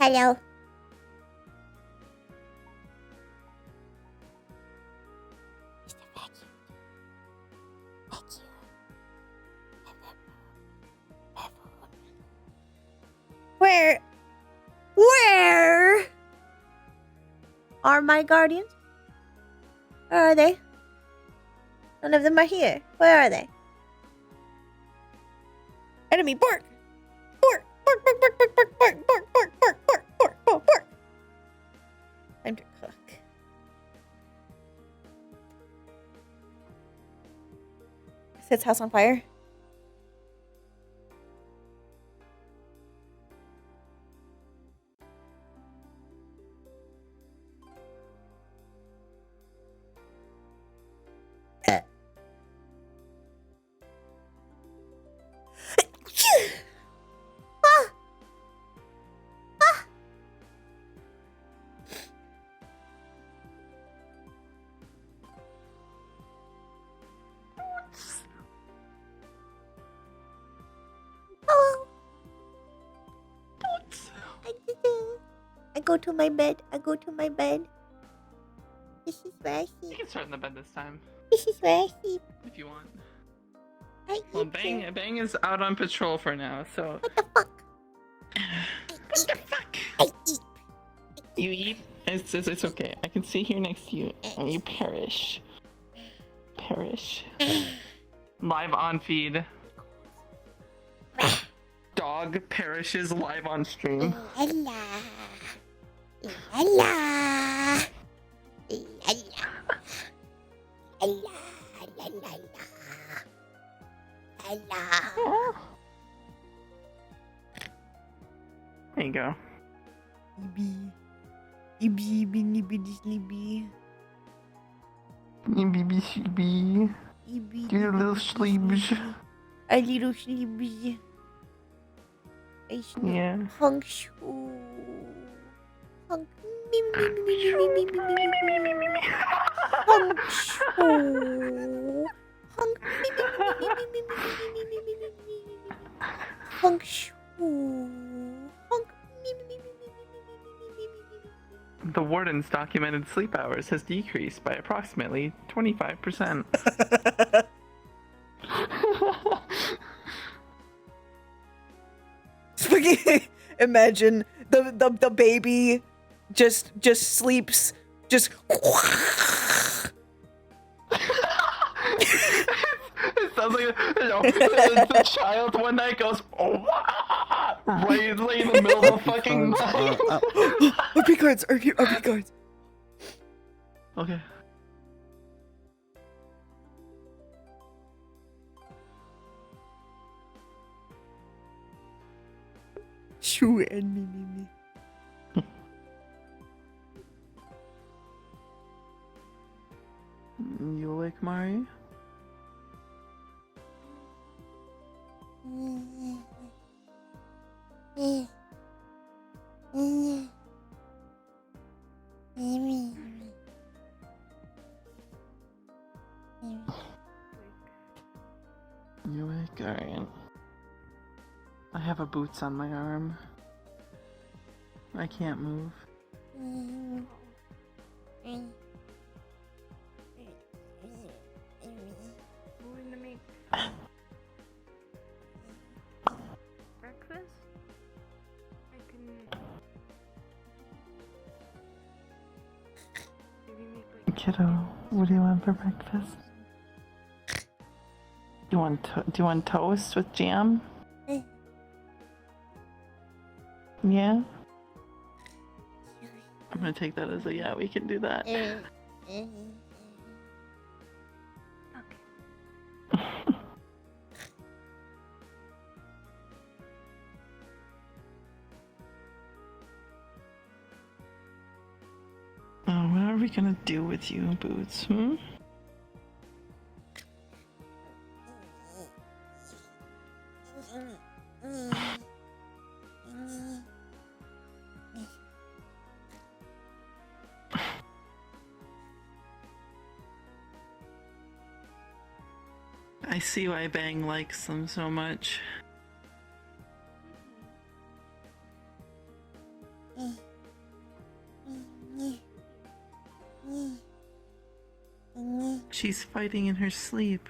Hello. Mr. Vacuum. Where are my guardians? Where are they? None of them are here. Where are they? Enemy, bark! Bark! Bark! Bark! Bark! Bark! Bark! Bark! Bark! Bark! Bark! Bark! Bark! Bark! Bark! Time to cook. Sets house on fire. I go to my bed. I go to my bed. This is where I sleep. You can start in the bed this time. This is where I sleep. If you want. Well, Bang is out on patrol for now, so. What the fuck? What the fuck? I eat. You eat? It's okay. I can sit here next to you and you perish. Live on feed. Dog perishes live on stream. La la la la la la. There you go. Sleepy. Sleepy. Your little sleeves. A little sleepy. Yeah. Hunk shoo. Hunk me. Hunk shoo. Hunk Hunk shoo. Hunk The warden's documented sleep hours has decreased by approximately 25%. Imagine the baby just sleeps just It sounds like the child one night goes right in the middle of the fucking night. RP cards, RP cards. Okay. Shoo and me. You awake, Mari? You awake? Alright. I have a boots on my arm. I can't move. Going to make breakfast? I can maybe make like Kiddo, what do you want for breakfast? Do you want toast with jam? Yeah? I'm gonna take that as a yeah, we can do that. Oh, what are we gonna do with you, Boots? I see why Bang likes them so much. She's fighting in her sleep.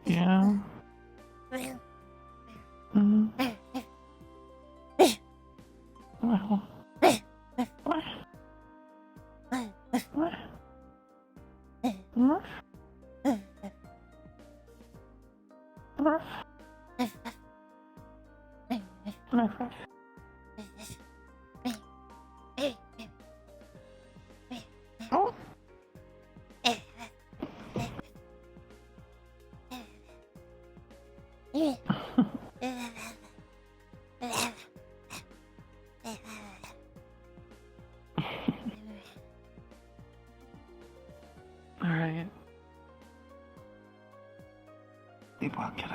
Yeah. Mm. Well. What? What? Ruff? Ruff? Ruff, ruff. Oh. Alright. Sleepwalk, kiddo.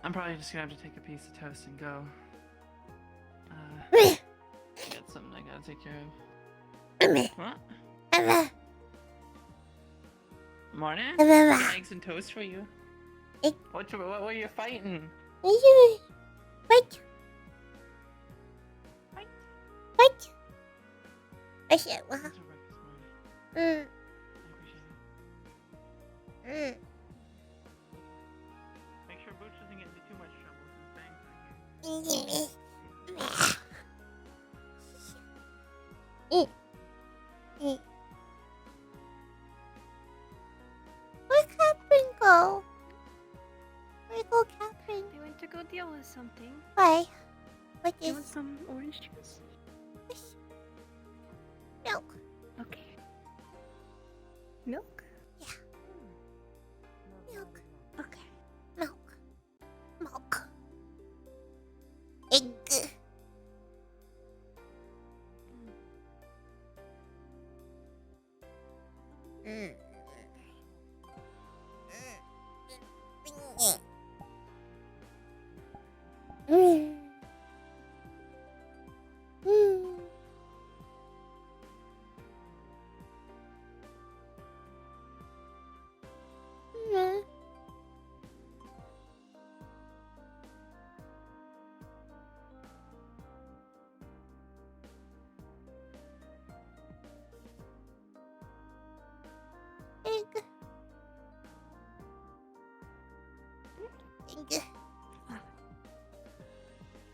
I'm probably just gonna have to take a piece of toast and go. I got something I gotta take care of. What? Morning? Eggs and toast for you. What were you fighting? What? Fight. What? I said, well, Thanks for breakfast, Morning. I appreciate it. Make sure Boots doesn't get into too much trouble since Bang's not here. Where'd Catherine go? Where'd go Catherine? They went to go deal with something. Why? What Do you want is some orange juice? milk? Okay. Milk? Milk. Okay. Milk. Milk. Egg. Egg. Egg.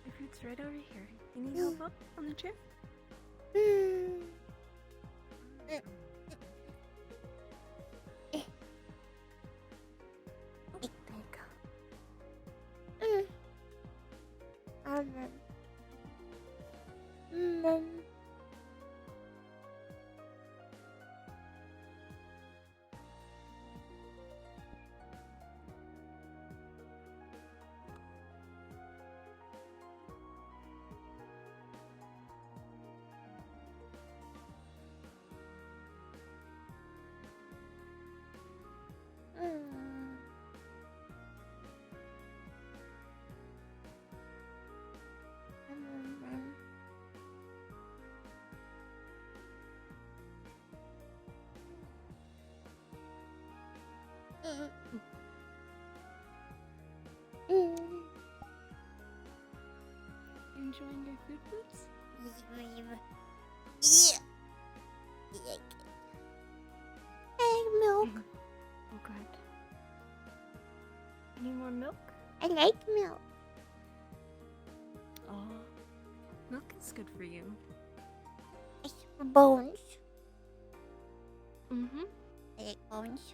Your food's right over here. You need help up on the chair? There you go. You enjoying your food, Boots? Yeah. Egg milk. Oh, good. Any more milk? I like milk. Oh, milk is good for you. It's for bones. Mm-hmm. I like bones.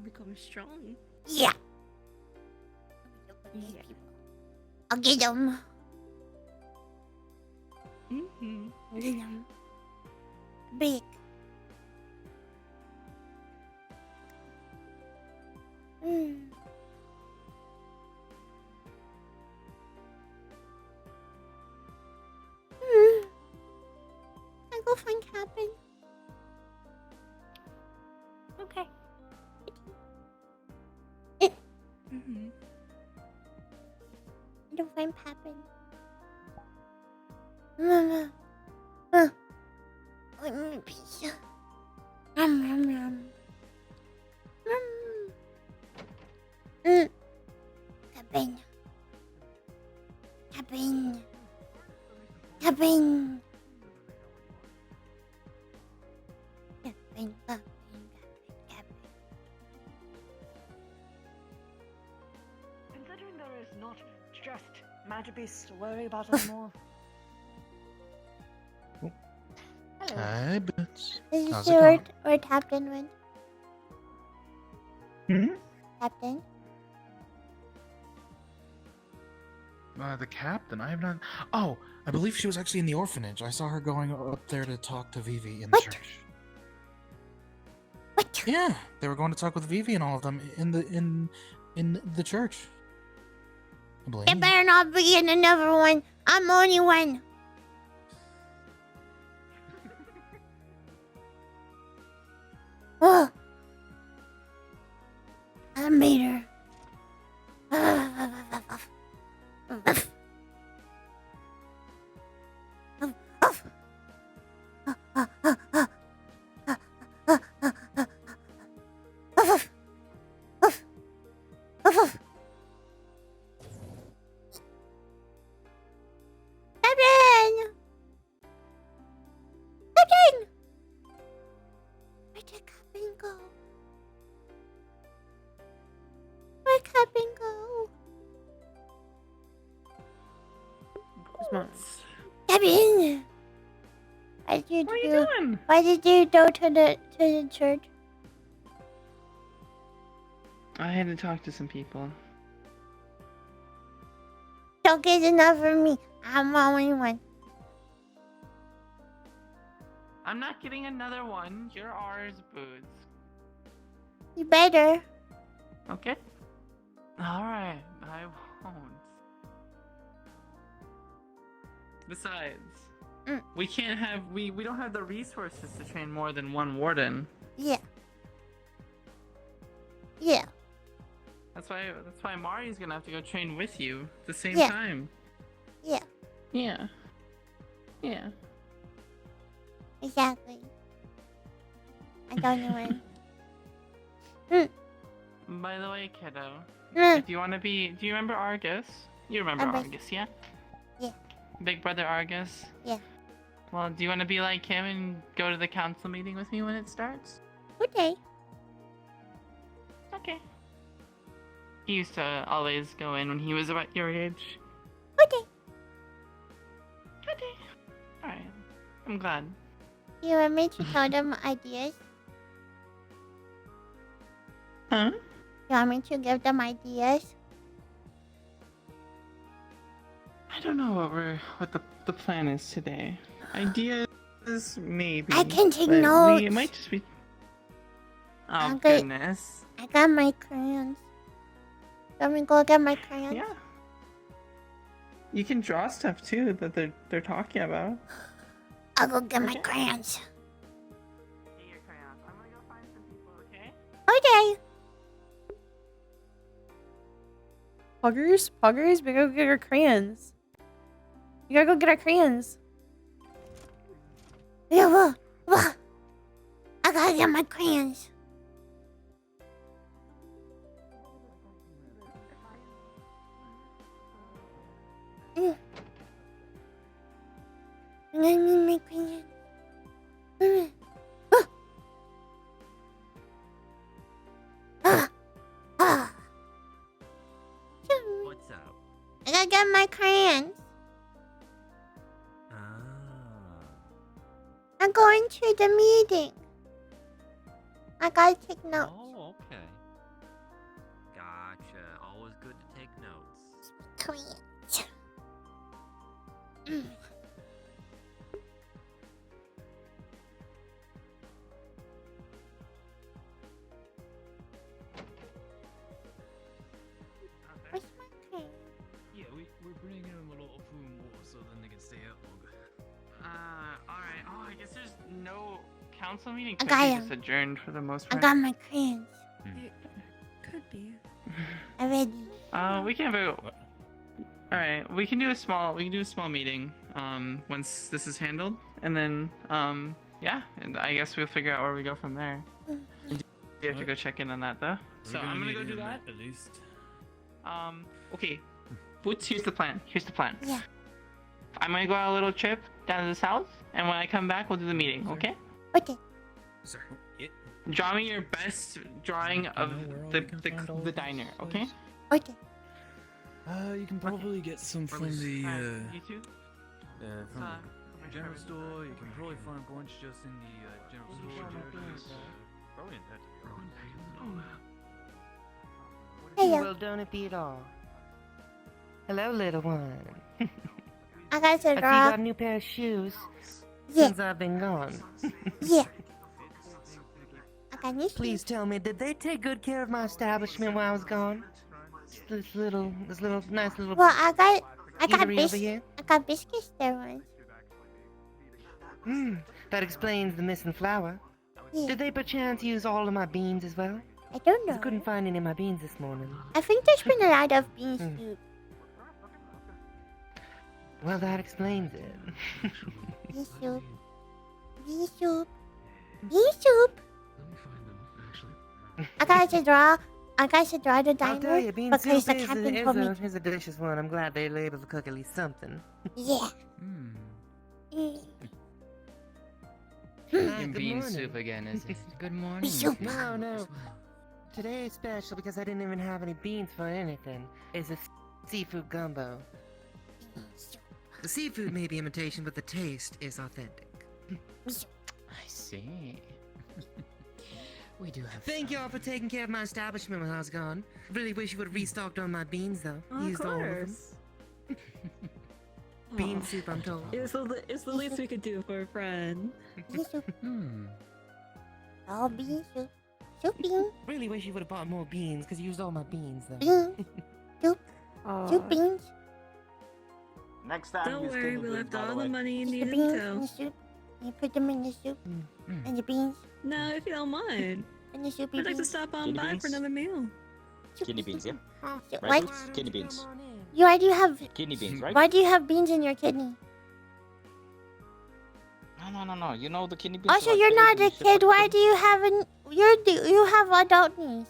Become strong. Yeah. Yeah. I'll get them. Mm-hmm. Get them. Big. I go find Captain. Okay. Mhm. I don't find Pappin. Mama. I want a pizza. Nom. Pappin. Pappin. Pappin. Pappin. Considering there is not just magic beasts to worry about anymore. Hello. Hi, Boots. Did you How's see it going? where Captain went? Hmm? Captain? The captain? I have not. Oh, I believe she was actually in the orphanage. I saw her going up there to talk to Vivi in the What? church. What? Yeah, they were going to talk with Vivi and all of them in the church. I believe. There better not be in another one. I'm the only one. Oh. I made her. Captain! Captain! Where'd the captain go? Where'd captain go? Captain! What did you What are do? you doing? Why did you go to the church? I had to talk to some people. Don't get enough for me. I'm the only one. I'm not getting another one. You're ours, Boots. You better. Okay? Alright, I won't. Besides, we can't have we don't have the resources to train more than one warden. Yeah. Yeah. That's why Mari's gonna have to go train with you at the same Yeah. time. Yeah. Yeah. Yeah. Exactly. I don't know when. By the way, kiddo, Mm. if you want to be, do you remember Argus? You remember Argus. Argus, yeah? Yeah. Big brother Argus. Yeah. Well, do you want to be like him and go to the council meeting with me when it starts? Okay. Okay. He used to always go in when he was about your age. Okay. Okay. Alright. I'm glad. You want me to tell them ideas? Huh? You want me to give them ideas? I don't know what the plan is today. Ideas, maybe. I can take but notes. It might just be. Oh Okay. goodness. I got my crayons. Let me go get my crayons. Yeah. You can draw stuff too that they're talking about. I'll go get my Okay. crayons. Get your crayons. I'm gonna go find some people, okay? Okay. Puggers, we gotta go get our crayons. You gotta go get our crayons. Yeah, I gotta get my crayons. I need my crayons. What's up? I gotta get my crayons. Ah. I'm going to the meeting. I gotta take notes. Oh, okay. Gotcha. Always good to take notes. Crayons. Where's my crayon? Yeah, we're bringing in a little food more so then they can stay up longer. Alright. Oh, I guess there's no council meeting I could got be him. just adjourned for the most I part. got my crayons. It could be. Already. We can vote. All right, we can do a small meeting once this is handled, and then yeah, and I guess we'll figure out where we go from there. You have to go check in on that though. So I'm gonna go do that. At least. Okay. Boots, here's the plan. Yeah. I'm gonna go on a little trip down to the south, and when I come back, we'll do the meeting. Okay? Okay. Sorry. Yeah. Draw me your best drawing of the diner. Okay? Okay. You can probably get some from the You too. From Uh, the general store, you can probably find a bunch just in the general store. Probably in that. Hello. Well, don't it be at all. Hello, little one. I got to I see you draw. got a new pair of shoes Yeah. since I've been gone. Yeah. I got this. Please tell me, did they take good care of my establishment while I was gone? This little nice little Well, I got eatery over here. I got biscuits there once. That explains the missing flour. Yeah. Did they perchance use all of my beans as well? I don't 'Cause know. I couldn't find any of my beans this morning. I think there's been a lot of bean soup. Well, that explains it. Bean soup. Bean soup. Bean soup. Let me find them, actually. I got to draw. The I'll tell diner you, bean because soup the is captain told me. is a delicious one. I'm glad they were able to cook at least something. Yeah. Hmm. Hi, And good bean morning. soup again, is it? Good morning. Soup. No. Today is special because I didn't even have any beans for anything. It's a seafood gumbo. The seafood may be imitation, but the taste is authentic. I see. We do have. Thank y'all for taking care of my establishment while I was gone. Really wish you would have restocked on my beans, though. Of Used all of them. course. Bean Aw. soup, I'm told. It's the least we could do for a friend. Bean soup. Hmm. Oh, bean soup. Soup bean. Really wish you would have bought more beans, because you used all my beans, though. Bean. Soup. Soup beans. Next time, Don't use worry, kidney we beans, left by the all the way. money you Just the needed beans in to. the soup. You put them in the soup. And the beans. No, if you don't mind. And the soupy I'd like to beans. stop on Kidney by beans? for another meal. Kidney beans, yeah? So Right, why, Boots? Kidney beans. why do you have Kidney beans, right? why do you have beans in your kidney? No. You know the kidney beans. Also, are like you're big not and a you ship kid. like Why kidney- do you have you have adult knees?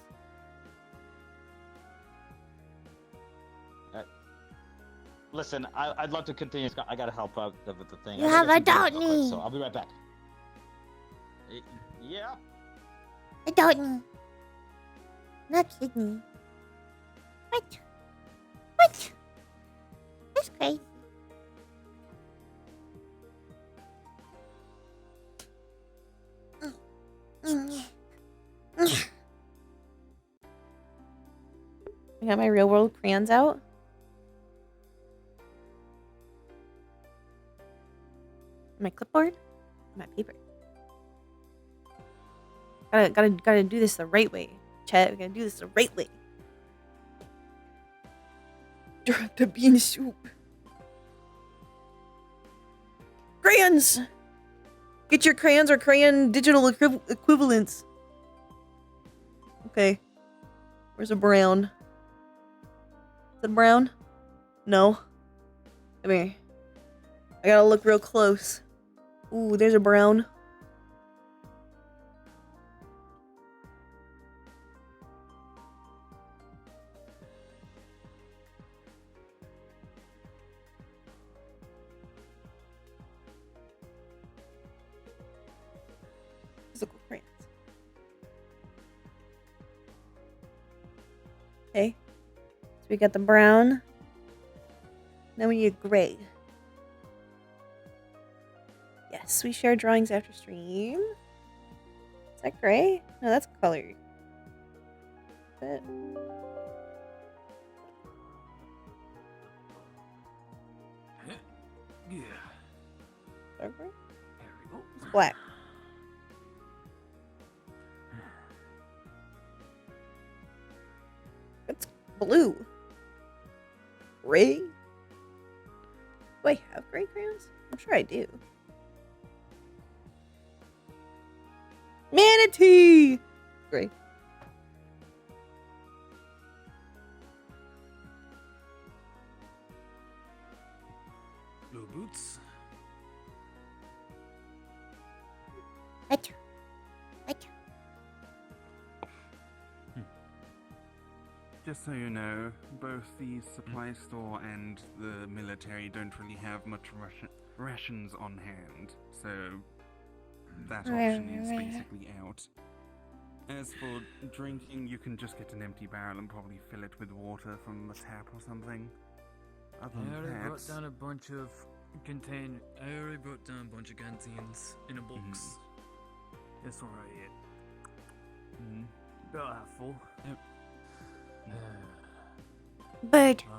Listen, I'd love to continue. I gotta help out with the thing. You I have gotta get some adult beans real quick, knee. So I'll be right back. Yeah. Adult knee. Not kidney. What? What? That's crazy. I got my real world crayons out. My clipboard, my paper. Gotta do this the right way. Chet, we gotta do this the right way. Draw the bean soup. Crayons! Get your crayons or crayon digital equivalents. Okay. Where's a brown? Is it brown? No. Come here. I gotta look real close. Ooh, there's a brown. Physical crayons. Okay. So we got the brown. Then we need gray. Yes, we share drawings after stream. Is that gray? No, that's colored. But Yeah. dark gray? There we go. It's black. It's blue. Gray? Do I have gray crayons? I'm sure I do. Manatee! Great. Blue boots. Achoo. Achoo. Just so you know, both the supply store and the military don't really have much rations on hand, so that option is basically out. As for drinking, you can just get an empty barrel and probably fill it with water from the tap or something. Other I than already that, brought down a bunch of canteens in a box. That's alright. About half full. Bird. But I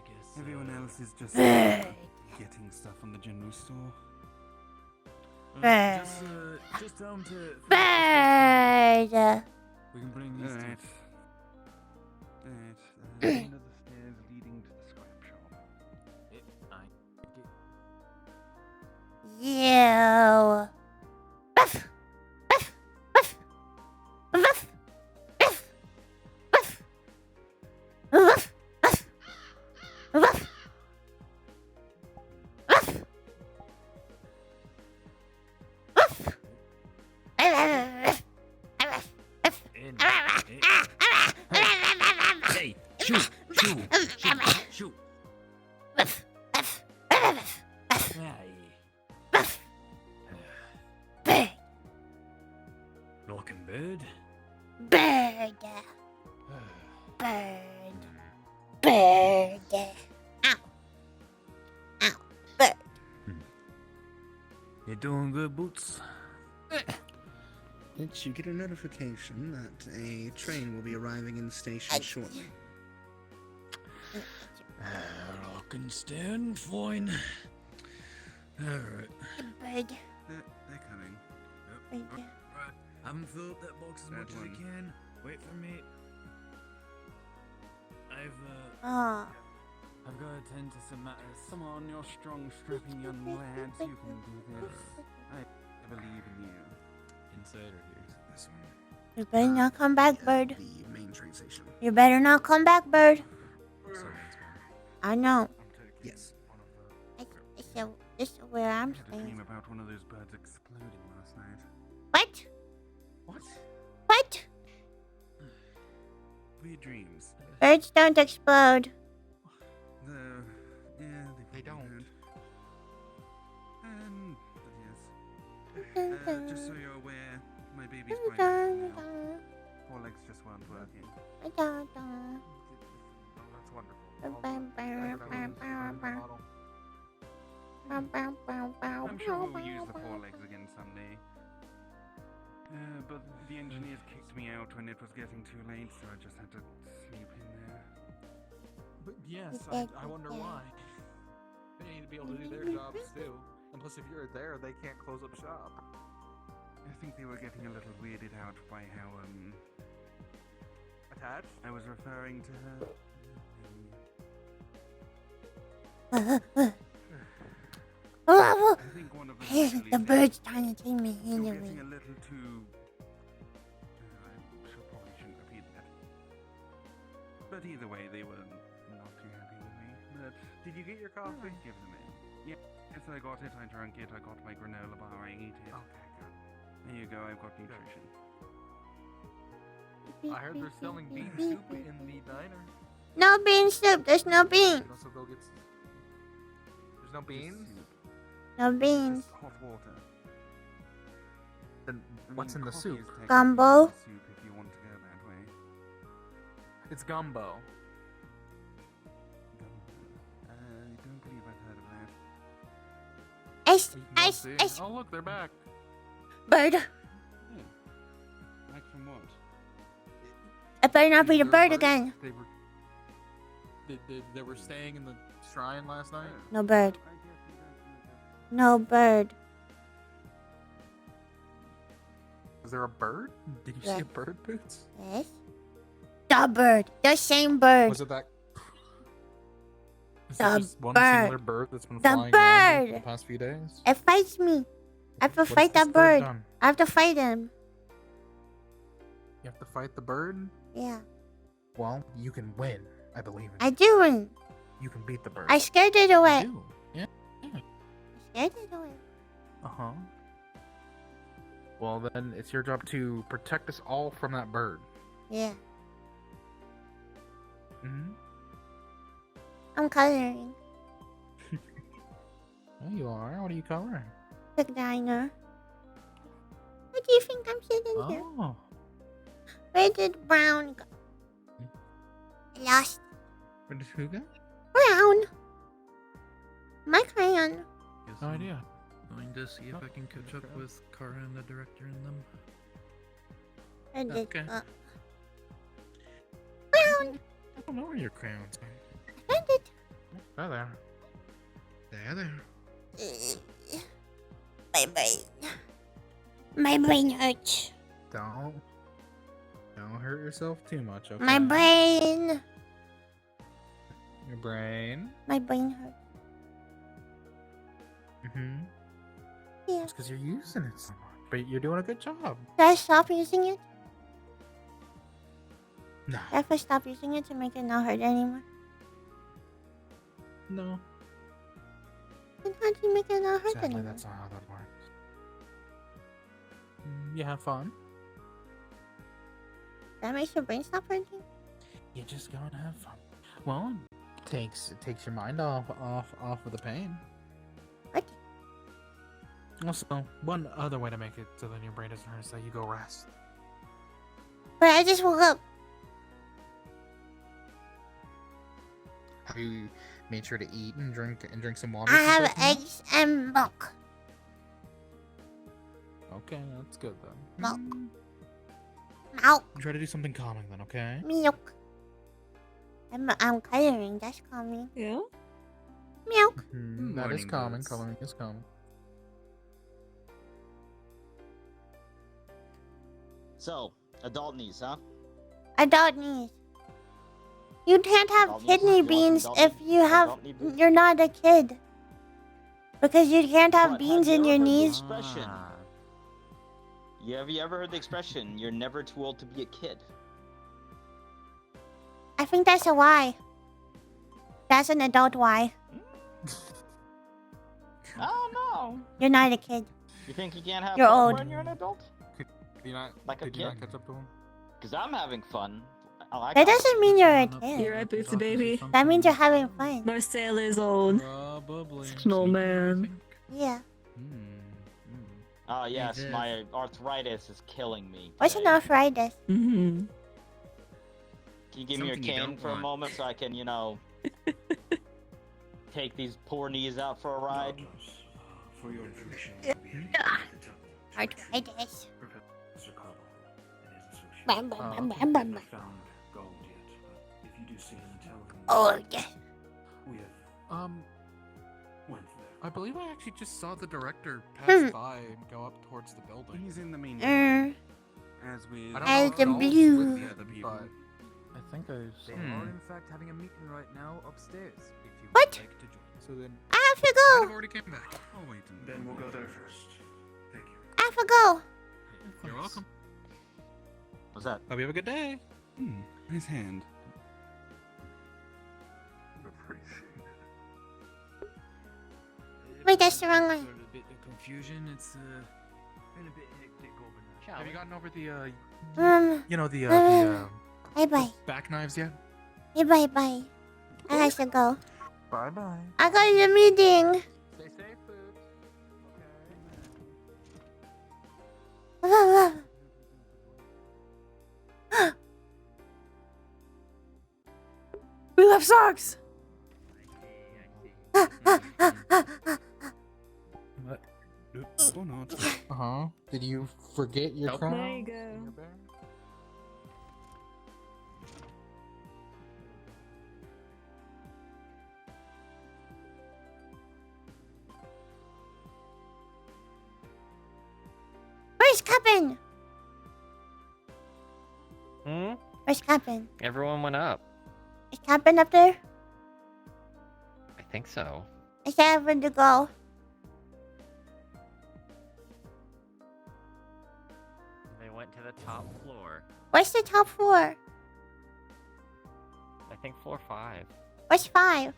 guess everyone else is just Bird. getting stuff from the general store. Bird. just tell 'em to. Bird. We can bring these. Alright. End of the stairs leading to the scrap shop. You. Ruff. Ruff. Ruff. Ruff. Ruff. Ruff. Ruff. Ruff. Hey, shoot! Bird. Rockin' bird. Bird. Bird. Bird. Ow. Ow. Bird. You doing good, Boots? You get a notification that a train will be arriving in the station shortly. I can stand fine. Alright. Bird. They're coming. Bird. Right. I haven't filled up that box as much as I can. Wait for me. I've got to attend to some matters. Come on, you're strong, strapping young lads. You can do this. I believe in you. Inside or here? This one. You better not come back, Bird. The main train station. You better not come back, Bird. I know. Yes. This is where I'm I had a staying. dream about one of those birds exploding last night. What? What? What? Weird dreams. Birds don't explode. Yeah, they don't. Yes. Just so you're aware, my baby's quite healthy now. Four legs just weren't working. That's I'm sure we'll use the four legs again someday. But the engineers kicked me out when it was getting too late, so I just had to sleep in there. But yes, I wonder why. They need to be able to do their jobs too. And plus, if you're there, they can't close up shop. I think they were getting a little weirded out by how, Attached? I was referring to her. I think one of them actually The bird's trying to take me You're anyway. getting a little too... I probably shouldn't repeat that. But either way, they were not too happy with me. But Did you get your coffee? give them in. Yeah, yes, I got it. I drank it. I got my granola bar. I ate it. Okay, good. There you go. I've got nutrition. I heard they're selling bean soup in the diner. No bean soup. There's no You beans. can also go get. There's no beans. No beans. Just hot water. Then I what's mean, in the coffee soup? is technically Gumbo. soup if you want to go that way. It's gumbo. I don't believe I've heard of that. Ice. You can go Ice. see. Ice. Oh look, they're back. Bird. Back from what? It better not be the They're bird birds. again. They were staying in the shrine last night. No bird. I guess we don't No bird. Was there a bird? Did you see Yeah. a bird, Boots? Yes. The bird. The same bird. Was it that? Is The there just one bird. singular bird that's been The flying around for bird. the past few days? It fights me. I have to What has fight this that bird. done? I have to fight him. You have to fight the bird? Yeah. Well, you can win, I believe. I do win. You can beat the bird. I scared it away. You do. Yeah. I scared it away. Uh-huh. Well, then it's your job to protect us all from that bird. Yeah. Mm-hmm. I'm coloring. Oh, you are? What are you coloring? The diner. What do you think I'm sitting here? Oh. Where did Brown go? I lost Where did who go? Brown. My crayon. Guess No I'm idea. going to see if I can catch up with Kara and the director and them. Where did Okay. Brown. I don't know where your crayons are. I found it. Oh, there. There. My brain. My brain hurts. Don't hurt yourself too much, okay? My brain. Your brain. My brain hurts. Mm-hmm. Yeah. It's because you're using it so much. But you're doing a good job. Should I stop using it? No. If I stop using it to make it not hurt anymore? No. Then how do you make it not hurt Sadly, anymore? that's not how that works. You have fun. That makes your brain stop hurting? You just go and have fun. Well, it takes your mind off of the pain. What? Also, one other way to make it so then your brain doesn't hurt is that you go rest. But I just woke up. Have you made sure to eat and drink some water? I since have waking up? eggs and milk. Okay, that's good then. Milk. Milk. Try to do something calming then, okay? Milk. I'm coloring. That's calming. Yeah? Milk. That is Morning calming. boots. Coloring is calming. So, adult needs, huh? Adult needs. You can't have Adult needs? kidney You want beans adult if need- you have. adult need boots? You're not a kid. Because you can't have What, beans have in you your ever heard the knees. expression? Have you ever heard the expression, you're never too old to be a kid? I think that's a why. That's an adult why. I don't know. You're not a kid. You think you can't have You're fun old. when you're an adult? Did you not, Like a did you not kid? catch up to him? Because I'm having fun. I like That doesn't mean you're a You're kid. You're right, Bootsy baby. That means you're having fun. Marcel is old. Probably. Snowman. Yeah. Oh yes, Hey, my arthritis is killing me. What's an today. arthritis? Mm-hmm. Can you give me your Something you cane don't for a want. moment so I can, take these poor knees out for a ride? For your information, Arthritis. Professor Cabo and his associates. Bam, bam, bam, We bam, bam. haven't found gold yet, but if you do see any television, Oh, yeah. we have went there. I believe I actually just saw the director pass Hmm. by and go up towards the building. He's in the main Er, building, as with I don't As know if the Dolph's blue. with the him, other people. but I think I They saw. are in fact having a meeting right now upstairs. If you What? would like to join. So then I have to I've go. already came back. Oh wait, a Then minute. we'll go there first. Thank you. I have to go. You're welcome. What's that? Hope you have a good day. His hand. Appreciate it. Wait, that's the wrong one. Sort of a bit of confusion. It's been a bit hectic over now. Have you gotten over the Bye bye. back knives yet? Bye bye. I have to go. Bye bye. I got the meeting. Stay safe, Boots. We left socks. What? Or not. Uh-huh. Did you forget your crown? There you go. Where's Captain? Where's Captain? Everyone went up. Is Captain up there? I think so. I said I have to go. They went to the top floor. What's the top floor? I think floor 5. What's 5?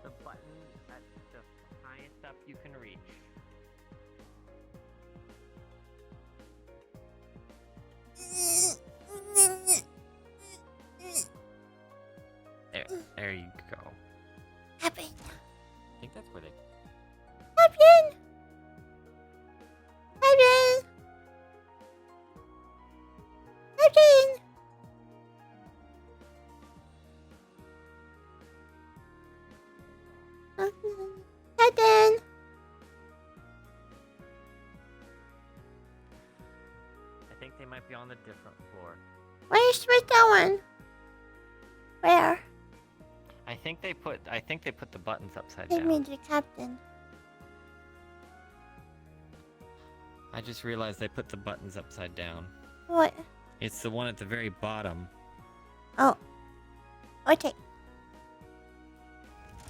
The button at the highest up you can reach. There you go. Captain! I think that's where they... Captain! Captain! Captain! Captain! I think they might be on the different floor. Where's Smith going? Where? I think they put the buttons upside Take me down. to the captain. I just realized they put the buttons upside down. What? It's the one at the very bottom. Oh. Okay.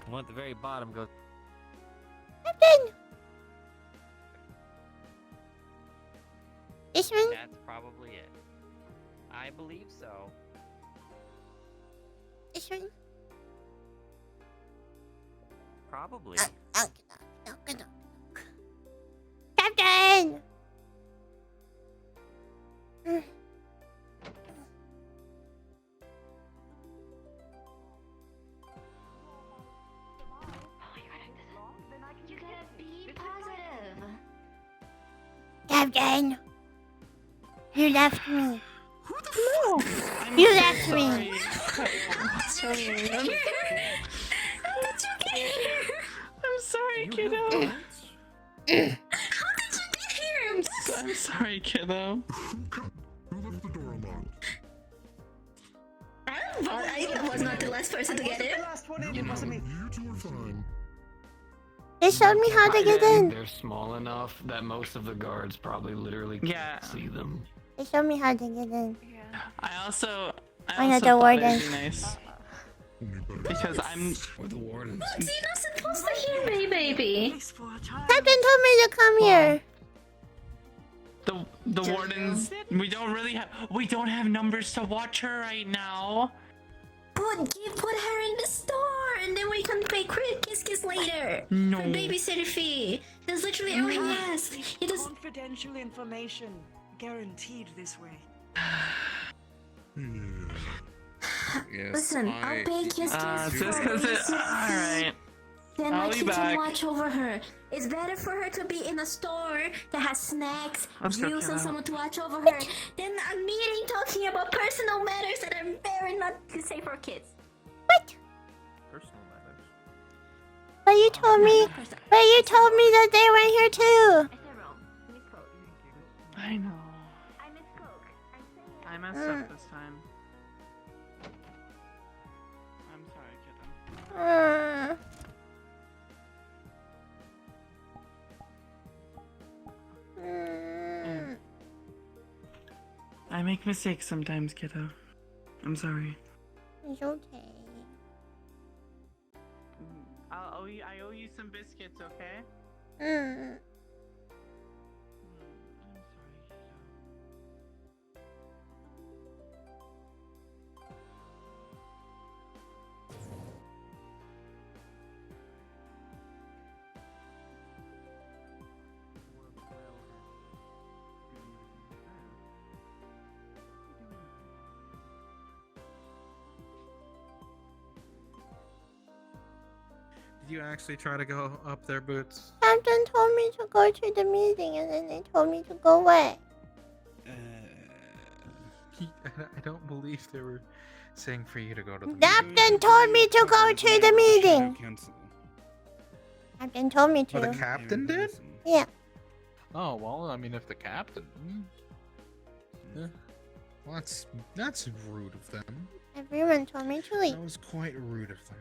The one at the very bottom goes... Captain! This one? That's probably it. I believe so. This one? Probably. Captain! You gotta be positive. Captain! You left me. You left me. I'm sorry, kiddo. How did you get here? I'm sorry, kiddo. I was not the last person to get it. They showed me how to get in. They're small enough that most of the guards probably literally can't see them. They showed me how to get in. I also I know the thought it'd warden. be nice. Because I'm... Or the wardens. You're not supposed to hear me, baby. Captain told me to come here. The wardens... We don't have numbers to watch her right now. Put her in the store, and then we can pay kiss later. No. For babysitter fee. That's literally all he has. He does. Confidential information guaranteed this way. Yes, Listen, I'll pay kiss just for because it... babysitter Alright. fees. Then I'll like be he back. can watch over her. It's better for her to be in a store that has snacks, Let's go, juice, and kiddo. someone to watch over her than a meeting talking about personal matters that are very not safe for kids. What? Personal matters. But you told me. But you told me that they were here too. I know. I messed up this time. I'm sorry, kiddo. I make mistakes sometimes, kiddo. I'm sorry. It's okay. I owe you some biscuits, okay? Mm. Did you actually try to go up there, Boots? Captain told me to go to the meeting, and then they told me to go away. I don't believe they were saying for you to go to the Captain told me to go to the meeting. Captain told me to. Oh, the captain did? Yeah. Oh, well, I mean, if the captain... Yeah. Well, that's rude of them. Everyone told me to leave. That was quite rude of them.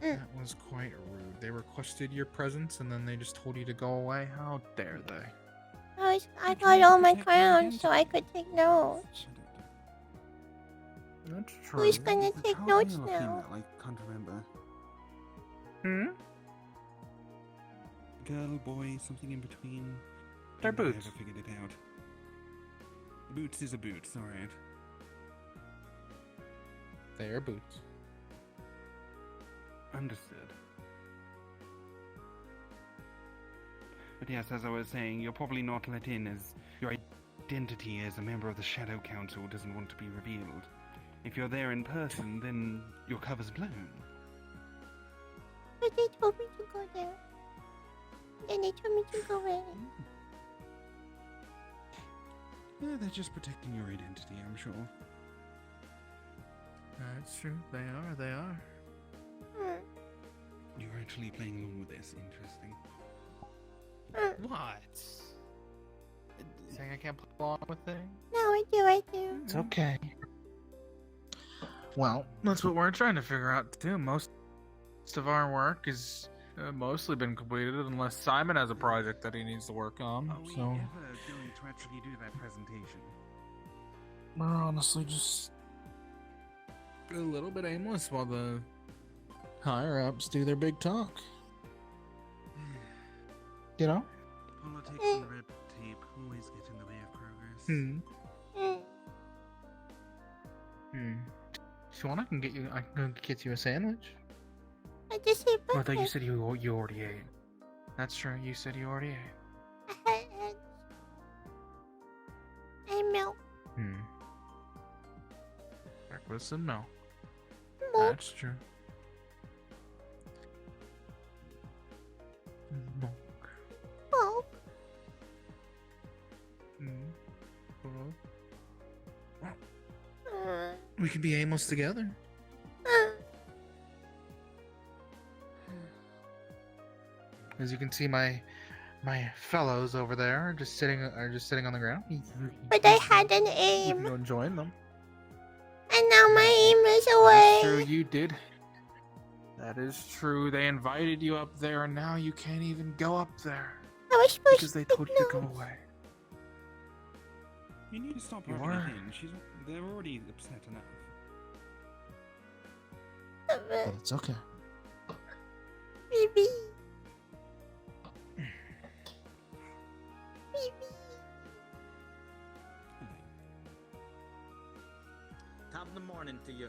That was quite rude. They requested your presence and then they just told you to go away? How dare they? I got all my crowns so I could take notes. That's Who's gonna take notes Male or now? female? I can't remember. Girl, boy, something in between. They're I boots. never figured it out. Boots is a boots, alright. They are boots. Understood. But yes, as I was saying, you're probably not let in as your identity as a member of the Shadow Council doesn't want to be revealed. If you're there in person, then your cover's blown. But they told me to go there. Then they told me to go in. Yeah, they're just protecting your identity, I'm sure. That's true. They are. They are. You're actually playing along with this. Interesting. What? Saying I can't play along with things? No, I do. It's okay. Well, that's what we're trying to figure out too. Most of our work is mostly been completed, unless Simon has a project that he needs to work on. Are we So ever going to actually do that presentation? we're honestly just a little bit aimless while the higher ups do their big talk. You know? Politics and red tape always get in the way of progress. If you want, I can get you a sandwich. I just ate Oh, I thought you breakfast. said you already ate. That's true. You said you already ate. I had eggs. And milk. Breakfast and milk. Milk. That's true. Milk. Milk. We can be aimless together. As you can see, my fellows over there are just sitting on the ground. But I had an You aim. can go and join them. And now my aim is That's away. true, you did. That is true. They invited you up there, and now you can't even go up there I was supposed because they told you to go away. You need to stop You rubbing are. it in. They're already upset enough. But it's okay. Baby. Top of the morning to you.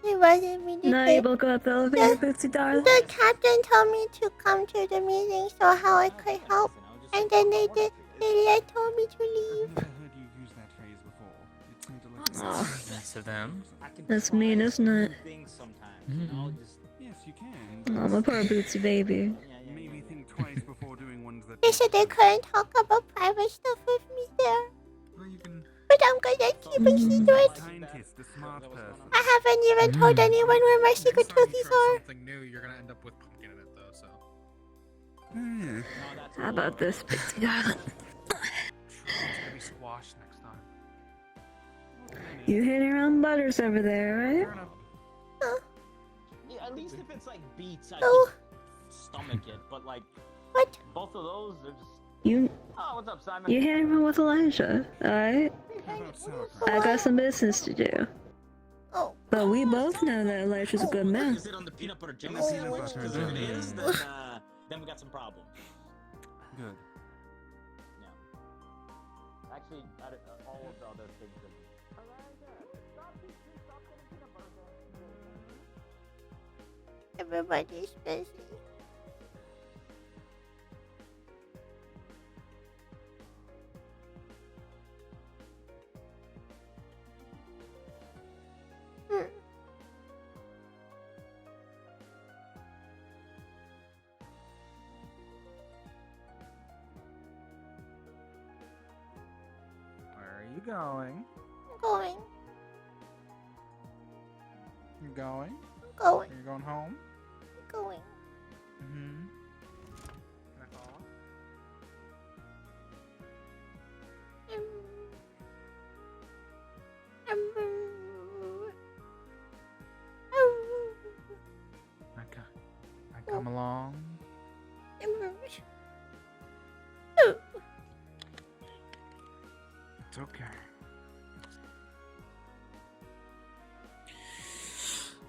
It wasn't me to Not say- able to go up the elevator, Bootsy darling. The captain told me to come to the meeting so how I could help. And then they told me to leave. I've never heard you use that phrase before. It sounded like Oh. Nice of them. That's mean, isn't it? Yes, you can. Oh, my poor Bootsy baby. Maybe think twice before doing ones that. They said they couldn't talk about private stuff with me there. Well, you can. But I'm good at keeping secrets. Scientist, a smart person. I haven't even told anyone where my secret cookies are. Something new, you're gonna end up with pumpkin in it, though. So. How about this, Bootsy darling? It's gonna be squash next time. You hitting around butters over there, right? Yeah, at least if it's like beets, I Oh. can stomach it. But like, what? Both of those, they're just. You Oh, what's up, Simon? you hanging around with Elijah, alright? I got some business to do. Oh. But we both know that Elijah's a good man. Is it on the peanut butter jelly sandwich? Because if it is, then we got some problems. Good. Yeah. Actually, all of the other things. Everybody's busy. Where are you going? I'm going. You going? I'm going. You're going home? I'm going. Mm-hmm. Can I follow? I come along. It's okay.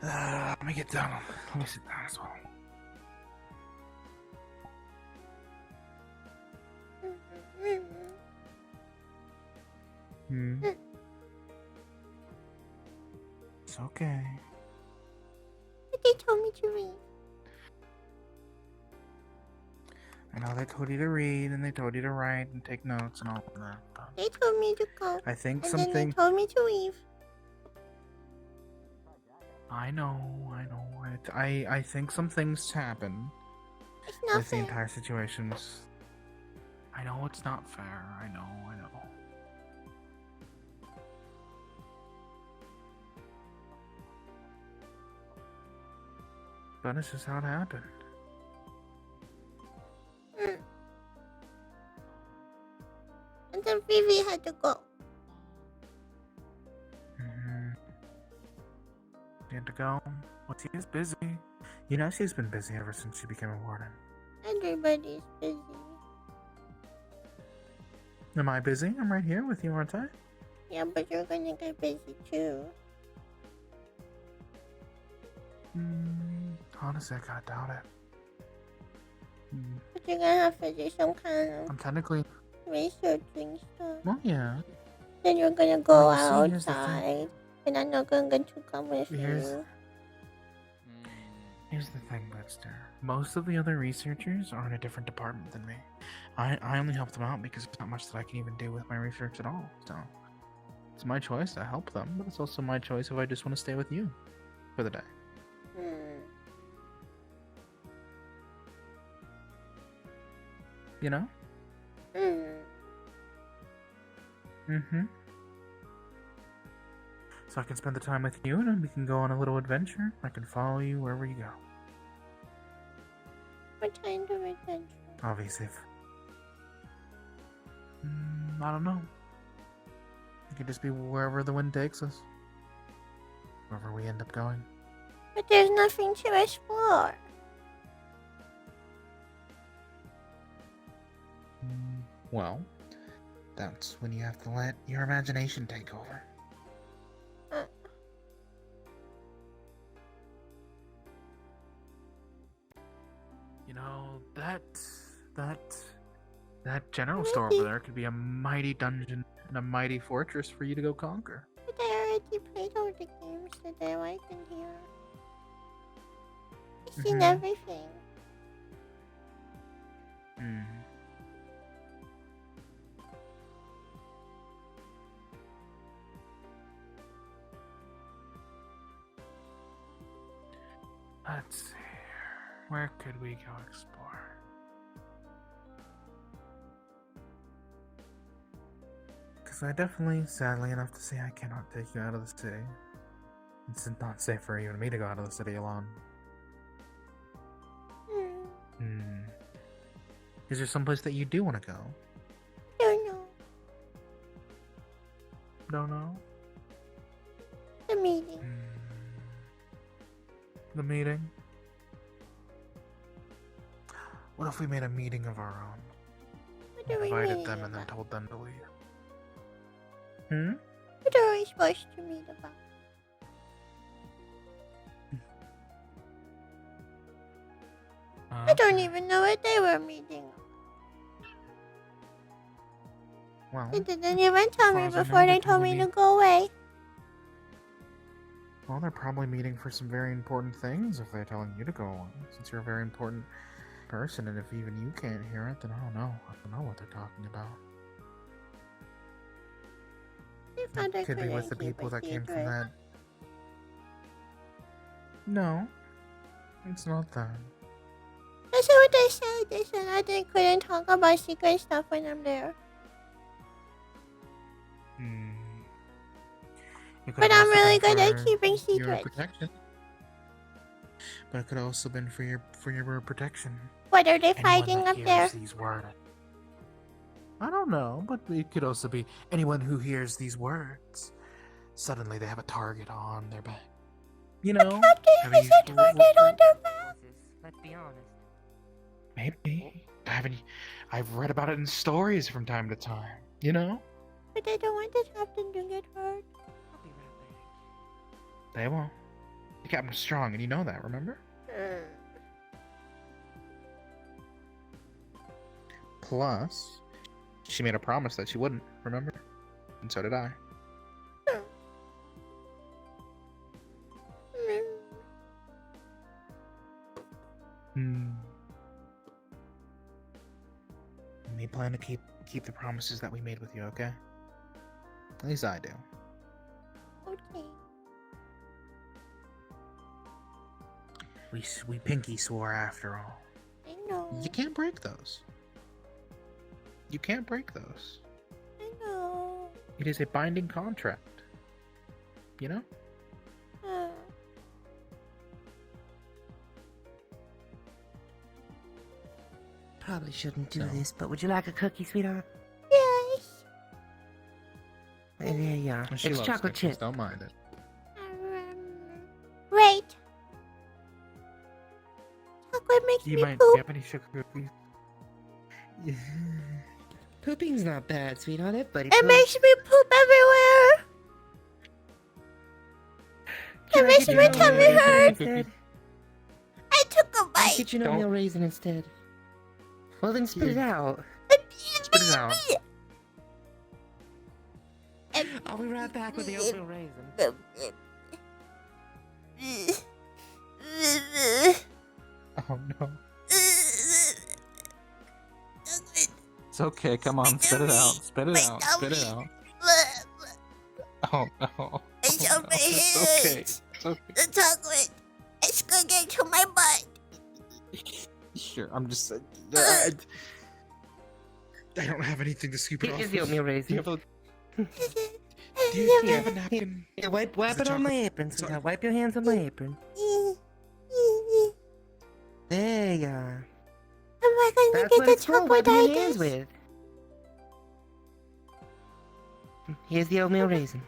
Let me get down. Let me sit down as well. It's okay. But they told me to read. I know they told you to read and they told you to write and take notes and all of that. But They told me to go. I think and then something. they told me to leave. I know. I think some things happen It's not with the fair. entire situation. I know it's not fair. I know. But it's just how it happened. And then Vivi had to go. She had to go. Well, she is busy. You know, she's been busy ever since she became a warden. Everybody's busy. Am I busy? I'm right here with you, aren't I? Yeah, but you're gonna get busy too. Honestly, I kinda doubt it. But you're gonna have to do some kind of I'm technically. researching stuff. Well, yeah. Then you're gonna go Well, you see, here's the thing. outside. And I'm not gonna get to come with you. Here's the thing, Budster. Most of the other researchers are in a different department than me. I only help them out because there's not much that I can even do with my research at all. So it's my choice to help them, but it's also my choice if I just want to stay with you for the day. You know? So I can spend the time with you and we can go on a little adventure. I can follow you wherever you go. What kind of adventure? Obviously. I don't know. It could just be wherever the wind takes us. Wherever we end up going. But there's nothing to explore. Well, that's when you have to let your imagination take over. You know, that general store over there could be a mighty dungeon and a mighty fortress for you to go conquer. But I already played all the games that I like in here. I've seen everything. Let's see here. Where could we go explore? Because I definitely, sadly enough to say, I cannot take you out of the city. It's not safe for even me to go out of the city alone. Is there someplace that you do want to go? Don't know. Don't know? The meeting. The meeting? What if we made a meeting of our own? What are we Invited meeting them and then about? told them to leave. What are we supposed to meet about? I don't even know what they were meeting on. Well, They didn't even tell me as far as I before know, they they told probably me to meet- go away. Well, they're probably meeting for some very important things if they're telling you to go along. Since you're a very important person, and if even you can't hear it, then I don't know. I don't know what they're talking about. They found I Could be with the couldn't keep people a that came from secret. that. No, it's not that. That's what they said. They said that they couldn't talk about secret stuff when I'm there. It could But have I'm also really been good at for keeping your secrets. protection. But it could also been for your protection. What are they Anyone fighting that up there? hears these words. I don't know, but it could also be anyone who hears these words. Suddenly they have a target on their back. You know? Have There's you- a target on their back. Let's be honest. Maybe. I've read about it in stories from time to time. You know? But I don't want the captain to get hurt. I'll be right back. They won't. The captain was strong, and you know that, remember? Plus, she made a promise that she wouldn't, remember? And so did I. We plan to keep the promises that we made with you, okay? At least I do. Okay. We pinky swore after all. I know. You can't break those. You can't break those. I know. It is a binding contract. You know? Probably shouldn't do this, but would you like a cookie, sweetheart? Yes. And there you are. She It's loves chocolate cookies, chip. don't mind it. Wait. Chocolate makes me Do you poop. have any sugar cookies? Pooping's not bad, sweetheart. Everybody It makes me poop everywhere. It makes my tummy hurt. I took a bite. Get you no meal raisin instead. Well, then spit it out. Spit it out. I'll be right back with the oatmeal raisin. Oh no. It's okay, come on, spit it out. Spit it out. Spit it out. Oh no. It's on my It's head. okay. It's okay. The chocolate. It's gonna get to my butt. Sure, I'm just. I don't have anything to scoop it off. Here's the oatmeal raisin. Do you have a napkin? Here, wipe it on my apron, sweetheart. Wipe your hands on my apron. There you are. Am I gonna That's what get it's the for. chocolate Wipe your hands itis? with. Here's the oatmeal raisin.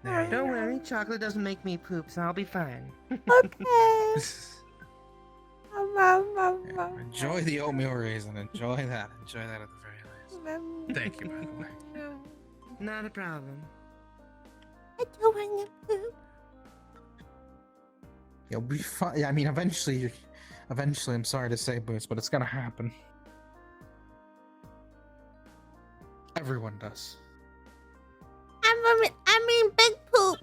Don't worry, chocolate doesn't make me poop, so I'll be fine. Okay. Enjoy the oatmeal raisin. Enjoy that. Enjoy that at the very least. Thank you, by the way. Not a problem. I don't want to poop. You'll be fine. Yeah, I mean, eventually, I'm sorry to say, Boots, but it's gonna happen. Everyone does. I mean big poop.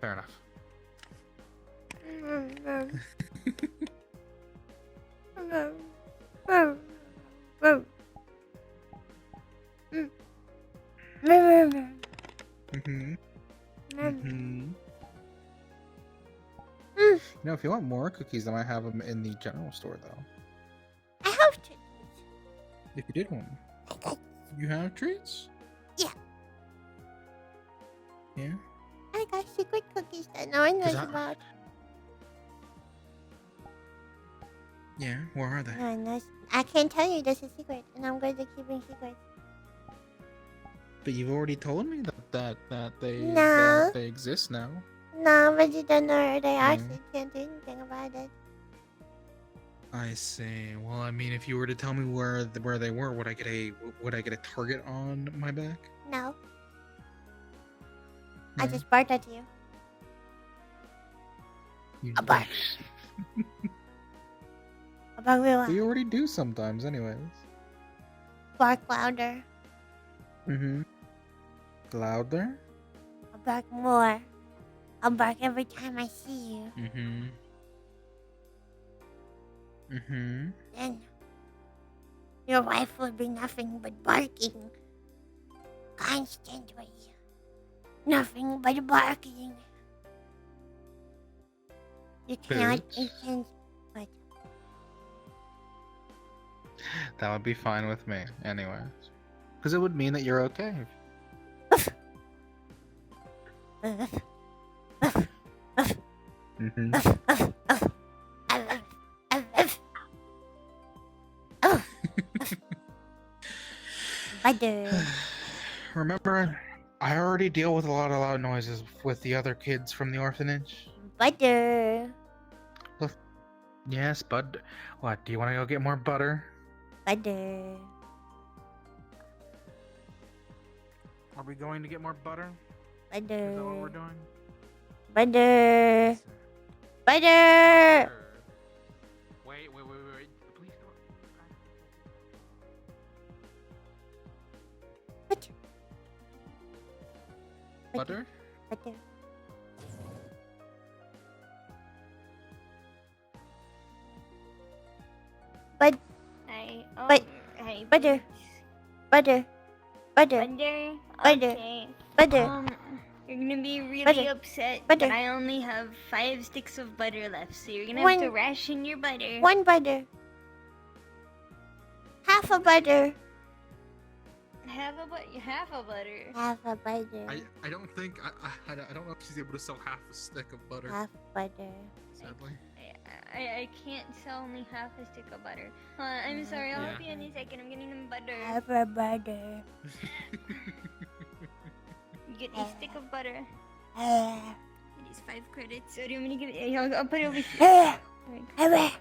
Fair enough. You know, if you want more cookies, I might have them in the general store, though. I have to. If you did want them. You have treats? Yeah. Yeah? I got secret cookies that no one knows 'Cause about. Yeah, where are they? No one knows. I can't tell you this is a secret, and I'm going to keep it secret. But you've already told me that No. they exist now. No, but you don't know where they are, so Mm. you can't do anything about it. I see. Well, I mean, if you were to tell me where they were, would I get a target on my back? No. I No? just barked at you. A bark. A bark real loud. We already do sometimes, anyways. Bark louder. Mm-hmm. Louder? I'll bark more. I'll bark every time I see you. Mm-hmm. Mm-hmm. Then your wife will be nothing but barking. Constantly. Nothing but barking. You can't. You can't. What? That would be fine with me, anyways. Because it would mean that you're okay. Mm-hmm. Remember, I already deal with a lot of loud noises with the other kids from the orphanage. Butter. Yes, bud. What, do you want to go get more butter? Butter. Is that what we're doing? Butter. Butter. Wait. Please don't. Butter? Butter. Bud. Hey, Butter. hey, Butter. Butter. Butter. Butter. Okay. Butter. You're gonna be really Butter. upset Butter. that I only have 5 sticks of butter left, so you're gonna One- have to ration your butter. One butter. Half a butter. Half a butter. Half a butter. I don't think I don't know if she's able to sell half a stick of butter. Half butter. Sadly. I can't sell only half a stick of butter. I'm sorry, I'll help you in a second. I'm getting some butter. Half a butter. You get a stick of butter. Ah. It is 5 credits. So do you want me to give it? I'll put it over here. Ah. Alright.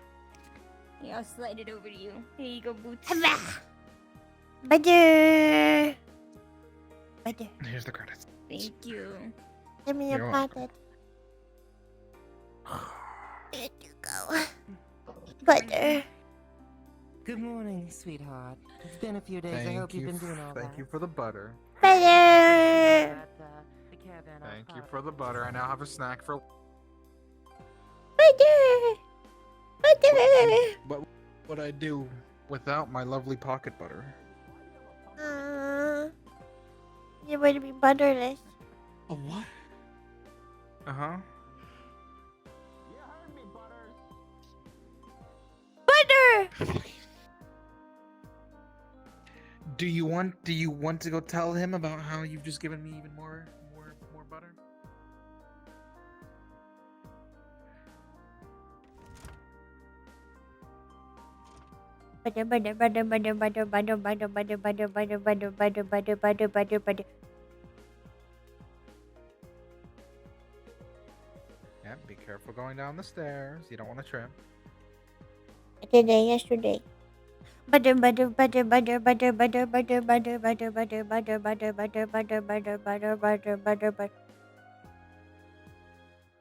Yeah, I'll slide it over to you. Here you go, Boots. Butter. Butter. Here's the credits. Thank you. Give me You're your welcome. pocket. There you go. Butter. Good morning, sweetheart. It's been a few days. I hope you've been doing all right. Thank you for the butter. Butter. Thank you for the butter. I now have a snack for. Butter. Butter. What would I do without my lovely pocket butter? You would be butterless. A what? Uh-huh. Butter. Do you want to go tell him about how you've just given me even more butter? Butter, butter, butter, butter, butter, butter, butter, butter, butter, butter, butter, butter, butter, butter, butter, butter. Yeah, be careful going down the stairs. You don't want to trip. I did that yesterday. Butter, butter, butter, butter, butter, butter, butter, butter, butter, butter, butter, butter, butter, butter, butter, butter, butter, butter, butter.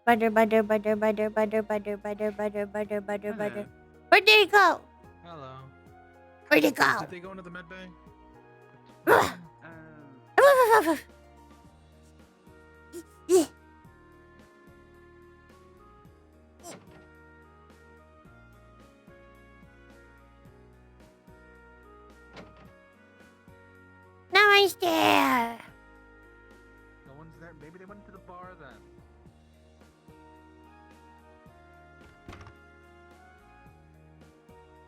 Butter, butter, butter, butter, butter, butter, butter, butter, butter, butter, butter. Where'd they go? Hello. Where'd it go? Did they go into the med bay? Now I'm there. No one's there. Maybe they went to the bar then.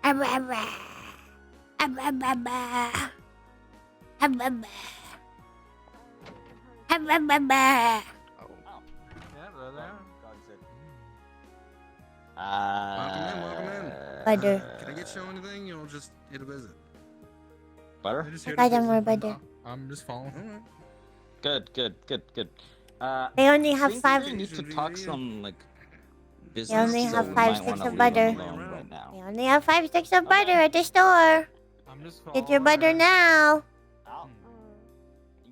Yeah, they're there. Welcome in. Butter. Can I get you anything? You'll just hit a visit. Butter? You're just here I to got visit. more butter. I'm just following. Good. They only have think 5. We need to talk some like They business. only have so we 5 might sticks wanna of leave butter. them alone right now. They only have 5 sticks of butter at the store. I'm just Get your butter now.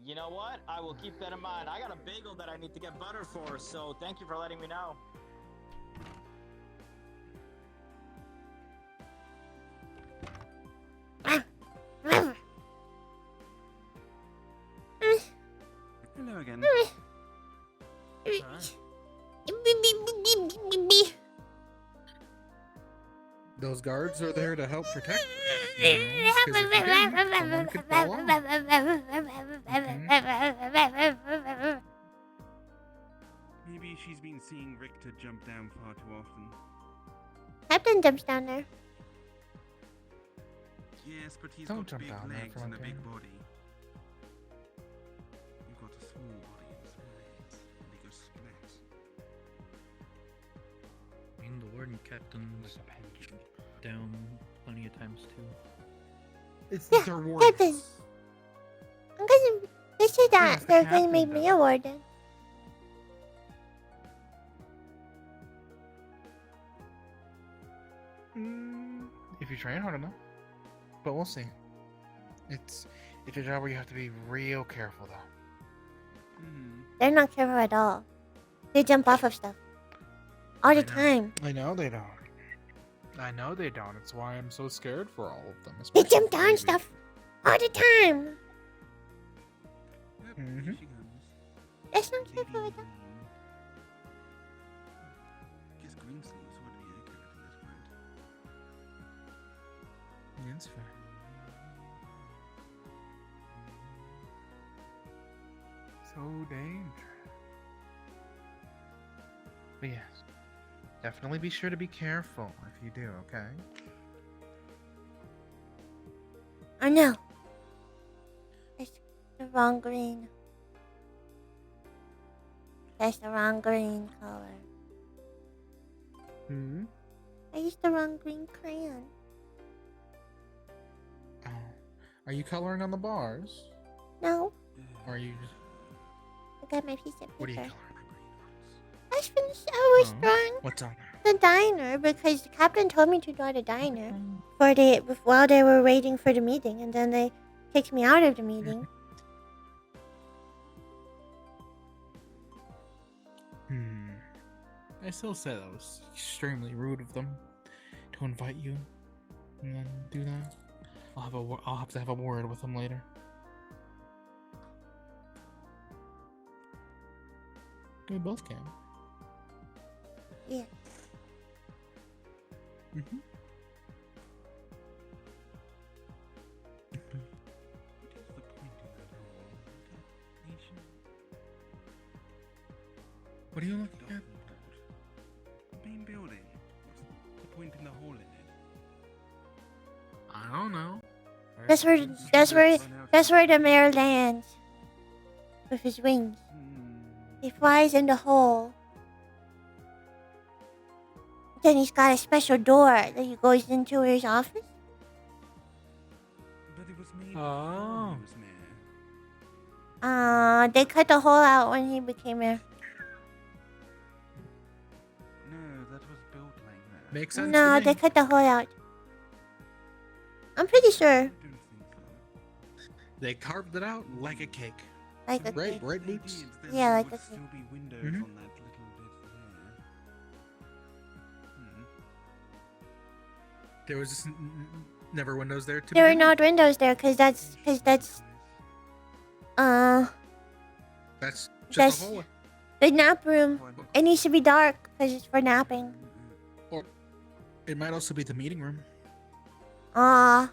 You know what? I will keep that in mind. I got a bagel that I need to get butter for, so thank you for letting me know. Hello again. Those guards are there to help protect. You know, 'cause if you didn't, someone could fall off. Maybe she's been seeing Richter jump down far too often. Captain jumps down there. Yes, but he's Don't got jump big down there legs for and a one big thing. body. You've got a small body and small legs. And they go splat. I mean, the warden captain's down plenty of times too. It's Yeah, their warden. Captain. I'm gonna. They said Yeah, that it's the they're gonna captain, make me though. a warden. If you train hard enough. But we'll see. It's a job where you have to be real careful though. They're not careful at all. They jump off of stuff. All the time. I know they don't. I know they don't. It's why I'm so scared for all of them. They especially jump down stuff. All the time. Mm-hmm. That's not careful at all. Guess green sleeves would be accurate at this point. That's fair. So dangerous. But yes, definitely be sure to be careful if you do, okay? I know. It's the wrong green. That's the wrong green color. Hmm? I used the wrong green crayon. Oh. Are you coloring on the bars? No, Or are you just... I got my piece of paper. What are you coloring? I finished. I was Oh, drawing what's on there? the diner because the captain told me to draw the diner for the while they were waiting for the meeting, and then they kicked me out of the meeting. I still say that was extremely rude of them to invite you and then do that. I'll have to have a word with them later. We both can. Yeah. Mm-hmm. What are you looking at? The main building. What's the point in the hole in it? I don't know. That's where the mayor lands with his wings. He flies in the hole. Then he's got a special door that he goes into his office. But it was made Oh. before he was mayor. They cut the hole out when he became mayor. No, that was built like that. Makes sense No, to me. they cut the hole out. I'm pretty sure. They carved it out like a cake. Like a right, cake. right, Boots? Yeah, like a There cake. would still be windows Mhm. on that little bit there. There was just never windows there to There were begin not windows there because that's That's just that's a hole. the nap room. It needs to be dark because it's for napping. Or it might also be the meeting room. I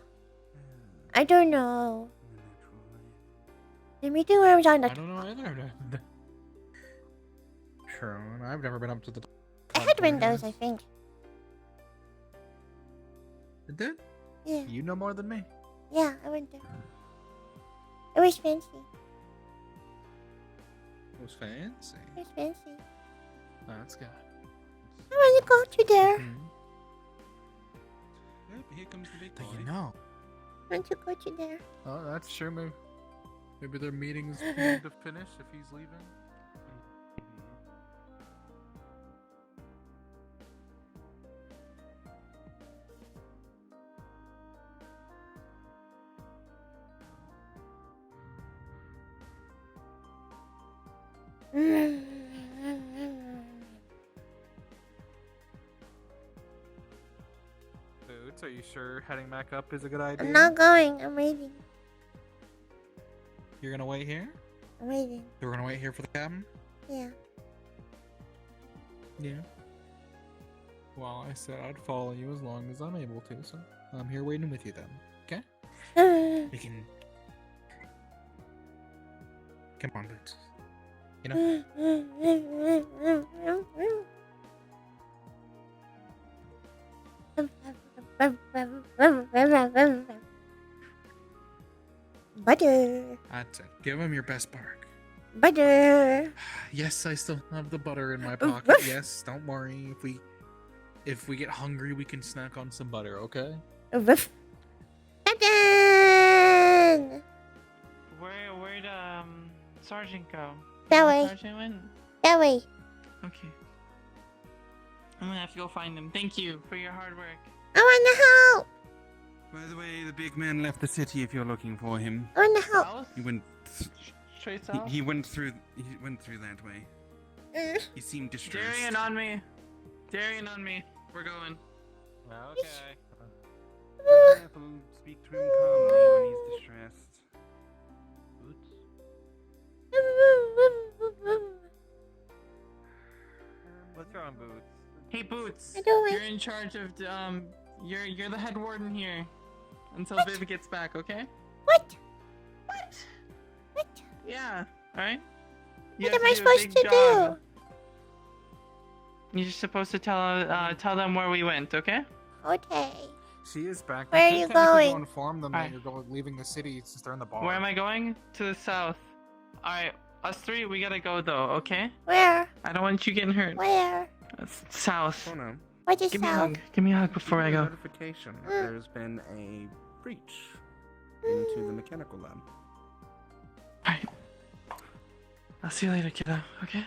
don't know. The meeting room's on I the. don't know either. True, and I've never been up to the. It top had floor windows, yet. I think. It did? Yeah. You know more than me. Yeah, I went there. It was fancy. It was fancy. It was fancy. That's good. I want to go to there. Yep, here comes the big Do party. you know? I want to go to there. Oh, that's true. Maybe their meeting's beginning to finish if he's leaving. Boots, are you sure heading back up is a good idea? I'm not going. I'm waiting. You're gonna wait here? I'm waiting. You're gonna wait here for the cabin? Yeah. Yeah. Well, I said I'd follow you as long as I'm able to, so I'm here waiting with you then. Okay? We can. Come on, Boots. You know? Butter. That's it. Give him your best bark. Butter. Yes, I still have the butter in my pocket. Yes, don't worry. If we get hungry, we can snack on some butter, okay? Captain! Where'd Sergeant go? That way. Sergeant went? That way. Okay. I'm gonna have to go find him. Thank you for your hard work. I want to help. By the way, the big man left the city if you're looking for him. I want to help. He went straight south? He went through. He went through that way. He seemed distressed. Darian on me. Darian on me. We're going. Okay. Be careful. Speak to him calmly when he's distressed. What's wrong, Boots? Hey, Boots. I do it. You're in charge of you're the head warden here until Viv gets back, okay? What? What? What? Yeah. All right. What am I supposed to do? You're supposed to tell them where we went, okay? Okay. She is back. Where are can't you technically going? Go inform them Alright. that you're leaving the city since they're in the bar. Where am I going? To the south. All right. Us three, we gotta go though, okay? Where? I don't want you getting hurt. Where? South. Oh no. What is Give me a south? hug. Give me a hug before I go. Notification that there's been a breach into the mechanical lab. Alright. I'll see you later, kiddo. Okay?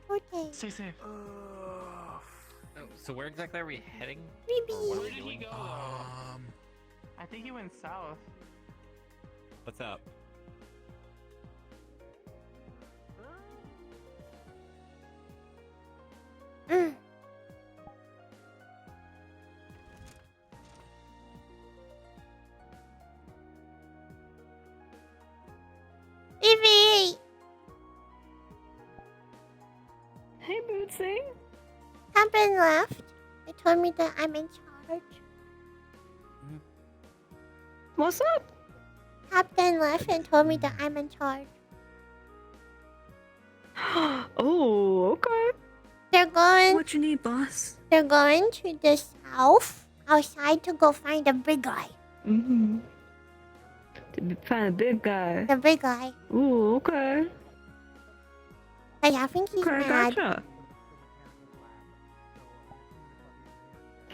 Okay. Stay safe. Oh, so where exactly are we heading? Maybe. Or what are Where we did he doing? go? I think he went south. What's up? Evie! Hey, Bootsy. Captain left. They told me that I'm in charge. What's up? Captain left and told me that I'm in charge. Oh, okay. They're going. What you need, boss? They're going to the south outside to go find the big guy. Mm-hmm. To find a big guy. The big guy. Ooh, okay. Hey, I think he's Okay, mad. gotcha.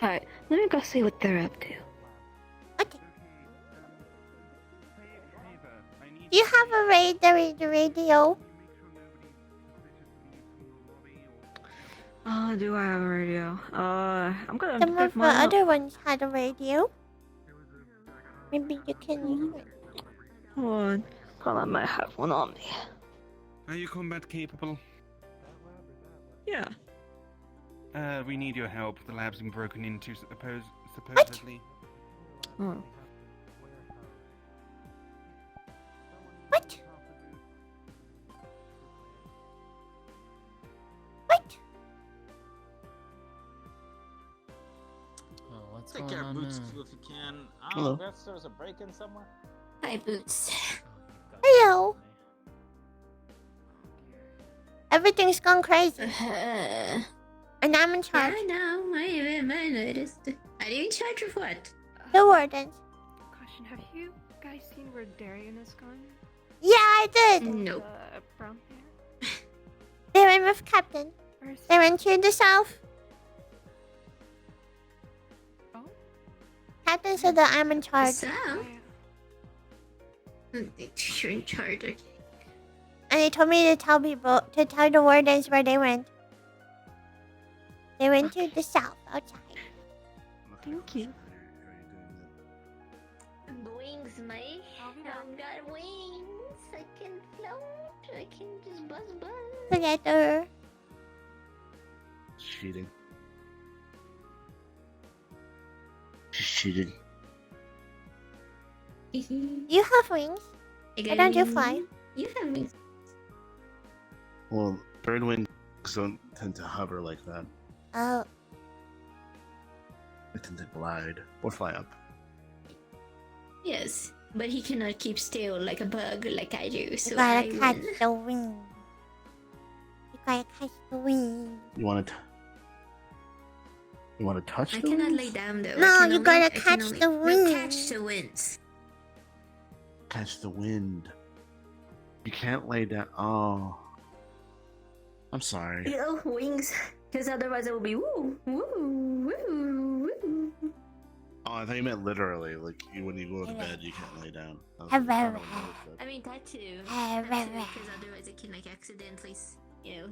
Alright, let me go see what they're up to. Do you have a the radio? Oh, do I have a radio? I'm gonna Some pick of the mine up. other ones had a radio. Maybe you can use it. Hold on. Hold on, I might have one on me. Are you combat capable? Yeah. We need your help. The lab's been broken into, supposedly. Oh. What? What? Oh, what's Take going care of on Boots now? if you can. I Hello. don't know if there's a break-in somewhere. Hi, Boots. Hello. Everything's gone crazy. And I'm in charge. I know. I noticed. Are you in charge of what? The wardens. Question: have you guys seen where Darian is gone? Yeah, I did. Nope. Brown hair. They went with Captain. Where's They went to the south. Oh. Captain said that I'm in charge. So? You're in charge, okay. And they told me to tell people, to tell the wardens where they went. They went to the south, outside. Thank you. Wings, mate. I've got wings. I can float. I can just buzz. Together. Cheating. She's cheating. You have wings. Why don't you fly? You have wings. Well, bird wings don't tend to hover like that. Oh. They tend to glide or fly up. Yes, but he cannot keep still like a bug like I do, so You gotta I catch win. the wing. You gotta catch the wing. You want to? You want to touch I the cannot wings? lay down though. No, I can you only- gotta I can catch only- the no, wind. catch the winds. Catch the wind. You can't lay down. Oh. I'm sorry. You know, wings. Because otherwise it will be woo, woo, woo, woo. Oh, I thought you meant literally. Like when you go to bed, you can't lay down. I was Have like, I I- don't know if that- I mean, that too. Because otherwise it can, like, accidentally, you know.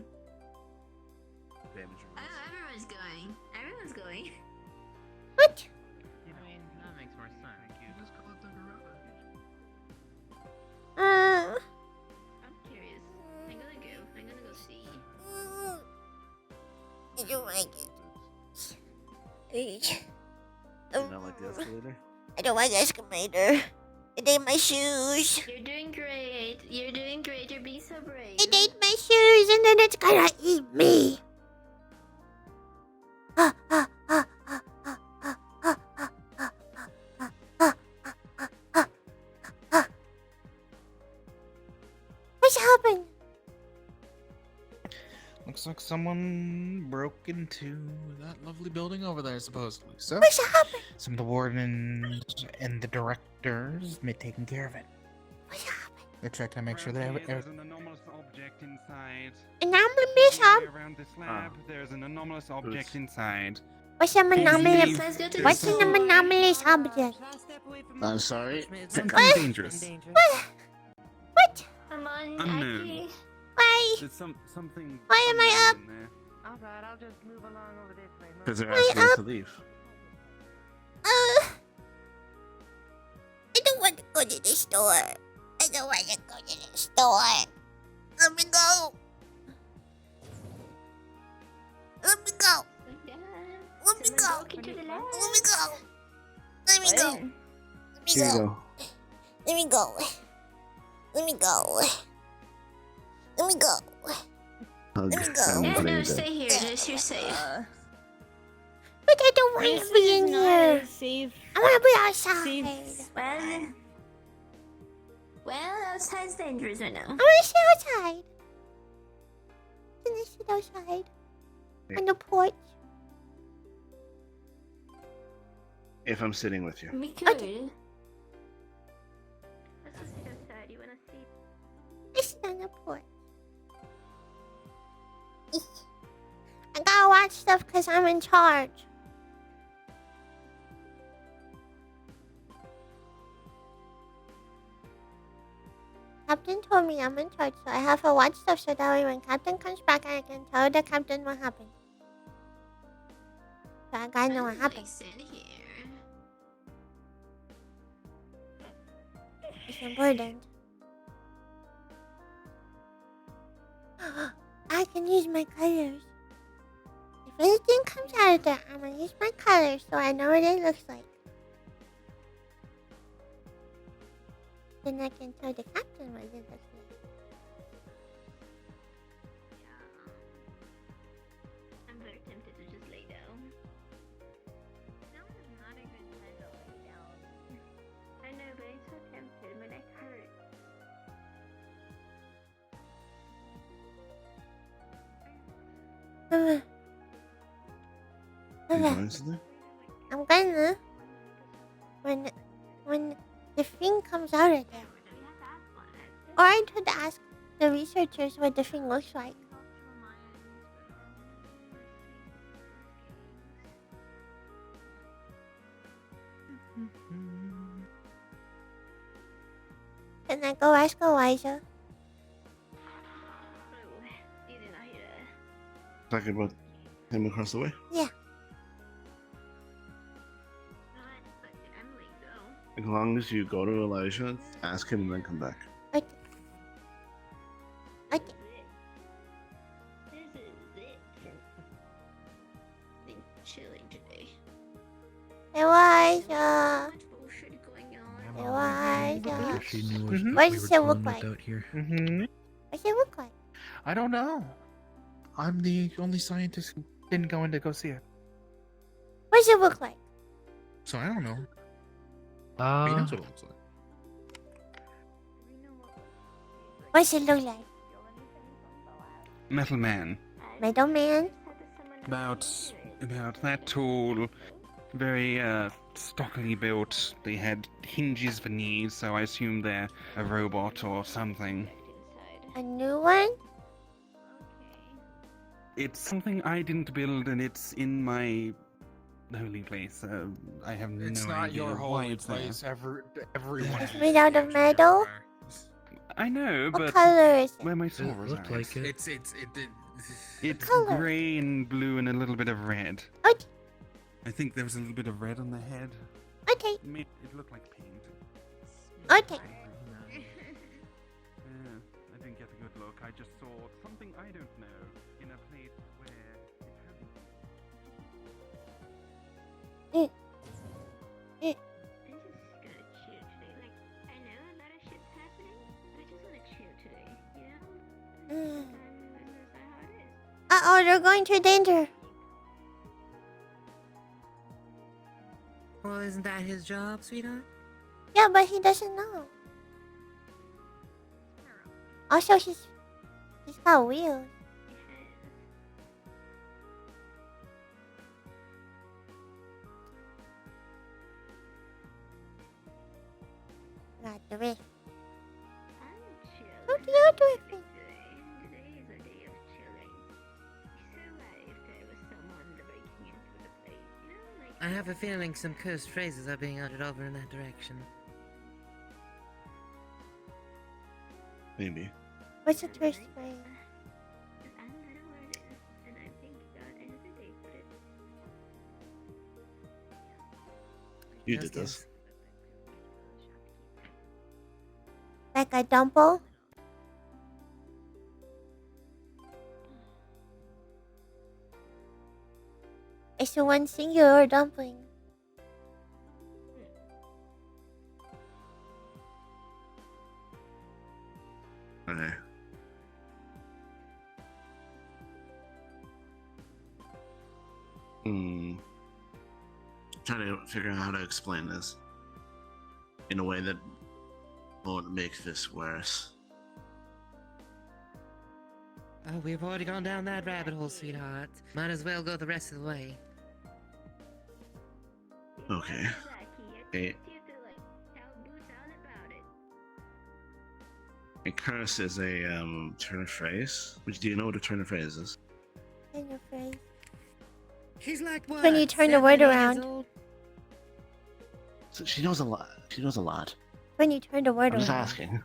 Damage your wings. Oh, everyone's going. Everyone's going. What? I mean, that makes more sense. Uh, I'm curious. don't like it. You not like the escalator? I don't like the escalator. It ate my shoes. You're doing great. You're doing great. You're being so brave. It ate my shoes and then it's gonna eat me. What's happened? Looks like someone broke into that lovely building over there, supposedly. So, What's happened? some of the wardens and the directors may taking care of it. What's happened? They're checking to make sure that There's an anomalous object inside. Anomalous object? Around this lab, there's an anomalous object inside. What's an anomalous? Let's go to What's the an anomalous object? I'm sorry. Something dangerous. What? Come on, Unknown. Aki. Why? There's something. Why am I up? Alright, I'll just move along over this way. Because they're Why asking us up? to leave. I don't want to go to the store. I don't want to go to the store. Let me go. Let me go. Let me go. Let me go. Let me go. Let me Here you go. go. Let me go. Let me go. Let me go. Hug. Let me go. I'm Yeah, putting no, you stay down. here. Just you're safe. But I don't want to be in here. Safe. I want to be outside. Well, outside's dangerous right now. I want to sit outside. Can I sit outside? On the porch? If I'm sitting with you. We could. Okay. Let's just sit outside. You wanna see? I sit on the porch. I gotta watch stuff because I'm in charge. Captain told me I'm in charge, so I have to watch stuff so that way when Captain comes back, I can tell the Captain what happened. So I gotta know what happened. Sit here. It's important. I can use my colors. If anything comes out of there, I'm gonna use my colors so I know what it looks like. Then I can tell the captain what it looks like. I'm very tempted to just lay down. Now is not a good time to lay down. I know, but I'm so tempted. My neck hurts. You doing something? I'm gonna when the thing comes out of there. Or I could ask the researchers what the thing looks like. Can I go ask Eliza? You did not hear that. Talking about him across the way? Yeah. As long as you go to Elijah, ask him, and then come back. Okay. Okay. This is it. Been chilling today. Eliza. Bullshit going on. Eliza. She knew What does it look like? out here. What's it look like? I don't know. I'm the only scientist who didn't go in to go see it. What does it look like? So I don't know. He Uh, knows what it looks like. What's it look like? Metal Man. Metal Man? About that tall, very stockily built. They had hinges for knees, so I assume they're a robot or something. A new one? It's something I didn't build, and it's in my holy place. I have no idea. It's not your why holy it's there. place. Everyone. It's made out of metal? I know, What but color is it? where my It soul looked resides. like it. It's color? grey and blue and a little bit of red. Okay. I think there was a little bit of red on the head. Okay. It looked like paint. Okay. I didn't get a good look. I just saw something I don't know in a place where it hasn't. Oh, they're going to danger. Well, isn't that his job, sweetheart? Yeah, but he doesn't know. Also, he's got wheels. Not the risk. What do you do? I have a feeling some cursed phrases are being uttered over in that direction. Maybe. What's the first phrase? You did this. Like a dumple? Is the one singular or dumpling? Okay. Trying to figure out how to explain this in a way that won't make this worse. Oh, we've already gone down that rabbit hole, sweetheart. Might as well go the rest of the way. Okay. A curse is a turn of phrase. Which do you know what a turn of phrase is? Turn of phrase. He's like what? When you turn the word 70 years around. old? So she knows a lot. She knows a lot. When you turn the word I'm just around. asking.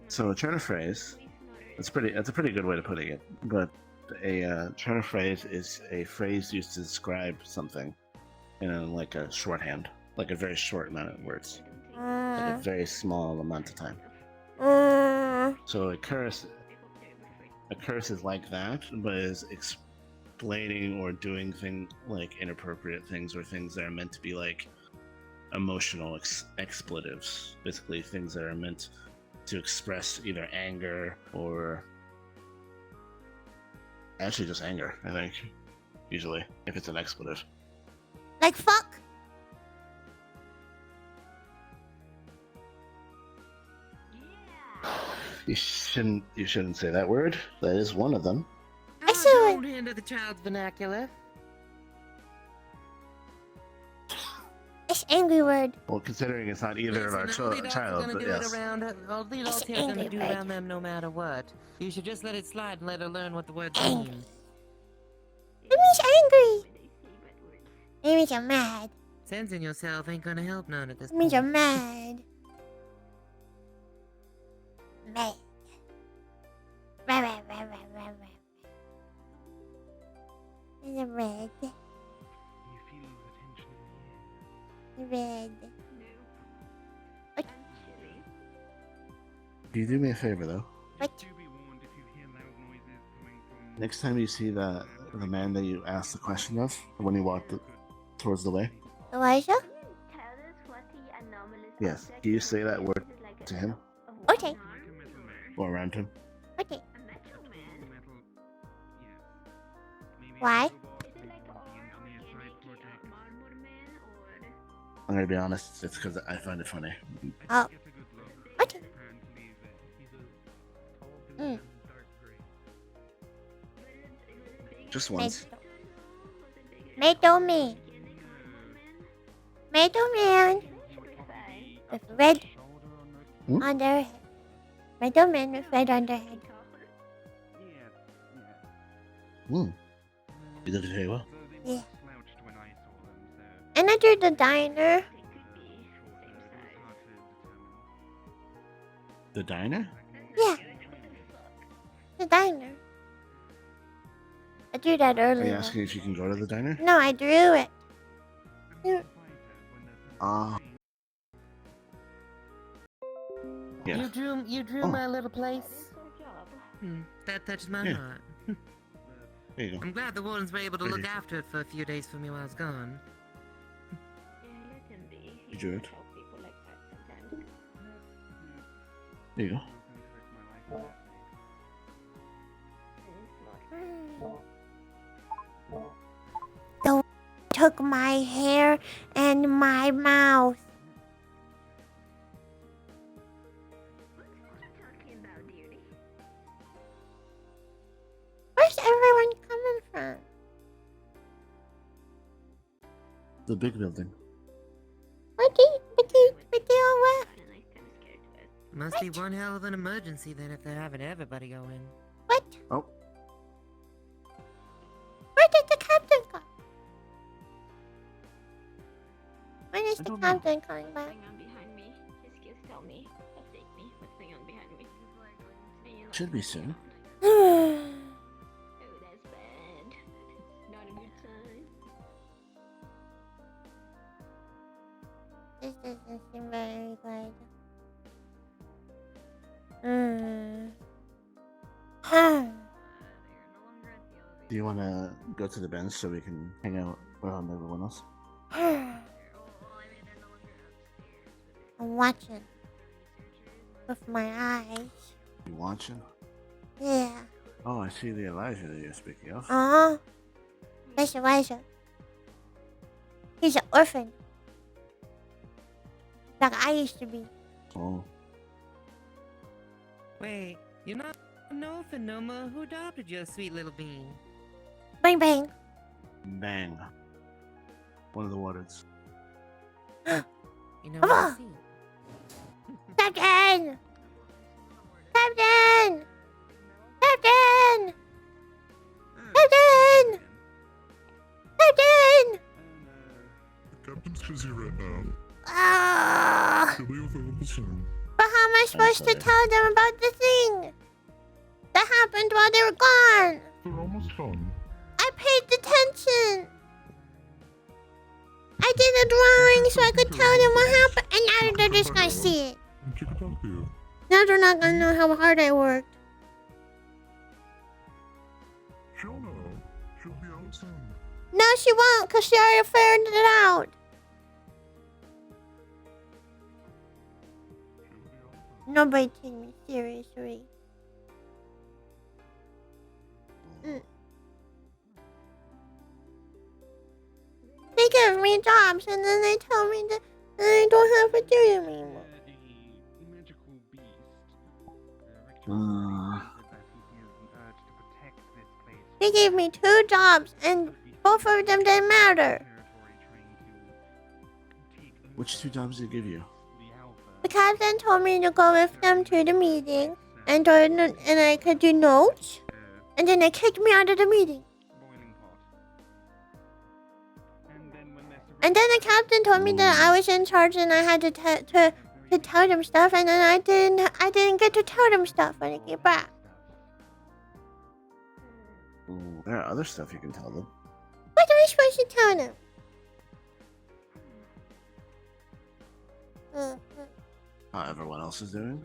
So a turn of phrase. That's a pretty good way to putting it. But a turn of phrase is a phrase used to describe something in like a shorthand, like a very short amount of words, like a very small amount of time. So a curse is like that, but is explaining or doing things like inappropriate things or things that are meant to be like emotional expletives. Basically, things that are meant to express either anger or actually just anger, I think, usually, if it's an expletive. Like fuck? You shouldn't say that word. That is one of them. Don't hinder the child's vernacular. It's angry word. Well, considering it's not either of our child, Gonna but do yes. it around. All the adults here are angry gonna do word. around them no matter what. You should just let it slide and let her learn what the words mean. It means angry. It means you're mad. Censoring yourself ain't gonna help none at this It means you're point. mad. Mad. Rah, rah, rah, rah, rah, rah. And the red. The red. Can you do me a favor though? What? Next time you see the man that you asked the question of when you walked towards the way, Elijah? yes, can you say that word to him Okay. or around him? Okay. Why? I'm gonna be honest, it's because I find it funny. Oh. Okay. Just once. Tomato man. Tomato man. With red on their head. Tomato man with red on their head. You did it very well. Yeah. And I do the diner. The diner? Yeah. The diner. I drew that Are you earlier. asking if you can go to the diner? No, I drew it. Yeah. You drew my little place. That touches my Yeah. heart. There you go. I'm glad the wardens were able to Right look here. after it for a few days for me while I was gone. You drew it. There you go. took my hair and my mouth. Where's everyone coming from? The big building. But they all left. Must be one hell of an emergency then if they're having everybody go in. What? Oh. Where did the captain go? When is the captain coming back? What's going on behind me? Just tell me. Update me. What's going on behind me? Should be soon. Oh, that's bad. Not a good sign. This doesn't seem very good. Do you want to go to the bench so we can hang out around everyone else? I'm watching with my eyes. You watching? Yeah. Oh, I see the Elijah that you're speaking of. That's Elijah. He's an orphan. Like I used to be. Oh. Wait, you're not an orphan no more. Who adopted your sweet little bean? Bang bang. Bang. One of the wardens. You know what I see? Captain! Captain! Captain! Captain! Captain! The captain's busy right now. Ah! He'll be available soon. But how am I supposed to tell them about the thing that happened while they were gone? They're almost done. I paid attention. I did a drawing so I could tell them what happened, and now they're just gonna see it. And she can talk to you. Now they're not gonna know how hard I worked. She'll know. She'll be out soon. No, she won't, because she already figured it out. Nobody take me seriously. They give me jobs and then they tell me that I don't have to do them anymore. They gave me 2 jobs and both of them didn't matter. Which 2 jobs did he give you? The captain told me to go with them to the meeting and I could do notes, and then they kicked me out of the meeting. And then the captain told me that I was in charge and I had to tell them stuff, and then I didn't get to tell them stuff when I came back. Ooh, there are other stuff you can tell them. What am I supposed to tell them? How everyone else is doing?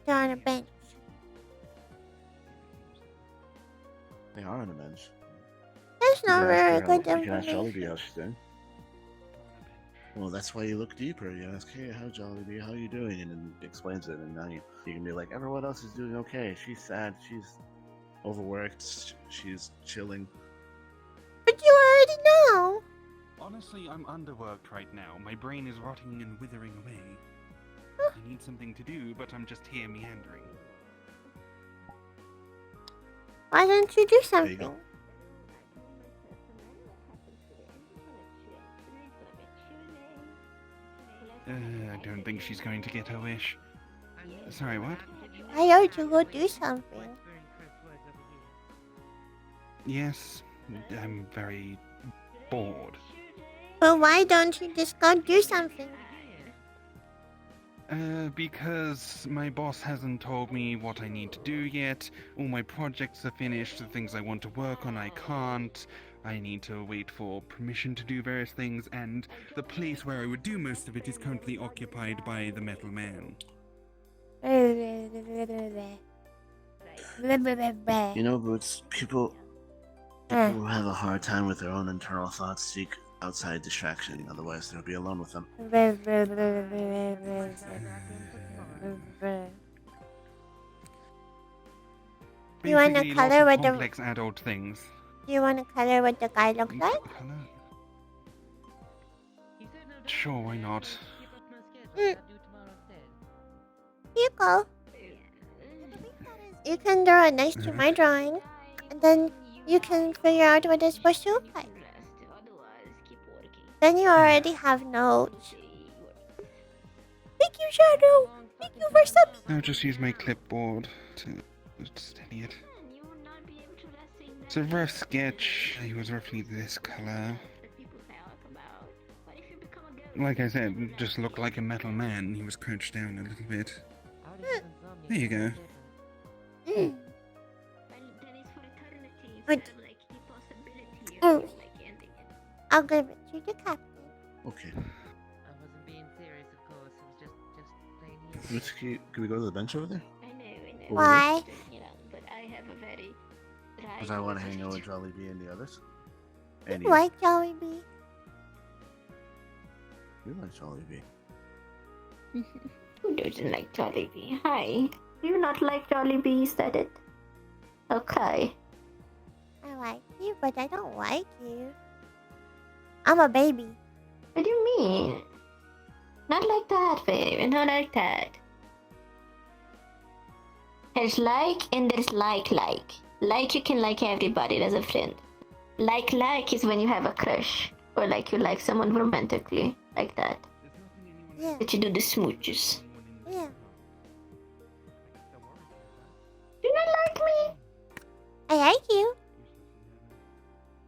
They're on a bench. They are on a bench. That's not very good You can ask information. Jollibee how she's doing. Well, that's why you look deeper. You ask, hey, how Jollibee, how you doing? And then it explains it, and now you can be like, everyone else is doing okay. She's sad. She's overworked. She's chilling. But you already know. Honestly, I'm underworked right now. My brain is rotting and withering away. I need something to do, but I'm just here meandering. Why don't you do There you something? go. I don't think she's going to get her wish. Sorry, what? I heard you go do something. Yes, I'm very bored. But why don't you just go do something? Because my boss hasn't told me what I need to do yet. All my projects are finished, the things I want to work on I can't. I need to wait for permission to do various things, and the place where I would do most of it is currently occupied by the Metal Man. You know, Boots, people who have a hard time with their own internal thoughts seek outside distraction, otherwise they'll be alone with them. You wanna Basically, color lots of what the- complex adult things. Do you want to color what the guy looks like? Sure, why not? Here you go. You can draw it next to my drawing, and then you can figure out what it's supposed to look like. Then you already have notes. Thank you, Shadow. Thank you for subs. I'll just use my clipboard to steady it. It's a rough sketch. He was roughly this color. Like I said, just looked like a metal man. He was crouched down a little bit. There you go. I'll give it to the captain. Okay. I wasn't being serious, of course. It was just plain Can we go to the bench over there? Why? But I have a very Because I want to hang out with Jolly B and the others. You And like Jollibee? You like Jolly B. Who doesn't like Jollibee? Hi. Do you not like Jollibee? Is that it? Okay. I like you, but I don't like you. I'm a baby. What do you mean? Not like that, baby. Not like that. There's like and there's like. Like you can like everybody as a friend. Like is when you have a crush. Or like you like someone romantically. Like that. Yeah. That you do the smooches. Yeah. Do you not like me? I like you.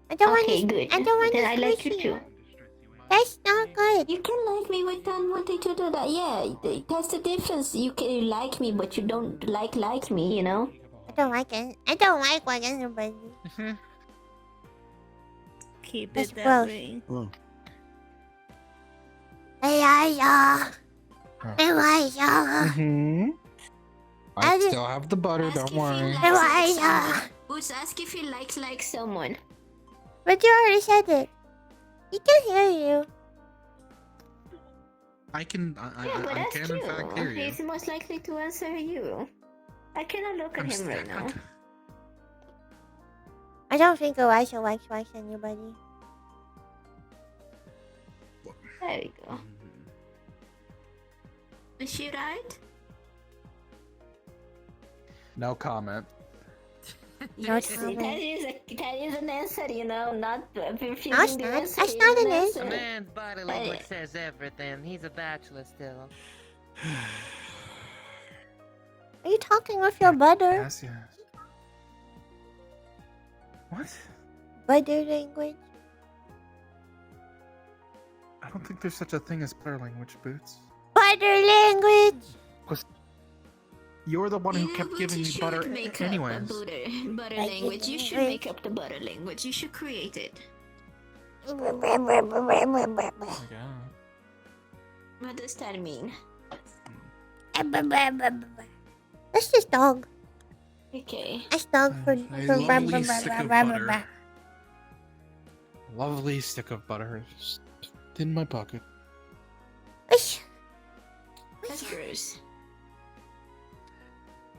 I don't Okay, want to. good. I don't want Then to I like squish you too. That's not good. You can like me without wanting to do that. Yeah, that's the difference. You can like me, but you don't like me. You know. I don't like it. I don't like anybody. Keep That's it that gross. way. Hello. Hey, I Mm-hmm. I still have the butter, don't worry. Boots, ask if he likes someone. But you already said it. He can hear you. I can in fact hear you. He's most likely to answer you. I cannot look at him right now. I don't think Elijah likes anybody. There we go. Is she right? No comment. Yes, that is an answer, you know, not refusing No, it's the not. answer. That's is not an an answer. A man's body language says everything. He's a bachelor still. Are you talking with your butter? Yes. What? Butter language? I don't think there's such a thing as butter language, Boots. Butter language! Because you're the one who kept giving me butter Make anyways. up a butter language. You should make up the butter language. You should create it. What does that mean? That's just dog. Okay. That's dog for lovely stick of butter. Lovely stick of butter just in my pocket. That's gross.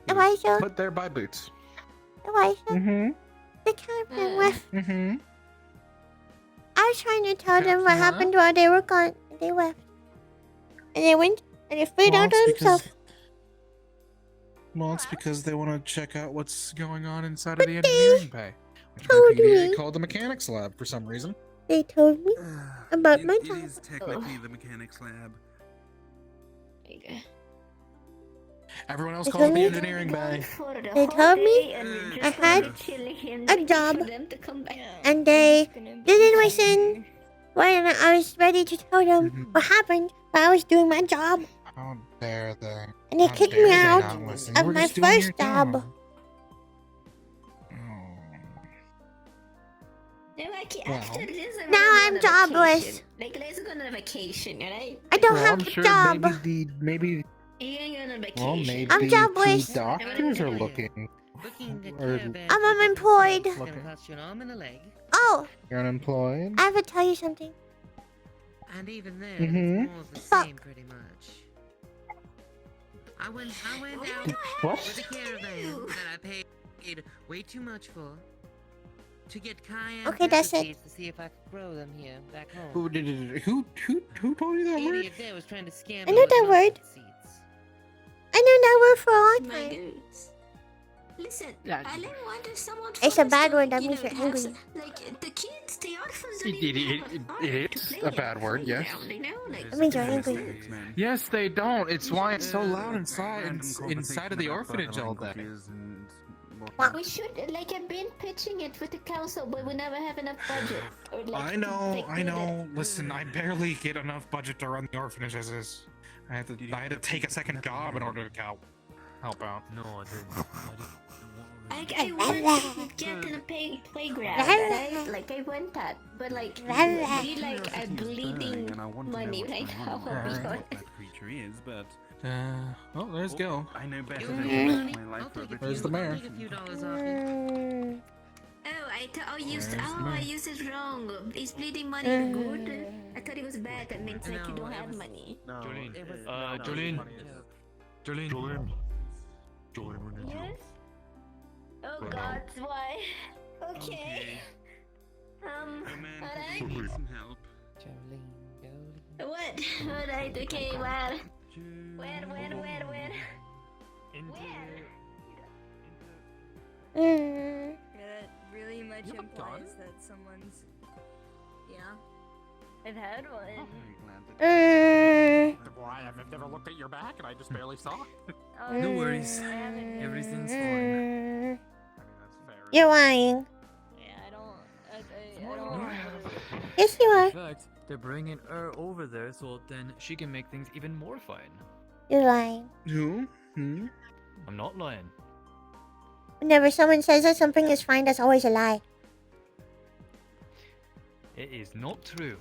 Elijah, Put there by Boots. Elijah, Mm-hmm. the captain left. Mm-hmm. I was trying to tell them what happened while they were gone. They left. And they went and they flew out on themselves. Well, it's because they want to check out what's going on inside of the engineering bay. Which my PDA called the mechanics lab for some reason. They told me about my job. It is technically the mechanics lab. There you go. Everyone else called it the engineering bay. They told me I had a job, and they didn't listen when I was ready to tell them what happened while I was doing my job. How dare they? And they kicked me out of my first job. Now I'm jobless. Like, let's go on a vacation, alright? I don't have a job. Maybe You're going on a vacation. well, maybe I'm jobless. the doctors are looking. I'm unemployed. Oh, You're unemployed? I have to tell you something. And even then, Mhm. it's more of the same, pretty much. I went out What? with a caravan that I paid paid way too much for. To get cayenne Okay, that's pepper it. seeds to see if I could grow them here back home. Who did it? Who told you that word? Idiot there was trying to scam I me know with that mustard word. seeds. I know that word for a long My time. goodness. Listen, Yeah. I wonder someone It's a from bad the word that you means know, you're has, angry. like the kids, the orphans don't even have a farm It to is play a at bad word, yes. playground, you know? Like, That means you're angry. Yes, they don't. It's why it's so loud Random inside of the conversation about orphanage all day. languages and whatnot. we should, like, I've been pitching it with the council, but we never have enough budget. Or, like, I to, know. like, build it. Listen, I barely get enough budget to run the orphanage as is. I had to take a second job in order to help out. No, I didn't. I wanted to get in a playground, right? Like, I went that, but, like, we, like, are bleeding money right now, I'll be honest. What that creature is, but Well, there's Gil. I know better than to my life for a bit. There's the mayor. Take a few dollars off you. Oh, I used it wrong. Is bleeding money good? I thought it was bad. That means like you don't have money. No, Jolene. Jolene. Yes? Oh God, why? Okay. Alright. Some help. What? Alright, okay, where? Where? Mm. Yeah, that really much implies that someone's. Yeah. I've had one. Why? I've never looked at your back, and I just barely saw. No worries. Everything's fine. You're lying. Yeah, I don't. Yes, you are. In fact, they're bringing her over there so then she can make things even more fine. You're lying. Who? I'm not lying. Whenever someone says that something is fine, that's always a lie. It is not true.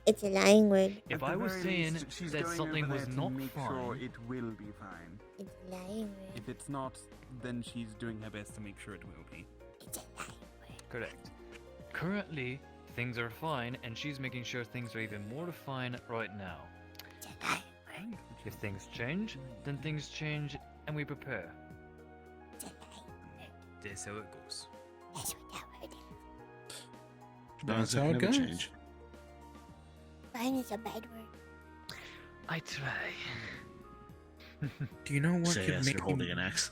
It's a lying word. If I was saying that something was not make fine, sure it will be fine. It's a lying word. If it's not, then she's doing her best to make sure it will be. It's a lying word. correct. Currently, things are fine, and she's making sure things are even more fine right now. It's a lying word. If things change, then things change, and we prepare. It's a lying word. That's how it goes. That's what that word is. That's how it goes. Change. Fine is a bad word. I try. Do you know what Say could yes, make you're holding an axe.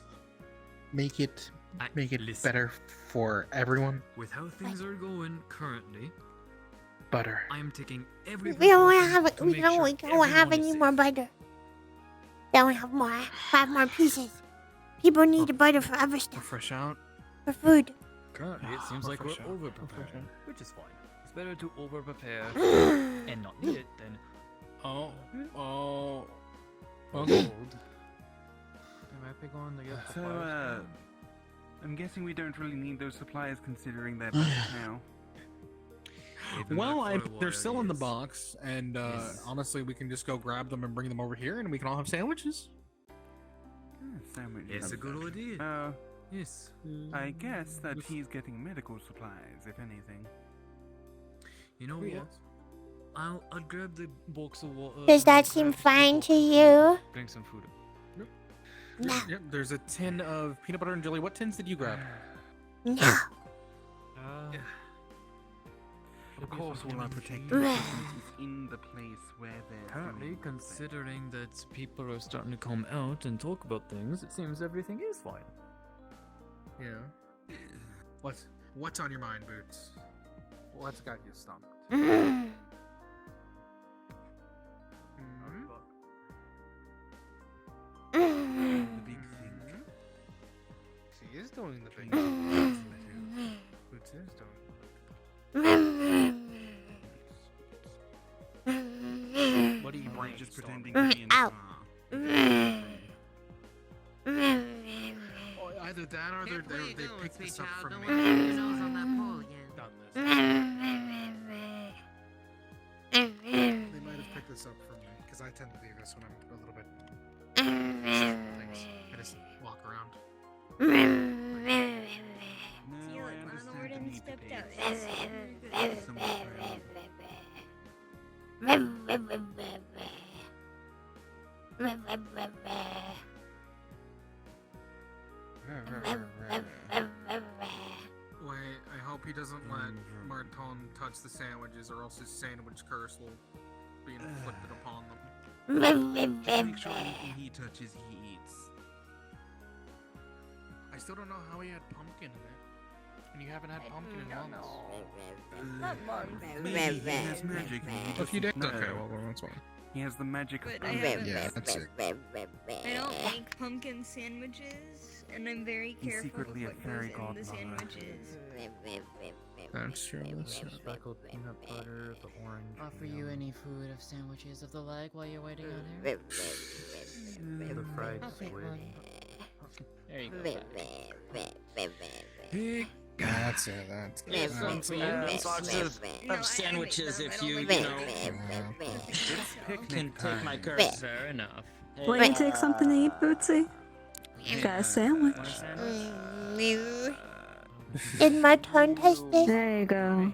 make it Listen. better for everyone? With how things are going currently, Butter. I am taking every. We don't want to precaution have it. to We make don't. sure We don't have everyone is any safe. more butter. Don't have more. 5 more pieces. People need the butter for other stuff. Fresh out. For food. Currently, it seems like we're Fresh out. over prepared, which is fine. It's better to over prepare and not need it than Well, hold. They might be going to get So, supplies. I'm guessing we don't really need those supplies considering they're back now. Even well, like for a they're while, still in the yes. box, and Yes. honestly, we can just go grab them and bring them over here, and we can all have sandwiches. Sandwiches. It's a good idea. Yes. I guess that he's getting medical supplies, if anything. You know what? I'll grab the box of water. Does that and seem grab the fine box to of you? Bring some food. No. Yep, there's a tin of peanut butter and jelly. What tins did you grab? No. Of course, all our protective Right. equipment is in the place where they're Apparently, doing considering that people are starting to come out and talk about things, it seems everything is fine. Yeah. What's on your mind, Boots? What's got you stumped? the big thing. She is doing the big thing. Boots is doing What are you doing? Just pretending to be in the Ow. car. Either that or they picked this up from me. On that pole again. Done this. They might have picked this up from me because I tend to do this when I'm a little bit. Things. I just walk around. No, See, I like, one of the understand the warden need to stepped pay out. attention. Someone's around. hope he doesn't let Marton touch the sandwiches, or else his sandwich curse will be inflicted upon them. Just make sure anything he touches, he eats. I still don't know how he had pumpkin in it. And you haven't had pumpkin in months. Not months. Maybe he has magic. A few days? Okay, well, that's fine. He has the magic of But I haven't. Yeah, that's it. I don't make pumpkin sandwiches, and I'm very He's careful secretly with a what fairy goes in the godmother. sandwiches. That's true. That's true. Speckled peanut butter, the orange. Offer you any food of sandwiches of the like while you're waiting on her? The fried I'll take squid. one. There you go. That's it. That's it. Some sorts of sandwiches if you can take my curse. Fair enough. Why don't you take something to eat, Bootsy? Got a sandwich. Did my tongue taste this? There you go.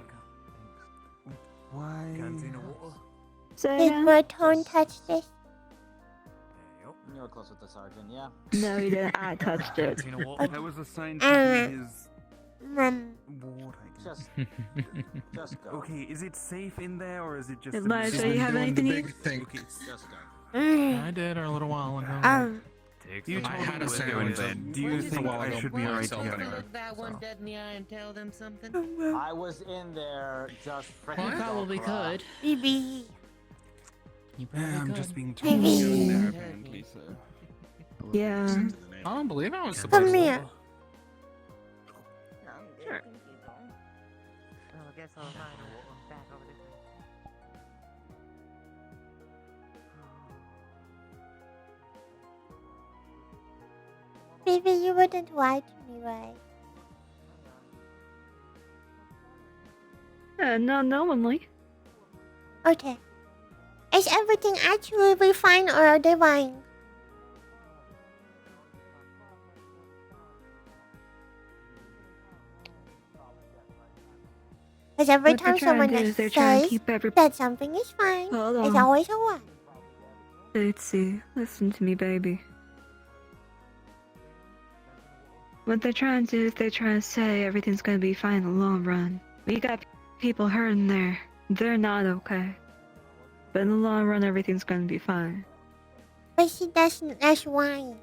Why? Cantina water. Did my tongue touch this? You were close with the sergeant, yeah? No, you didn't. I touched it. That was assigned to be his ward, I guess. Just go. Okay, is it safe in there, or is it just... Elijah, you have anything to eat? Okay, just go. I did a little while ago. You I told had me a to do sandwich. that. Do you think I should be alright myself here? anyway. Look that one dead in the eye and tell them something? I was in there just freaking. You probably could. BB. You probably I'm could. just being told to go in there, apparently, so... Yeah. I don't believe I was supposed Come to. here. Sure. Well, I guess I'll find a back over this way. Baby, you wouldn't lie to me, right? No, knowingly. Okay. Is everything actually fine, or are they lying? Because every What they're time trying someone to do is that they're trying to says keep every- that something is fine, Hold it's on. always a lie. Bootsy, listen to me, baby. What they're trying to do is they're trying to say everything's gonna be fine in the long run. We got people hurting there. They're not okay. But in the long run, everything's gonna be fine. But see, that's lying.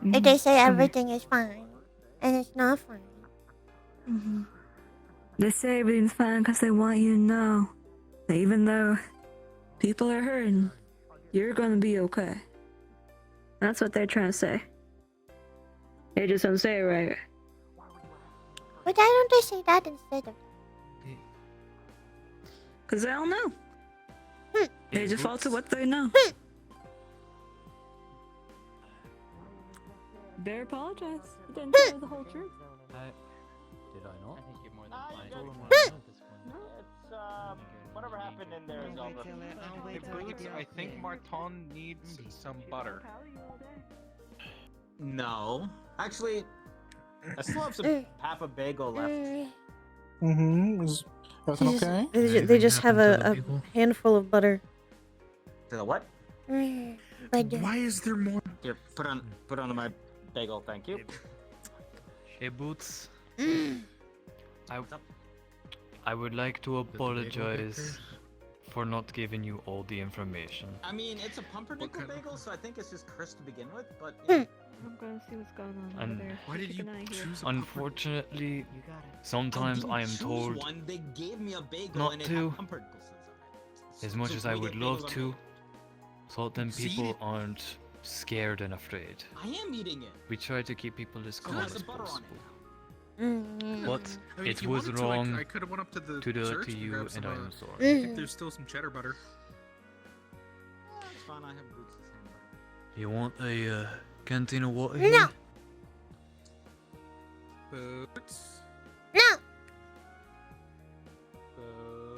If they say everything is fine, and it's not fine. Mhm. They say everything's fine because they want you to know that even though people are hurting, you're gonna be okay. That's what they're trying to say. They just don't say it right. But why don't they say that instead of... Because they don't know. They default to what they know. They apologize. They didn't tell you the whole truth. Did I not? I think you're more than It's whatever happened in there is over. Hey, Boots, I think Marton needs some butter. No, actually, I still have some half a bagel left. Mm-hmm. Is everything okay? They just have a handful of butter. The what? Why is there more? Here, put on my bagel, thank you. Hey Boots. I would like to apologize for not giving you all the information. I mean, it's a pumpernickel bagel, so I think it's just cursed to begin with, but... I'm gonna see what's going on And over there. why did Keep you an eye here. choose unfortunately, sometimes I am told One, they gave me a bagel not and it to, had pumpernickels inside. as much So as I we would get love bagels on to, so then See? people aren't scared and afraid. I am eating it. We try to keep people as Still calm has as the butter on possible. it. But I mean, if it you was wanted to, wrong I could have went up to the to do it church to and you, grabbed and some, I am I sorry. think there's still some cheddar butter. It's fine, I have Boots' hand. You want a canteen of water No. here? Boots. No.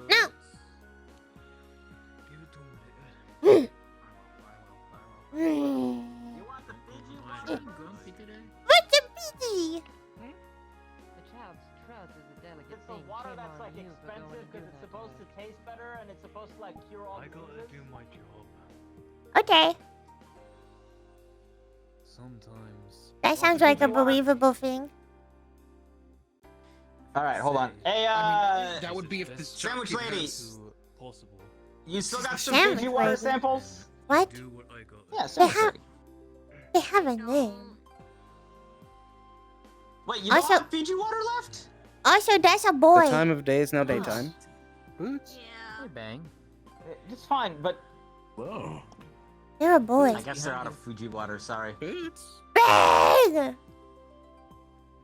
No. Give it to me. What's a BD? The child's trust is a delicate It's the thing. water Shame that's on like you for going expensive to do because it's that. supposed to taste better and it's supposed to like cure all I gotta diseases. do my job. Okay. Sometimes. That sounds like a believable thing. All right, hold on. Hey, that would be if the sandwich shopkeeper lady. has- Possible. You still got some Sandwich Fiji water lady? samples? What? Do what I got. Yeah, They sandwich have. lady. They have a name. Wait, you don't Also- have Fiji water left? Also, that's a boy. The time of day is now daytime. Boots? Hey, Bang. It's fine, but Whoa. They're a boy. I guess they're out of Fiji water. Sorry. Boots? Bang!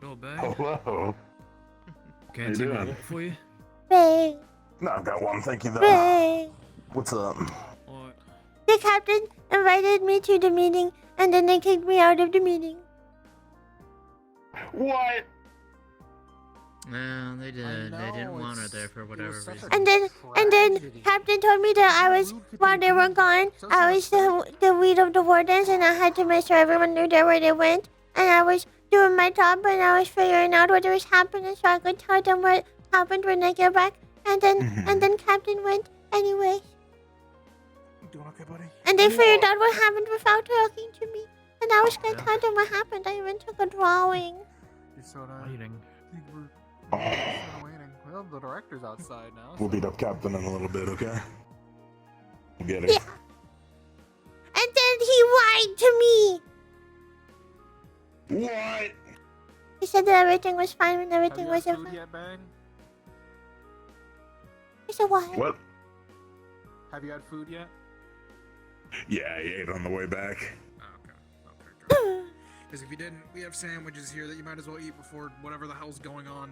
Hello, Bang. Hello. Can I How you take a doing? walk for you? Bang! No, I've got one. Thank you, though. Bang! What's up? Alright. The captain invited me to the meeting, and then they kicked me out of the meeting. What? No, they did. They didn't want her there for whatever reason. And then captain told me that I was, while they were gone, I was the lead of the wardens, and I had to make sure everyone knew where they went. And I was doing my job, and I was figuring out what was happening, so I could tell them what happened when they get back. And then captain went anyway. You doing okay, buddy? And they figured out what happened without talking to me. And I was gonna tell them what happened. I even took a drawing. You're sort of Waiting. waiting. Well, the director's outside now. We'll beat up Captain in a little bit, okay? We'll get it. Yeah. And then he lied to me. What? He said that everything was fine when Have everything you had wasn't food fine. yet, Bang? I said what? What? Have you had food yet? Yeah, I ate on the way back. Okay. Because if you didn't, we have sandwiches here that you might as well eat before whatever the hell's going on.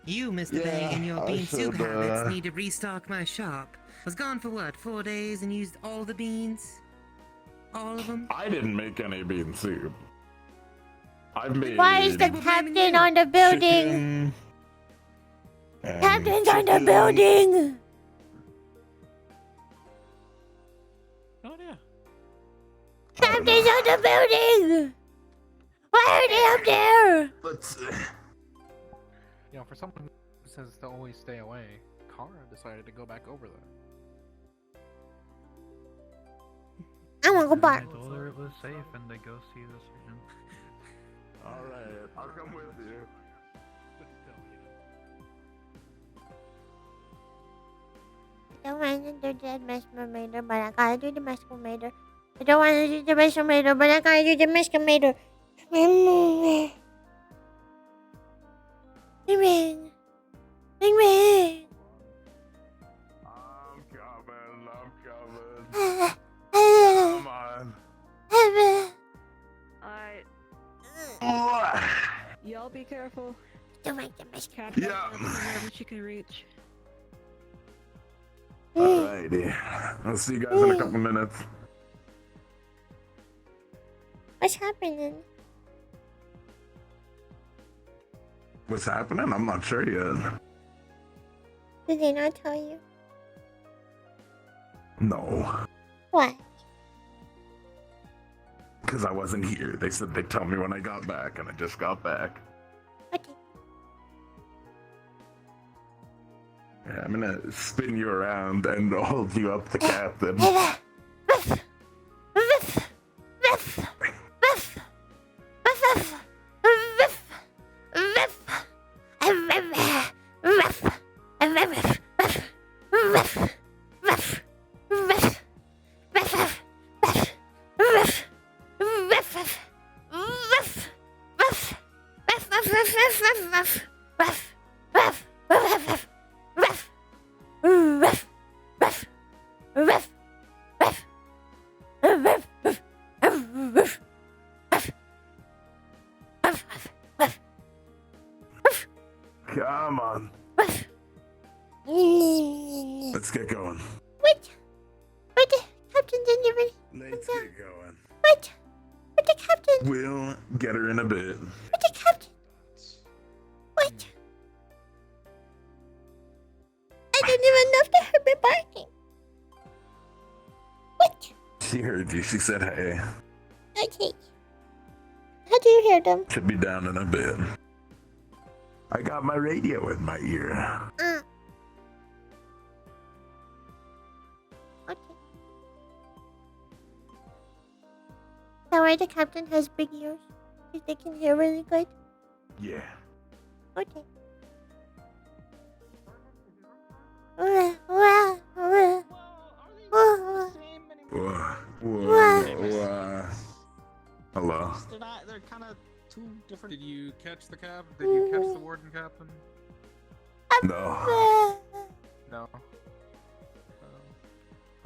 You, Mr. Yeah, Bang, and your I bean soup should, habits need to restock my shop. Was gone for what, 4 days and used all the beans? All of them? I didn't make any bean soup. I've made. Why is the captain on the building? chicken and Captain's on the chicken. building. Oh, yeah. Captain's on the building. Why are they up there? Let's. You know, for someone who says to always stay away, Kara decided to go back over there. I wanna go back. I told her it was safe and they go see the surgeon. Alright, I'll come with you. I don't want to do the mesmerizer, but I gotta do the mesmerizer. I don't want to do the mesmerizer, but I gotta do the mesmerizer. Ring, ring, ring, ring. I'm coming. Come on. Alright. Y'all be careful. Don't make the mesmerizer. Captain, Yeah. wherever she can reach. Alrighty. I'll see you guys in a couple minutes. What's happening? What's happening? I'm not sure yet. Did they not tell you? No. What? Because I wasn't here. They said they'd tell me when I got back, and I just got back. Okay. Yeah, I'm gonna spin you around and hold you up to Captain. Come on. Let's get going. What? What the captain didn't even... Let's get going. What? What the captain? We'll get her in a bit. What the captain? What? I didn't even know if they heard me barking. What? She heard you. She said, hey. Okay. How do you hear them? Should be down in a bit. I got my radio in my ear. Okay. That way the captain has big ears. If they can hear really good. Yeah. Okay. Hello. They're not. They're kind of two different. Did you catch the cab? Did you catch the warden, Captain? No. No.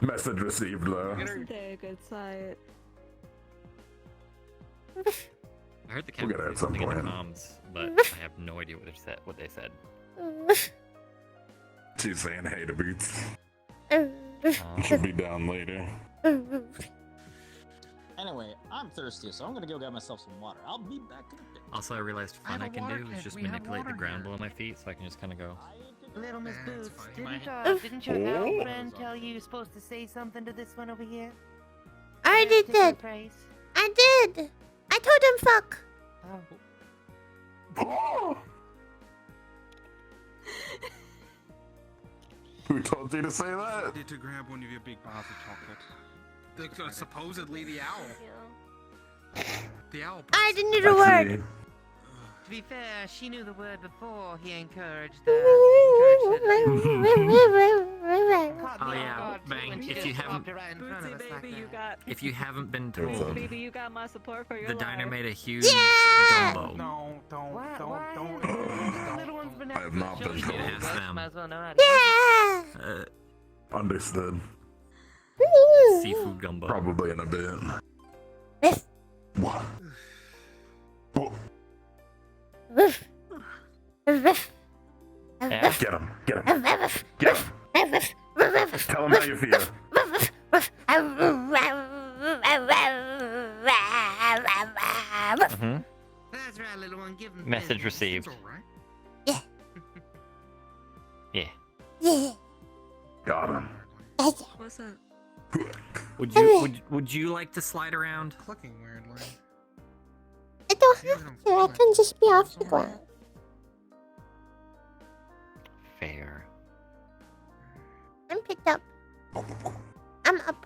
Message received, though. Isn't a good sight. I heard the captain We'll get say at some something in the point. comms, but I have no idea what they said. She's saying hey to Boots. Um, She'll be down later. Anyway, I'm thirsty, so I'm gonna go get myself some water. I'll be back in a bit. Also, I realized I have fun I a can water do is keg. just We have manipulate the water ground here. below my feet, so I can just kind of go. Little Miss Boots, didn't hand. your Oh. girlfriend tell you you're supposed to say something to this one over here? I did that. Praise? I did. I told him fuck. Who told you to say that? I did to grab one of your big bars of chocolate. Supposedly the owl. The owl. I didn't do the word. To be fair, she knew the word before he encouraged Oh Oh yeah, Bang. If you haven't been told, Baby, you got my support for your the life. diner made a huge gumbo. No, don't. I have not been You told. can ask them. Yeah. Understood. Seafood gumbo. Probably in a bit. Biff. What? What? Biff. Biff. Yeah. Get him. Get him. Get him. Tell him how you feel. Mm-hmm. That's right, little one. Give him Message received. Yeah. Yeah. Yeah. Got him. What's up? Would you like to slide around? Clicking weirdly. I don't have to. I can just be off the ground. Fair. I'm picked up. I'm up.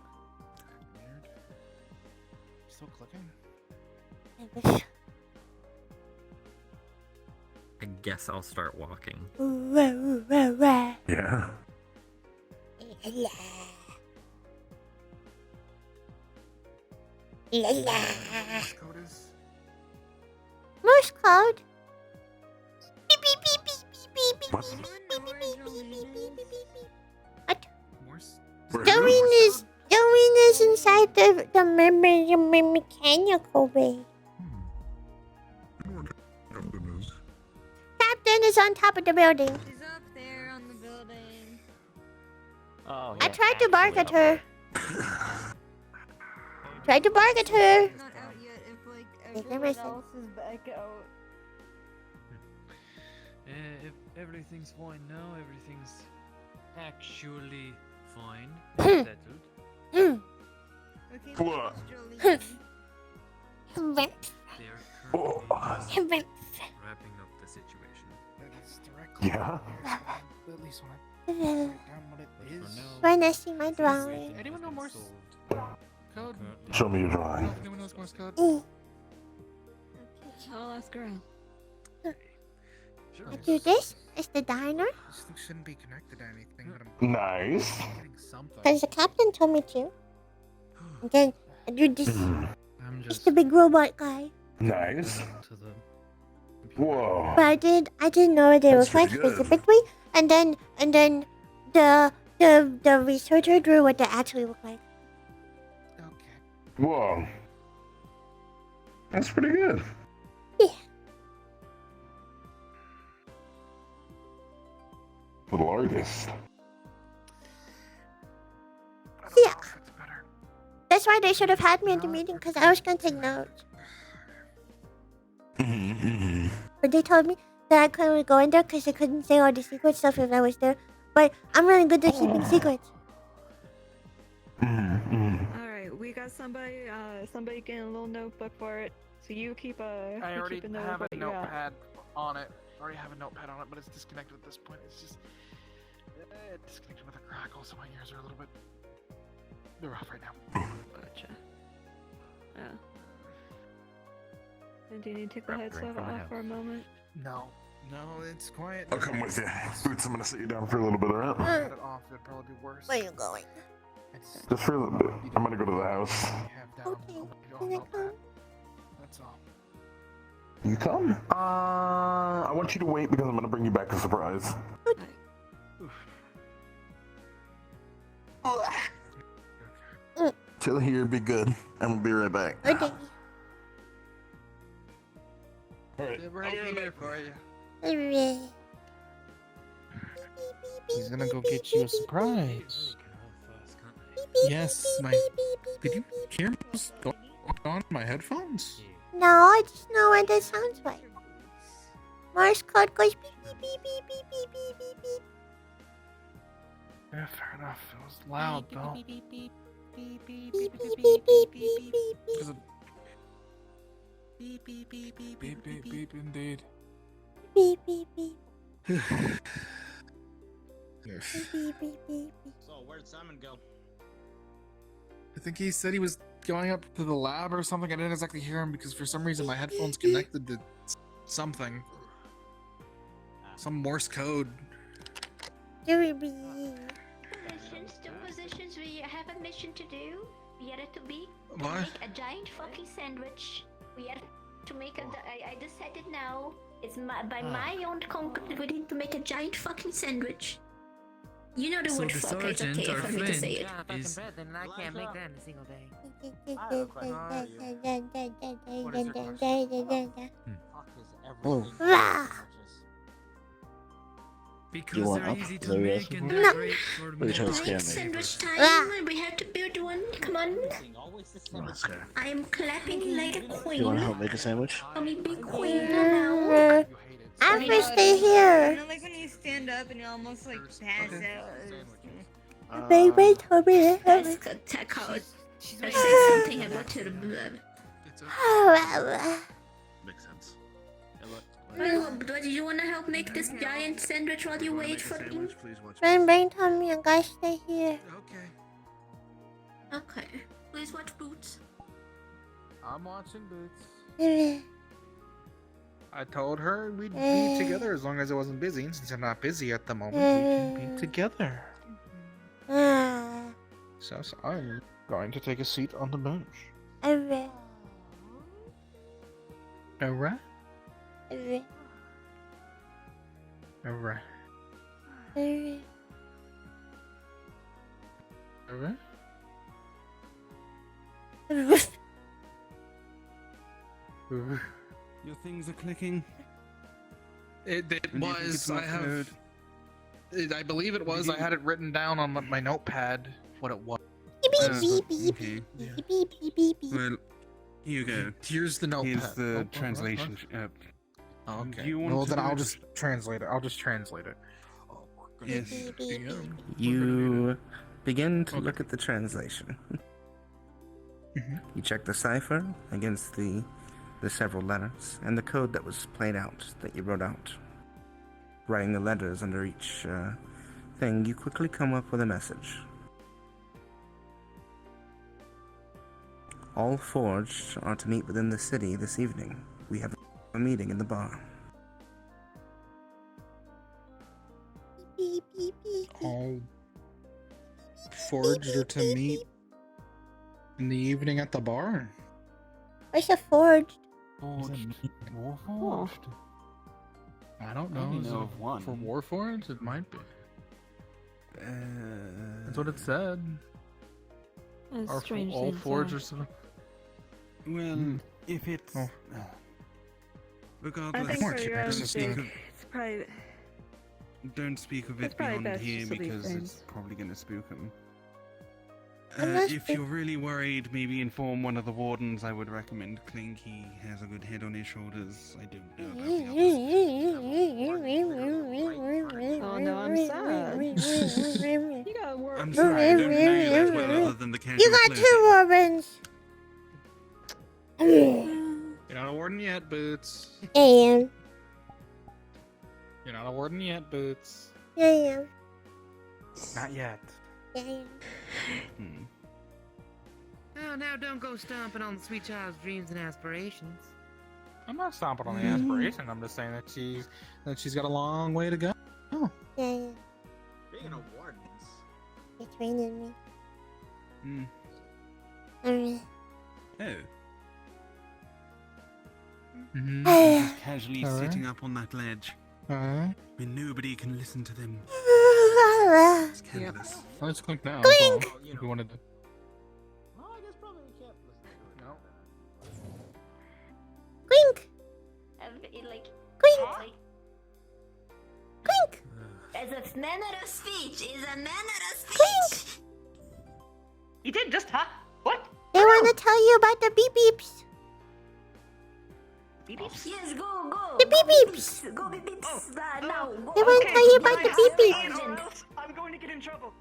Still clicking? I guess I'll start walking. Yeah. La la. Morse code is. Morse code. Beep beep beep beep beep beep What? beep beep beep beep beep beep beep beep beep. What? Morse. Doreen is inside the mechanical bay. Captain is on top of the building. She's up there on the building. Oh, I tried to bark at her. Tried to bark at her. Not out yet if like Think I everyone missed it. else is back out. If everything's fine now, everything's actually fine. Settled. Okay, What? They're Oh. currently wrapping up the situation. That is directly. Yeah. At least when I write down what it is. Trying to see my drawing. Anyone know Morse code? Show me your drawing. Anyone knows Morse code? I'll ask around. Sure. I do this. It's the diner. This thing shouldn't be connected to anything, but I'm Nice. getting something. Because the captain told me to. And then I do this. I'm It's just the big robot guy. Nice. to the Whoa. But I didn't know what they That's look like pretty good. specifically. And then the researcher drew what they actually look like. okay. Whoa. That's pretty good. Yeah. Little artist. Yeah. That's why they should have had me at the meeting, because I was going to take notes. But they told me that I couldn't go in there because they couldn't say all the secret stuff if I was there. But I'm really good at keeping secrets. Alright, we got somebody getting a little notebook for it. So you keep a I you already keep a have notebook. a notepad on it. I already have a notepad on it, but it's disconnected at this point. It's just disconnected with a crackle, so my ears are a little bit. They're rough right now. Gotcha. Yeah. And do you need to take the Wrap headset drink from the off for a moment? No, No, it's quiet. I'll come with you. Boots, I'm gonna sit you down for a little bit, alright? Get it off, it'd probably be worse. Where you going? Just for a little bit. I'm gonna go to the house. Okay. Can I come? That's all. You come? I want you to wait because I'm gonna bring you back a surprise. Chill here, be good. I'm gonna be right back. Okay. Alright. We're here for you. Alright. He's gonna go get you a surprise. Yes, did you hear what's going on in my headphones? No, I just know what that sounds like. Morse code goes beep beep beep beep beep beep beep beep beep. Yeah, fair enough. It was loud though. Beep beep beep beep beep beep beep beep beep beep. Beep beep beep beep beep beep beep indeed. Beep beep beep. Yes. Beep beep beep beep. So, where'd Simon go? I think he said he was going up to the lab or something. I didn't exactly hear him because for some reason my headphones connected to something. Some Morse code. Positions, two positions. We have a mission to do. We are to be to What? make a giant fucking sandwich. We are to make a. I just said it now. It's by my own concrete. We need to make a giant fucking sandwich. You know the So word the fuck. It's sergeant okay or for me to say it. Yeah, fucking Is- bread, then I can't make that in a single day. I have a question for you. Fuck is everything. Rah. Because You want they're up? easy Is to that what you're make asking and for? they're great for What are you trying to scare me? Sandwich time. Ah. We have to build one. Come on. Always the I'm same. not scared. I am clapping like a You wanna queen. help make a sandwich? Call me big queen now. I'm gonna stay here. You know, like when you stand up and you almost like pass out. Baby told me to help me. Let's go check out. Let's say something about your blood. Makes sense. But do you want to help make this giant sandwich while you wait for me? Please watch Brain told me I gotta stay here. Okay. Okay. Please watch Boots. I'm watching Boots. Alright. I told her we'd be together as long as I wasn't busy. And since I'm not busy at the moment, we can be together. So I'm going to take a seat on the bench. Alright. Alright? Alright. Alright. Alright. Alright? Your things are clicking. It And you think was. it's I not have. code? I believe it was. I had it written down on my notepad what it was. Okay. Well, here you go. Here's the notepad. Here's the translation. Okay. Do you want Well, to then do I'll it? just translate it. I'll just translate it. Yes. You begin to look at the translation. You check the cipher against the several letters and the code that was played out that you wrote out. Writing the letters under each thing, you quickly come up with a message. All forged are to meet within the city this evening. We have a meeting in the bar. All forged are to meet in the evening at the bar. Where's the forged? Warforged? I don't I know. only Is know it of one. For Warforged? It might be. That's what it said. Or all forged or something. Well, if it's I regardless, think for your own sake, it's probably. don't speak of It's it probably beyond best here just to be because friends. it's probably going to spook them. Unless If they- you're really worried, maybe inform one of the wardens. I would recommend Clink. He has a good head on his shoulders. I don't know about the others. Oh no, I'm sad. You gotta work. I'm sorry, I don't know you that well other than the casual You got flirting. two Robins. You're not a warden yet, Boots. Damn. You're not a warden yet, Boots. Damn. Not yet. Damn. Oh, now don't go stomping on the sweet child's dreams and aspirations. I'm not stomping on the aspiration. I'm just saying that she's got a long way to go. Oh. Yeah. Being a warden. It's raining me. Oh. Mm-hmm. Just casually Alright. sitting up on that ledge. Alright. Where nobody can listen to them. Scandalous. Well, let's clink now. Clink! So, if we wanted to. Well, I guess probably we can't listen to it. No. Clink! Like, Clink! Clink! as a manner of speech is a manner of speech. Clink! You did just, huh? What? They want to tell you about the beep beeps. Beep beeps? Yes, go. The beep beeps. Go beep beeps. Now, go. They want to tell you about the beep beeps. Or else I'm going to get in trouble.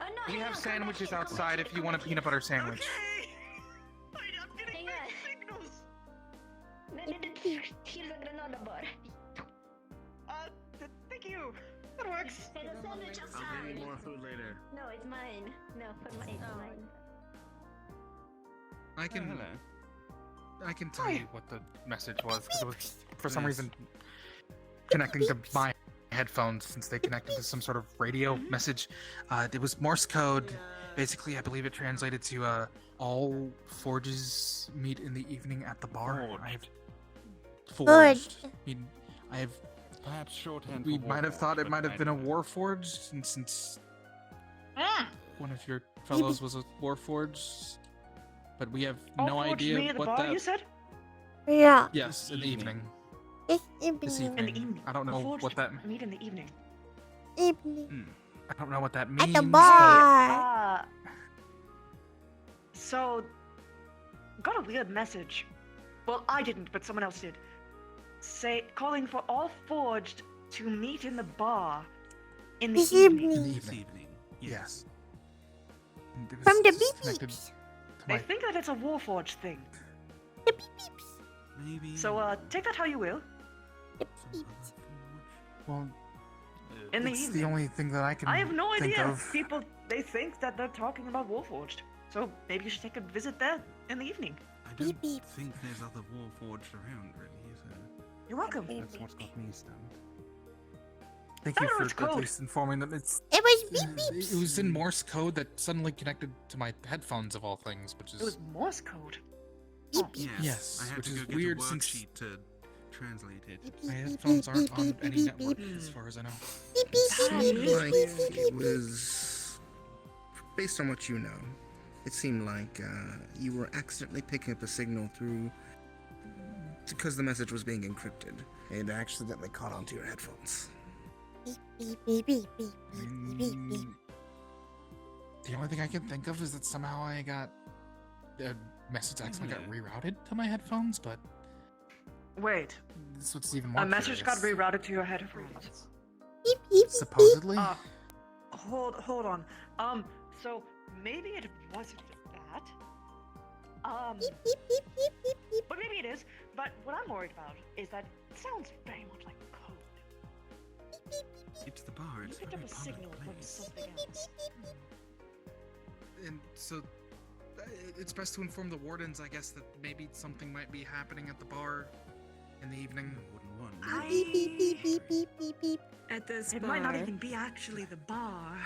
Oh, no, We hang have on, sandwiches come back here, outside if you want a peanut butter sandwich. Hang on. Here's a granola bar. Thank you. That works. There's a sandwich I'll outside. give you more food later. No, it's mine. No, for mine. It's mine. I can tell you what the message was, because it was, for some reason, connecting to my headphones, since they connected to some sort of radio message. It was Morse code. Basically, I believe it translated to, all forges meet in the evening at the bar. I have forged. I have... Perhaps shorthand. We for might have Warforged, thought it but might have I been a don't know. Warforged, and since one of your fellows was a Warforged, but we have no idea Me at the what bar, that. you said? Yeah. Yes, in the evening. It's This evening. evening. I don't know Forged what that. meet in the evening. Evening. I don't know what that means. At the bar. So, got a weird message. Well, I didn't, but someone else did. Calling for all forged to meet in the bar in the This evening. evening. In the This evening. evening. Yes. And it was From the just beep connected beeps. to They my- think that it's a Warforged thing. The beep beeps. Maybe. So, take that how you will. The some beeps. other forge. Well, In the it's evening. the only thing that I can I have no think idea. of. People, they think that they're talking about Warforged. So maybe you should take a visit there in the evening. I don't Beep beep. think there's other Warforged around, really, so You're welcome. that's what's got me stunned. Thank you That for was at code. least informing them. It's It was beep beeps. it was in Morse code that suddenly connected to my headphones of all things, which It was is Morse code. Beep beep. Yes, I had which to is go get weird a since- worksheet to translate it. my headphones aren't on any network as far as I know. Beep beep beep beep beep Like beep it was, based on what you know, it seemed like you were accidentally picking up a signal through, because the message was being encrypted. It accidentally caught onto your headphones. beep beep beep beep beep beep beep beep. The only thing I can think of is that somehow I got a message accidentally got rerouted to my headphones, but Wait, this is what's even more a message got curious. rerouted to your headphones. Beep beep beep. Supposedly, Hold on. So maybe it wasn't that. Beep beep beep beep beep beep. But maybe it is. But what I'm worried about is that it sounds very much like code. It's the bar. You It's a picked up very a public signal from place. something else. and so it's best to inform the wardens, I guess, that maybe something might be happening at the bar in the evening. Wouldn't want. Beep beep beep beep beep beep beep. At this It bar. might not even be actually the bar.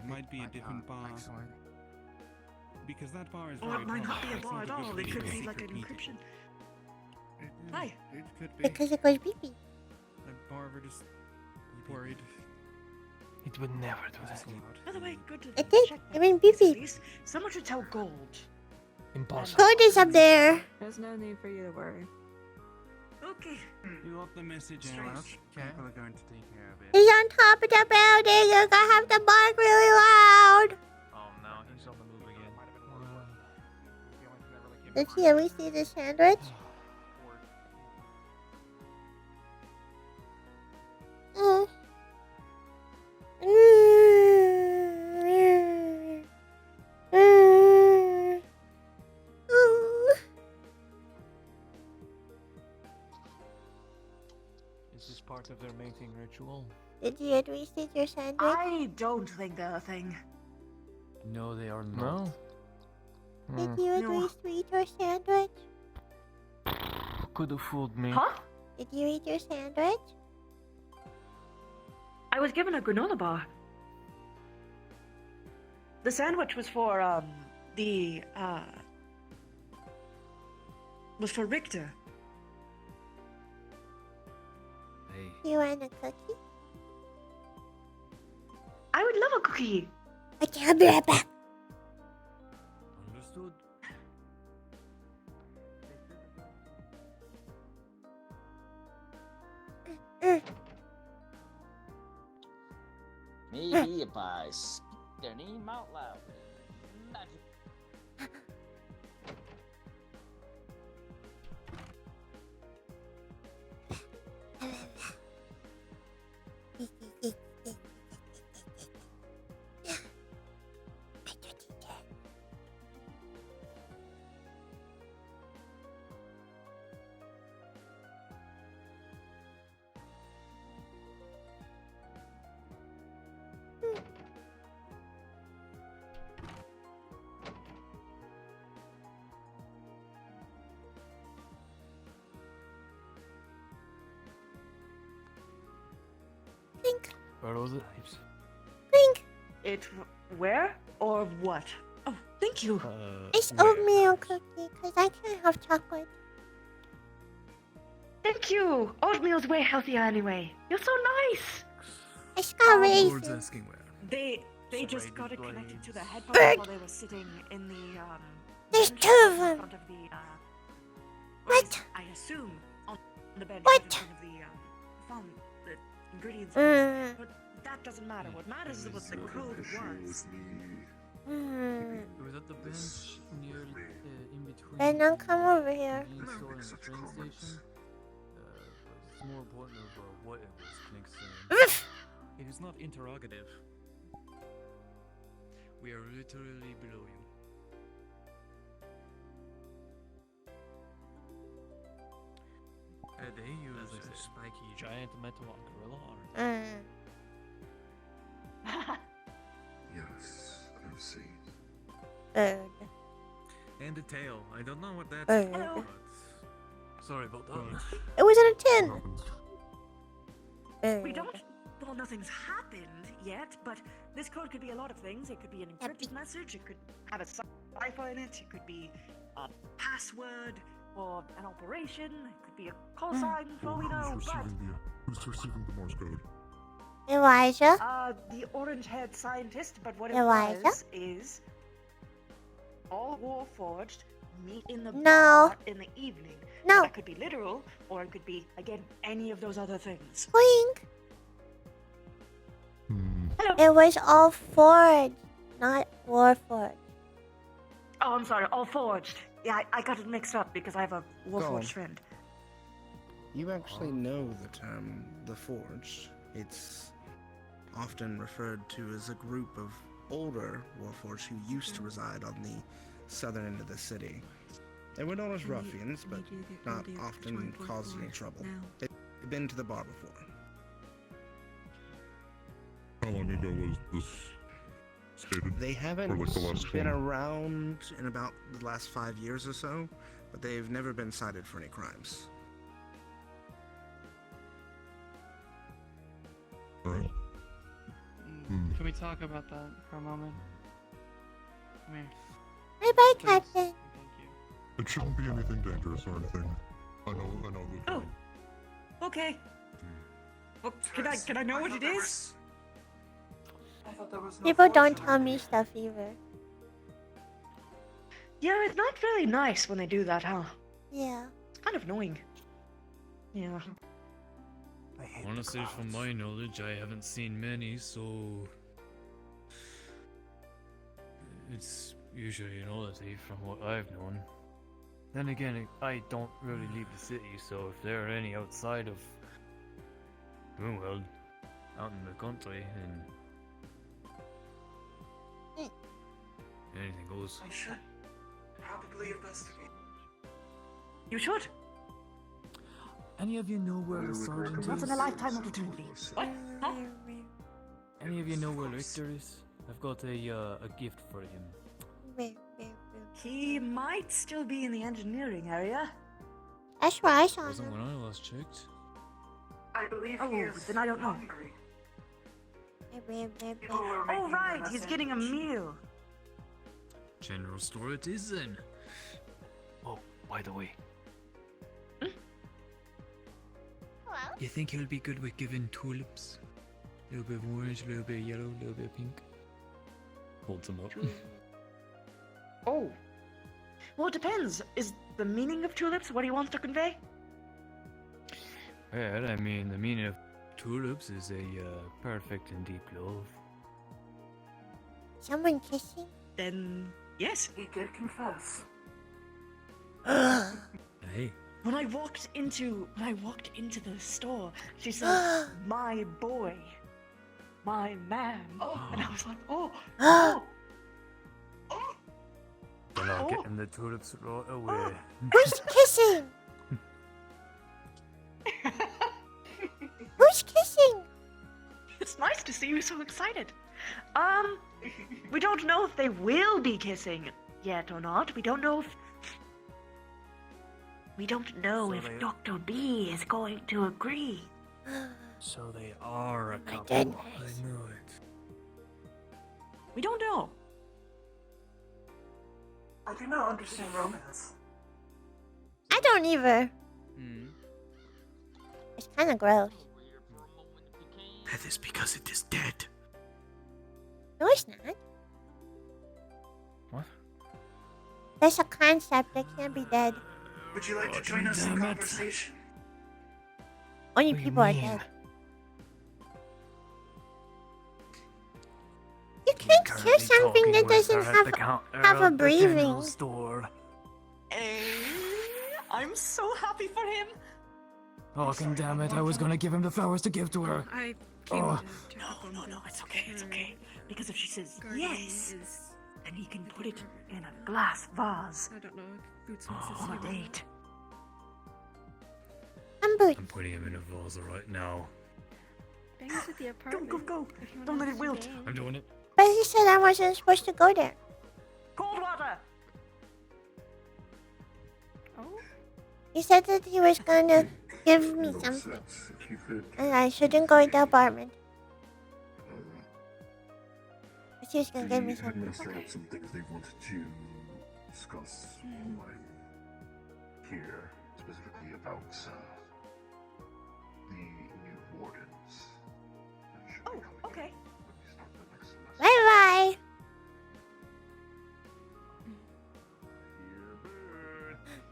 Might be a different bar. Actually. Because that bar is Or very it might not be public. a bar It's at not a all. good It could place be for like an secret encryption. meeting. Hi. It could be. Because it goes beep beep. A bar we're just worried. It would never do that. By the way, good to It did. check I mean beep beep. these. Someone should tell Gold. Impossible. Code is up there. There's no need for you to worry. Okay. You got the message out. Okay. People are going to take care of it. He's on top of the building. You're gonna have to bark really loud. Oh no, he's on the move again. Did he at least see the sandwich? Mm. Ooh. Is this part of their mating ritual? Did you at least eat your sandwich? I don't think they're a thing. No, they are not. Did you at No. least eat your sandwich? could have fooled me. Huh? Did you eat your sandwich? I was given a granola bar. The sandwich was for, was for Richter. You want a cookie? I would love a cookie. Okay, I'll be right back. Understood. Maybe if I speak their name out loud. Magic. Where was it? Clink. It where or what? Oh, thank you. It's oatmeal cookie, because I can't have chocolate. Thank you. Oatmeal's way healthier anyway. You're so nice. It's got Lord's raisins. asking where. They just got it connected to the headphones Bird. while they were sitting in the There's bench 2 of in them. front of the What? I assume on the bench What? in front of the farm, the ingredients. Mm. But that doesn't matter. What matters is what the code was. Hmm. It was at the bench near, in between. Then don't come over here. the store and the train station. But it's more important of what it was, Knick's saying. It is not interrogative. We are literally below you. They use a spiky giant metal gorilla arm. Yes, I see. Bird. And a tail. I don't know what that's Bird. but sorry about that. It was in a tin. We don't. Well, nothing's happened yet, but this code could be a lot of things. It could be an encrypted message. It could have a cipher in it. It could be a password or an operation. It could be a call sign for all we know. But Who's receiving the Morse code? Elijah. The orange-haired scientist. But what it Elijah? was is all Warforged meet in the No. bar in the evening. No. That could be literal, or it could be again any of those other things. Blink. It was all forged, not warforged. Oh, I'm sorry, all forged. Yeah, I got it mixed up because I have a Go on. Warforged friend. You actually know the term the Forged. It's often referred to as a group of older Warforged who used to reside on the southern end of the city. They were known as ruffians, but not often caused any trouble. They've been to the bar before. How long ago was this stated? They haven't Or like the last been one? around in about the last 5 years or so, but they've never been cited for any crimes. Alright. Can we talk about that for a moment? Come here. Bye-bye, Captain. It shouldn't be anything dangerous or anything. I know the term. Okay. Well, can I know what it is? People don't tell me stuff either. Yeah, it's not really nice when they do that, huh? Yeah. It's kind of annoying. Yeah. Honestly, from my knowledge, I haven't seen many, so it's usually an oddity from what I've known. Then again, I don't really leave the city, so if there are any outside of Moonworld, out in the country, then anything goes. I should probably investigate. You should. Any of you know where the sergeant Once in a is? lifetime opportunity. What? Huh? Any of you know where Richter is? I've got a gift for him. He might still be in the engineering area. That's why I saw Wasn't him. when I last checked. I believe he is then I don't know. Hungry. Oh, right, he's getting a meal. General store it is then. Oh, by the way. Hello? You think he'll be good with giving tulips? A little bit of orange, a little bit of yellow, a little bit of pink. Holds them up. Oh. Well, it depends. Is the meaning of tulips what he wants to convey? Well, I mean, the meaning of tulips is a perfect and deep love. Someone kissing? Then, yes. He did confess. Hey. When I walked into the store, she said, "My boy, my man," and I was like, "Oh, oh." They're not getting the tulips right away. Who's kissing? Who's kissing? It's nice to see you so excited. We don't know if they will be kissing yet or not. We don't know if Dr. B is going to agree. So they are a couple. goodness. I knew it. We don't know. I do not understand romance. I don't either. It's kind of gross. That is because it is dead. No, it's not. What? There's a concept that can't be dead. Would you like to join us in conversation? Only What do you people are mean? dead. You can't kill something that doesn't have a breathing. I'm so happy for him. Oh, damn it! I was gonna give him the flowers to give to her. I came Oh. No, it's okay. Because if she says yes, then he can put it in a glass vase I don't know if Boots Oh. wants to on a see date. I'm putting him in a vase right now. Bangs at the apartment. Go. If you Don't want let to it wilt. see Bang. I'm doing it. But he said I wasn't supposed to go there. Cold water. Oh, He said that he was gonna give me No something. sense if you could. And I shouldn't go in the apartment. But he was gonna give me The something. headmaster had some things they wanted to discuss while I'm here, specifically about the new wardens. That should be Oh, coming okay. when we start the next semester. Bye bye.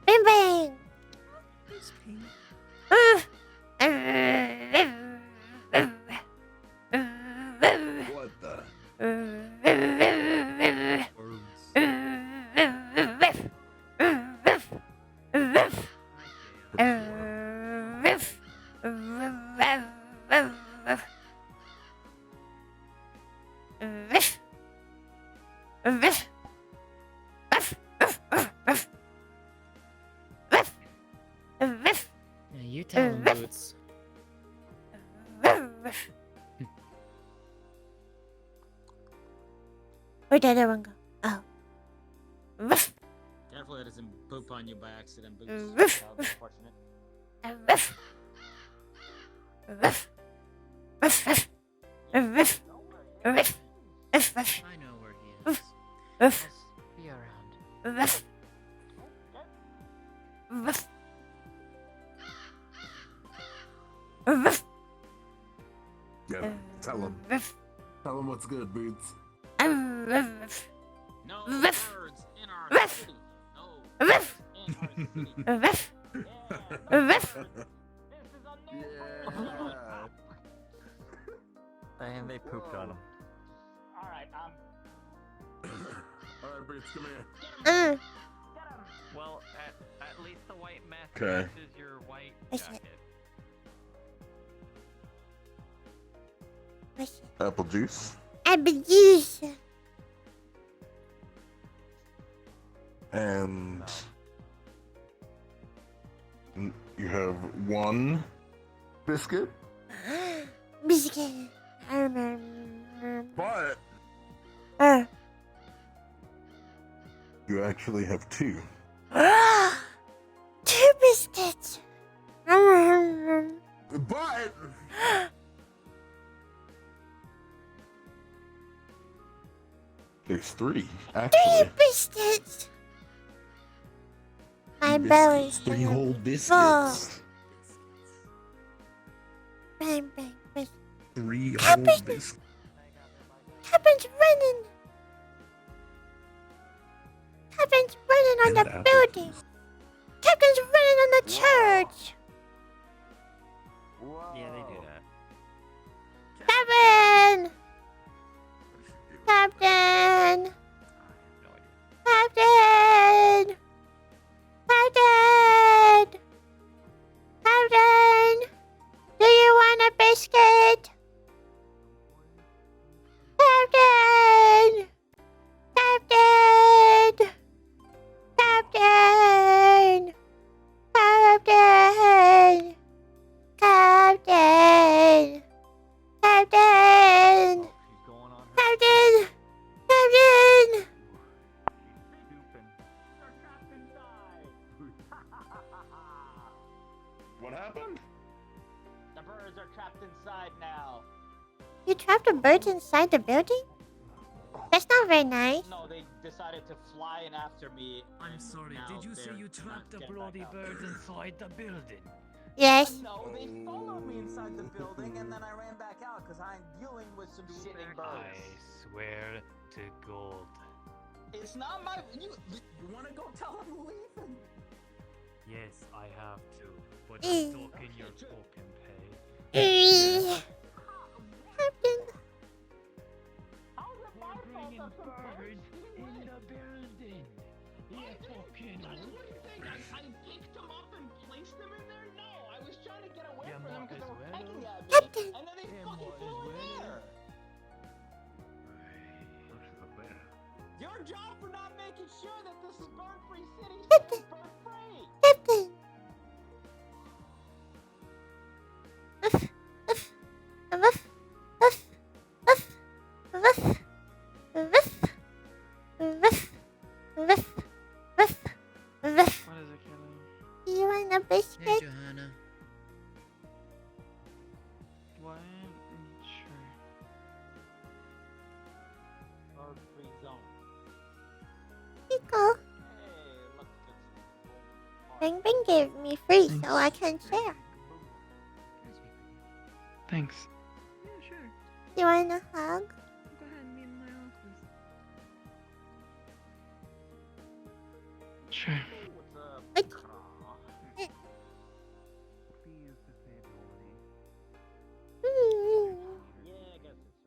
Bing bang. What the? Yeah, you tell him, Boots. Where'd the other one go? Oh. Careful it doesn't poop on you by accident, Boots. Woof. That would be unfortunate. I know where he is. Just be around. Yeah, tell him. Tell him what's good, Boots. No birds in our city. No birds in our city. And they pooped on him. Alright, Alright, Boots, come here. Well, at least the white mask Okay. matches your white What's jacket. Apple juice. Apple juice. And you have one biscuit, Biscuit. but you actually have two. 2 biscuits. biscuits. But there's 3, actually. 3 biscuits. My belly's 3 whole biscuits. full. Bang, bang, biscuits. 3 whole Captain! biscuits. Captain's running. Captain's running on the building. Captain's running on the church. Yeah, they do that. Captain! Captain! Captain! Captain! Captain! Do you want a biscuit? Captain! Captain! Captain! Captain! Captain! Captain! Captain! Captain! What happened? The birds are trapped inside now. You trapped the birds inside the building? That's not very nice. No, they decided to fly in after me. I'm sorry, Now did you say they're you trapped the not getting bloody back out. birds inside the building? Yes. No, they followed me inside the building and then I ran back out because I'm dealing with some shitting birds. I swear to God. It's not my. You want to go tell them to leave? Yes, I have to, but Mm. I'm talking your fucking pay. Captain. We're bringing birds in the building. You fucking. What do you think? I picked them up and placed them in there? No, I was trying to get away from them because they were pecking at me. Captain. And then they fucking flew in there. Your job for not making sure that this is bird-free city Captain. is bird-free. Captain. What is it, Kelly? You want a biscuit? Hey, Johanna. What? Sure. Bird-free zone. Here you go. Hey, look at Bing Bing gave me free so I can share. Thanks. Yeah, sure. You want a hug? Go ahead, meet in my office. Sure. What's up? Yeah, I guess it's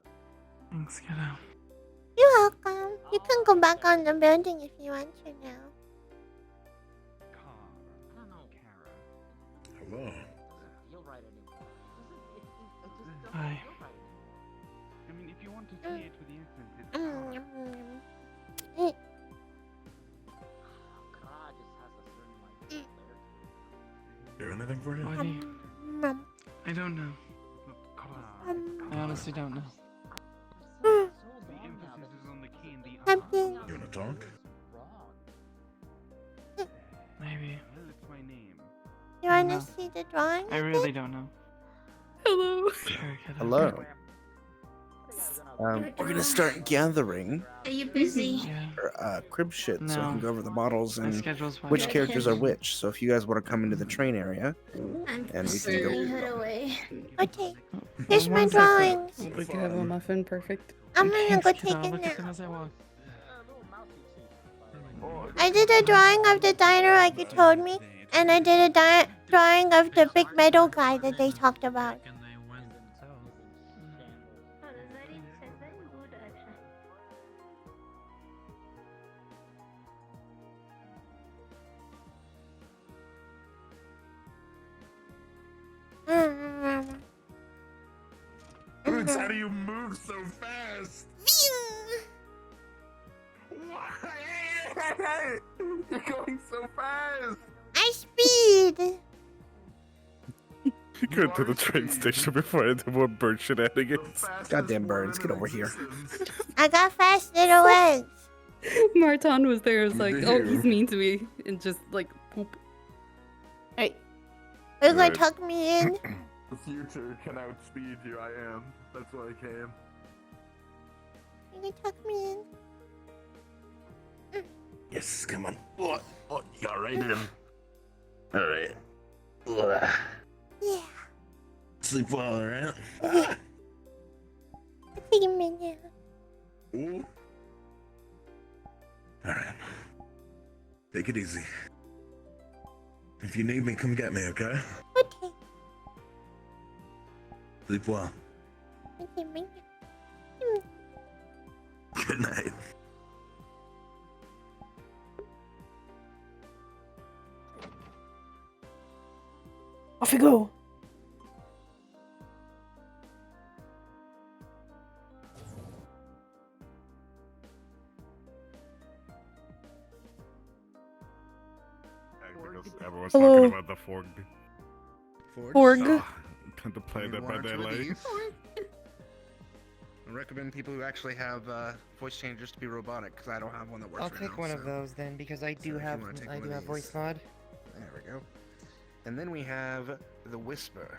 Thanks, kiddo. You're welcome. You can go back on the building if you want to now. I don't know, Kara. Hello. Feel right anymore. It just doesn't Hi. feel right anymore. I mean, if you want to say it with the accent, it's Kara just has a certain like flair to it. Do anything for you? What do you... I don't know. I honestly don't know. the emphasis is on the K and the R. Captain. You wanna talk? Maybe. Well, it's my name. You want to No. see the drawing? I really don't know. Hello. Sure, kiddo. Hello. We're gonna start gathering Are you busy? Yeah. for crib shit so we No. can go over the models My and schedule's wide which open. characters are which. So if you guys want to come into the train area, I'm and we can sending go. her away. Okay. Here's my 1 second. drawings. We can have on my phone, perfect. I'm gonna Thanks, go kiddo. take I'll it look at them now. as I walk. I did a drawing of the diner like you told me, and I did a drawing of the big metal guy that they talked about. And they went south. Oh, that's very good, actually. Boots, how do you move so fast? Why? You're going so fast. I speed. Go to the train station before I do more bird shenanigans. Goddamn birds, get over here. I got fast little legs. Marton was there, was like, oh, he's mean to me, and just like, poop. Hey, Are you gonna Right. tuck me in? The future can outspeed you. I am. That's why I came. You gonna tuck me in? Yes, come on. Oh, you got right in. Alright. Ugh. Yeah. Sleep well, alright? Yeah. I think I'm in now. Ooh. Alright. Take it easy. If you need me, come get me, okay? Okay. Sleep well. Okay, man. Good night. Off you go. Everyone's Hello. talking about the Forg. Forg. To play Maybe that one by or two of daylight. these. I recommend people who actually have voice changers to be robotic, because I don't have one that works I'll right take now, one so. of those then, because I So do if you have wanna take I one do of have voice these. mod. There we go. And then we have the Whisper,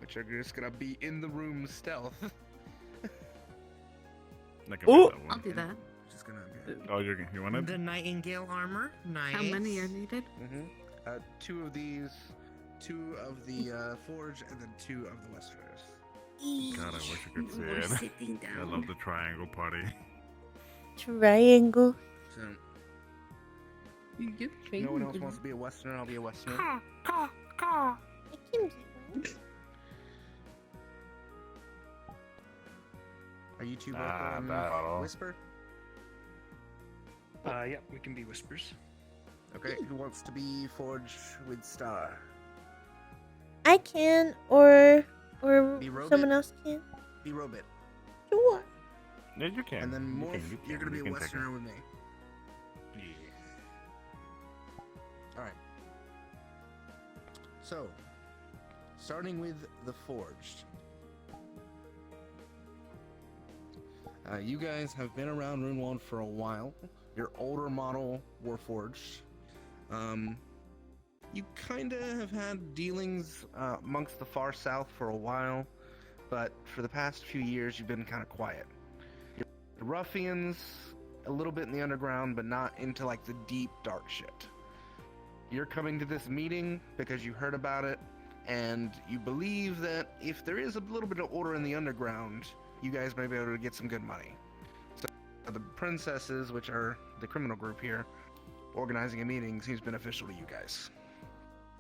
which are just gonna be in the room stealth. I can make that one. I'll do that. Just gonna be. Oh, you want it? The Nightingale armor. Nice. How many are needed? Two of these, two of the Forge, and then two of the Whisperers. God, I wish I could see We're it. sitting I down. love the triangle party. Triangle. So, You get if no one else wants to be a Westerner, I'll be a Westerner. I can be one. Are you two both Nah, on battle. Whisper? Yeah, we can be whispers. Okay, who wants to be Forge with Star? I can, or Be Robit? someone else can. Be Robit. Sure. Yeah, you can. And then You Morph, can, you're gonna be you a can take Westerner with me. Yeah. Alright. So, starting with the Forged. You guys have been around Runeworld for a while. Your older model Warforged. You kinda have had dealings amongst the far south for a while, but for the past few years you've been kinda quiet. You're ruffians, a little bit in the underground, but not into like the deep dark shit. You're coming to this meeting because you heard about it, and you believe that if there is a little bit of order in the underground, you guys may be able to get some good money. So the princesses, which are the criminal group here, organizing a meeting seems beneficial to you guys.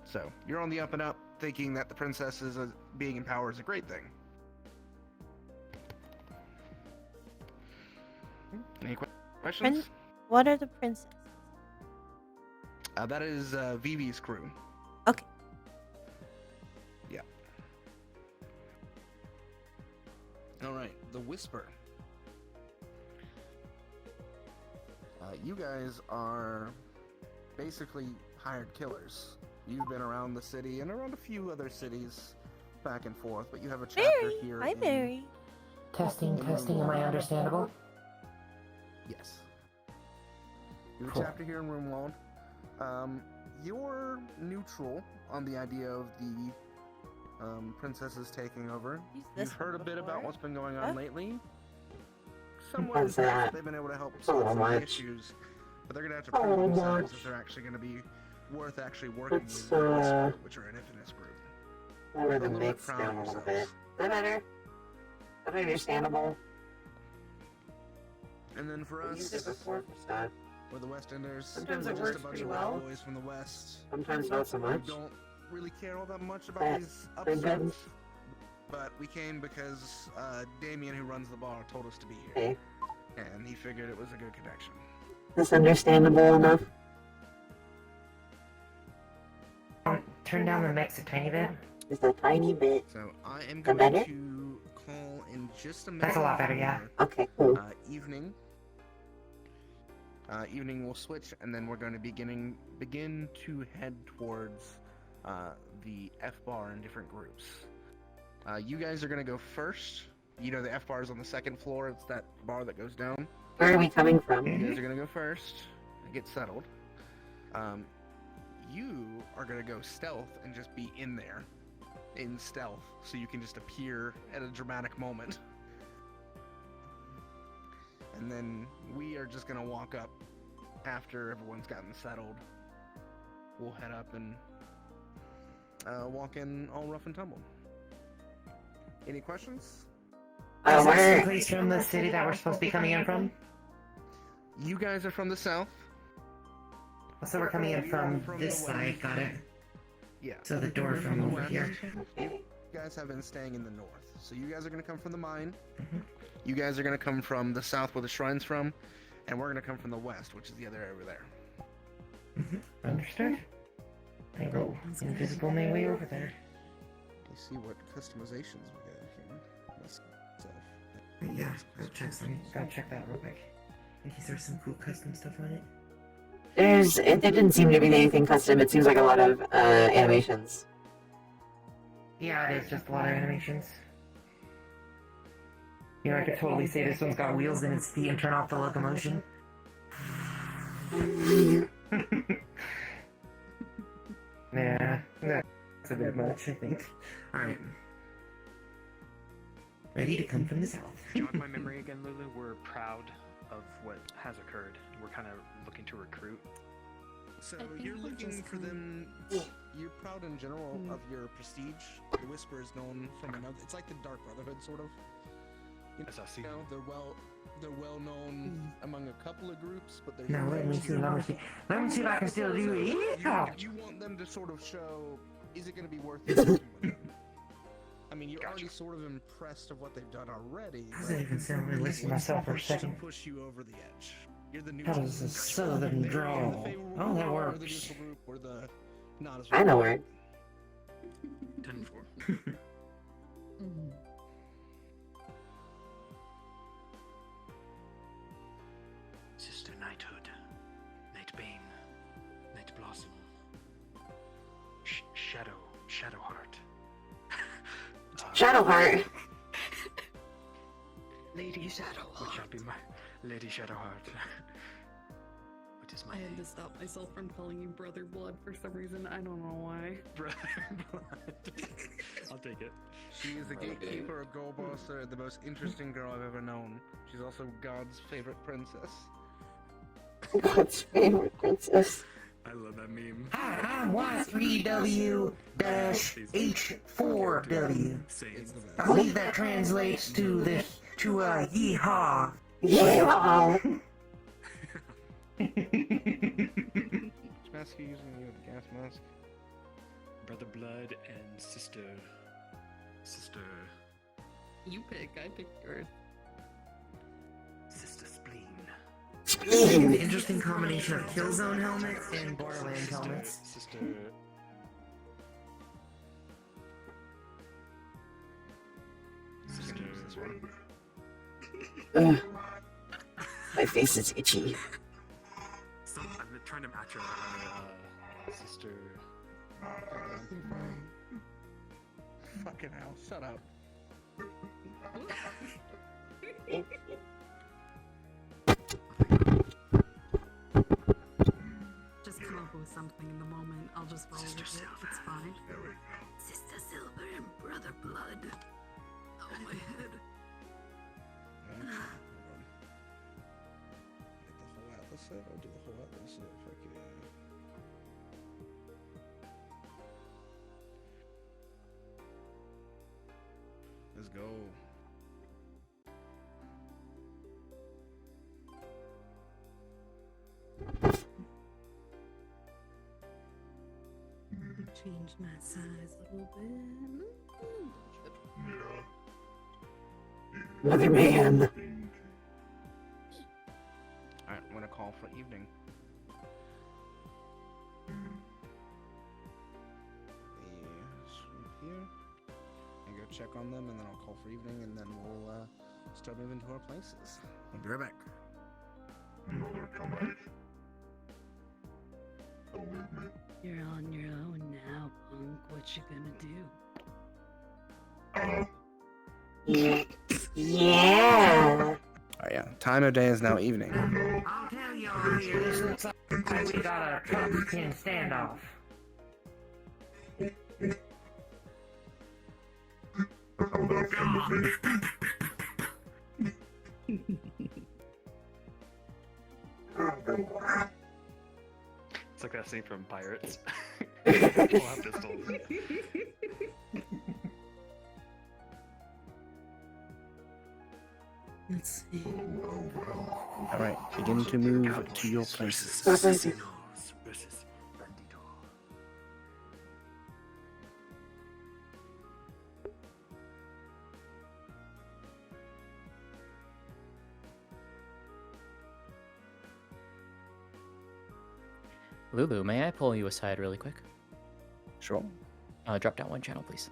So you're on the up and up, thinking that the princesses being in power is a great thing. Any questions? What are the princesses? That is Vivi's crew. Okay. Yeah. Alright, the Whisper. You guys are basically hired killers. You've been around the city and around a few other cities back and forth, but you have a chapter Mary. here. Hi, Mary. Testing, am I understandable? Yes. You have Cool. a chapter here in Runeworld. You're neutral on the idea of the princesses taking over. You've heard a bit about what's been going on lately. Somewhat What's that? they've been able to help a solve little some of the much. issues, but they're gonna have to A prove little themselves much. if they're actually gonna be worth actually working Let's, with the Whisper, which are an infamous group. lower They're the a little bit mix proud down of a little themselves. bit. Is that better? Is that understandable? And then for I've us, used it before for stuff. we're the West Enders. Sometimes we're it just works a bunch pretty of well. boys from the West. Sometimes not so much. We don't really care all that much about But these they're good. upstarts. But we came because Damien, who runs the bar, told us to be here. Okay. And he figured it was a good connection. Is this understandable enough? Turn down the mix a tiny bit. Just a tiny bit. So I am That going better? to call in just a minute. That's a lot better, yeah. Okay, cool. Evening. Evening will switch, and then we're going to begin to head towards the F bar in different groups. You guys are going to go first. You know the F bar is on the second floor. It's that bar that goes down. Where are we coming from? You guys are going to go first and get settled. you are gonna go stealth and just be in there, in stealth, so you can just appear at a dramatic moment. And then we are just gonna walk up after everyone's gotten settled. We'll head up and walk in all rough and tumble. Any questions? Is this the place from the city that we're supposed to be coming in from? You guys are from the south. So we're coming in from this side, got it? Yeah. So the door from over here. You guys have been staying in the north. So you guys are going to come from the mine. You guys are going to come from the south where the shrine's from. And we're going to come from the west, which is the other area over there. Understood. I go invisible my way over there. Let's see what customizations we got here. Let's Yeah, gotta check that real quick. In case there's some cool custom stuff on it. There didn't seem to be anything custom. It seems like a lot of animations. Yeah, it is just a lot of animations. You know, I could totally say this one's got wheels in its feet and turn off the locomotion. Yeah, that's a bit much, I think. Alright. Ready to come from the south. Jog my memory again, Lulu. We're proud of what has occurred. We're kind of looking to recruit. So you're looking for them. You're proud in general of your prestige. The Whisper is known from another. It's like the Dark Brotherhood, sort of. You know, they're well known among a couple of groups, but they're. Now let me see if I can still do it. You want them to sort of show. Is it going to be worth it? With them? I mean, you're already sort of impressed of what they've done already. How does that even sound? Let me listen to myself for a second. Push you over the edge. You're the How does a southern drawl? Oh, that works. I know where. 10-4. Sister Knighthood, Nightbane, Night Blossom, Shadowheart. Shadowheart. Lady Shadowheart. Which shall be my Lady Shadowheart. Which is my I had to stop myself from calling you Brother Blood for some reason. I don't know why. Brother Blood. I'll take it. She is the gatekeeper of Goldbuster, the most interesting girl I've ever known. She's also God's favorite princess. God's favorite princess. I love that meme. Hi, I'm Y3W-H4W. I believe that translates to this, to yeehaw. Yeehaw. Which mask are you using? You have the gas mask? Brother Blood and Sister. You pick, I picked yours. Sister Spleen. An interesting combination of Killzone helmets and Borderlands helmets. Sister. Ugh. My face is itchy. So I've been trying to match her sister. Fucking hell, shut up. Just come up with something in the moment. I'll just roll with it. It's fine. Sister Silver and Brother Blood. Oh, my head. Get the whole atlas set? I'll do the whole atlas set. Fuck yeah. Let's go. Change my size a little bit. Mother man. Alright, I'm gonna call for evening. Swoop here. And go check on them, and then I'll call for evening, and then we'll start moving to our places. I'll be right back. You're on your own now, punk. What you gonna do? Yeah. Oh yeah, time of day is now evening. I'll tell you all here, this looks like we got a Trump-Pin standoff. It's like that scene from Pirates. All have pistols. Let's see. Alright, begin to move to your places. Lulu, may I pull you aside really quick? Sure. Drop down one channel, please.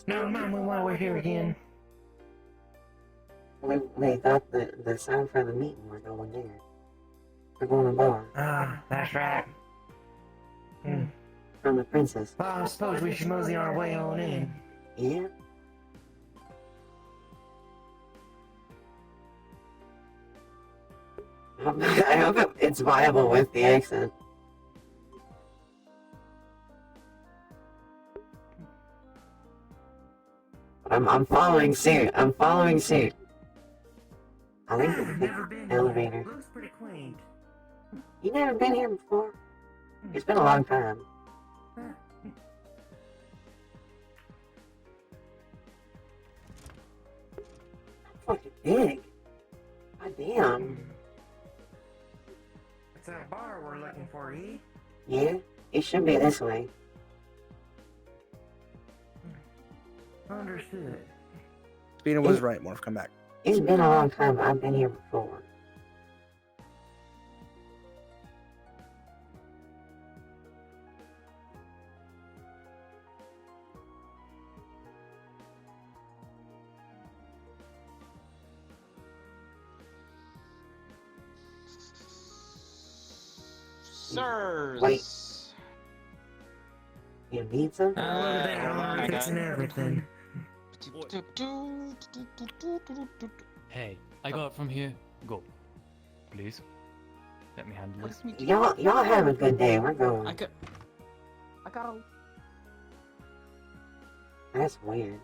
No, Mama, while we're here again. We thought the sound for the meeting were going there. We're going to bar. Ah, that's right. From the princess. Well, I suppose we should mosey our way on in. Yeah? I hope it's viable with the accent. I'm following suit. I'm following suit. I think it's the elevator. Looks pretty quaint. You never been here before? It's been a long time. Fucking big. God damn. It's that bar we're looking for, eh? Yeah, it should be this way. Understood. Speeder was right, Morph, come back. It's been a long time. I've been here before. Sirs. Wait. You need some? Look at that, I'm fixing everything. Hey, I got it from here. Go. Please. Let me handle this. Y'all have a good day. We're going. I got a... That's weird.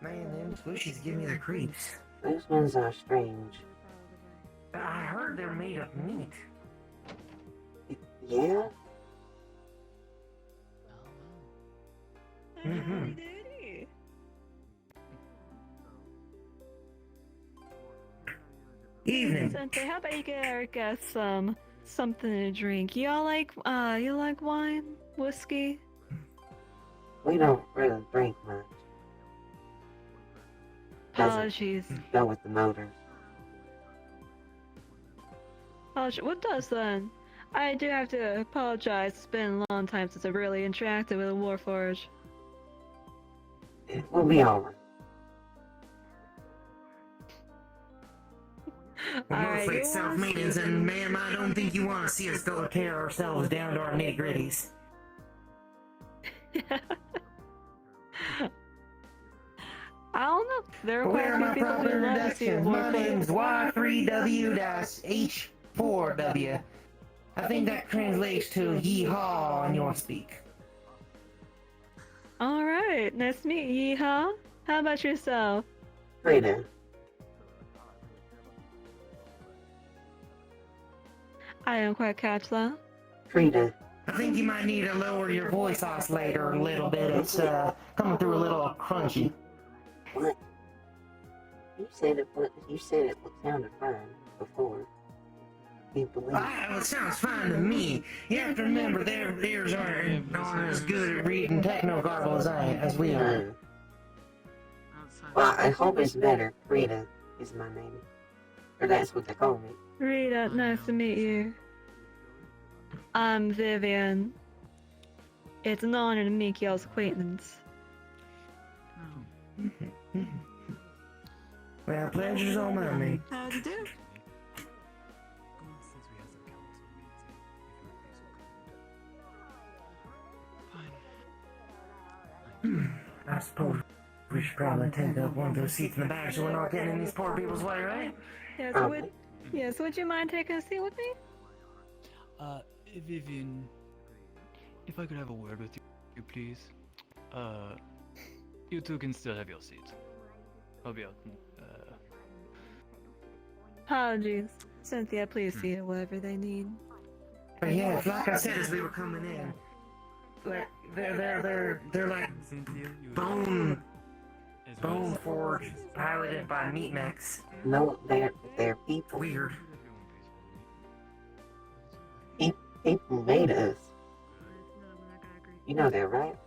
Man, them squishies give me the creeps. Those ones are strange. I heard they're made of meat. Yeah? Mm-hmm. Evening. Sensei, how about you get Erica something to drink? Y'all like you like wine? Whiskey? We don't really drink much. Apologies. Go with the motors. What does then? I do have to apologize. It's been a long time since I really interacted with a Warforged. We'll be alright. Mostly self-maintenance, and ma'am, I don't think you want to see us go tear ourselves down to our nitty-gritties. I don't know. There are Where are quite my a few people proper who love to see a introductions? My name's Warforged. Y3W-H4W. I think that translates to yeehaw on your speak. Alright, nice to meet you, Yeehaw. How about yourself? Frida. I don't quite catch that. Frida. I think you might need to lower your voice oscillator a little bit. It's coming through a little crunchy. What? You said it sounded fine before. Can't believe It sounds fine to me. You have to remember their ears aren't as good at reading techno garble as we are. Well, I hope it's better. Rita is my name. Or that's what they call me. Rita, nice to meet you. I'm Vivian. It's an honor to make y'all's acquaintance. Well, pleasure's all mine. How'd you do? I suppose we should probably take up one of those seats in the back so we're not getting in these poor people's way, right? Yes, would you mind taking a seat with me? Vivian, if I could have a word with you, please. You two can still have your seat. I'll be out. Apologies. Cynthia, please see it, whatever they need. But yeah, like I said as we were coming in, like, they're like bone forged, piloted by meat mechs. No, they're people. Weird. People made us. You know that, right?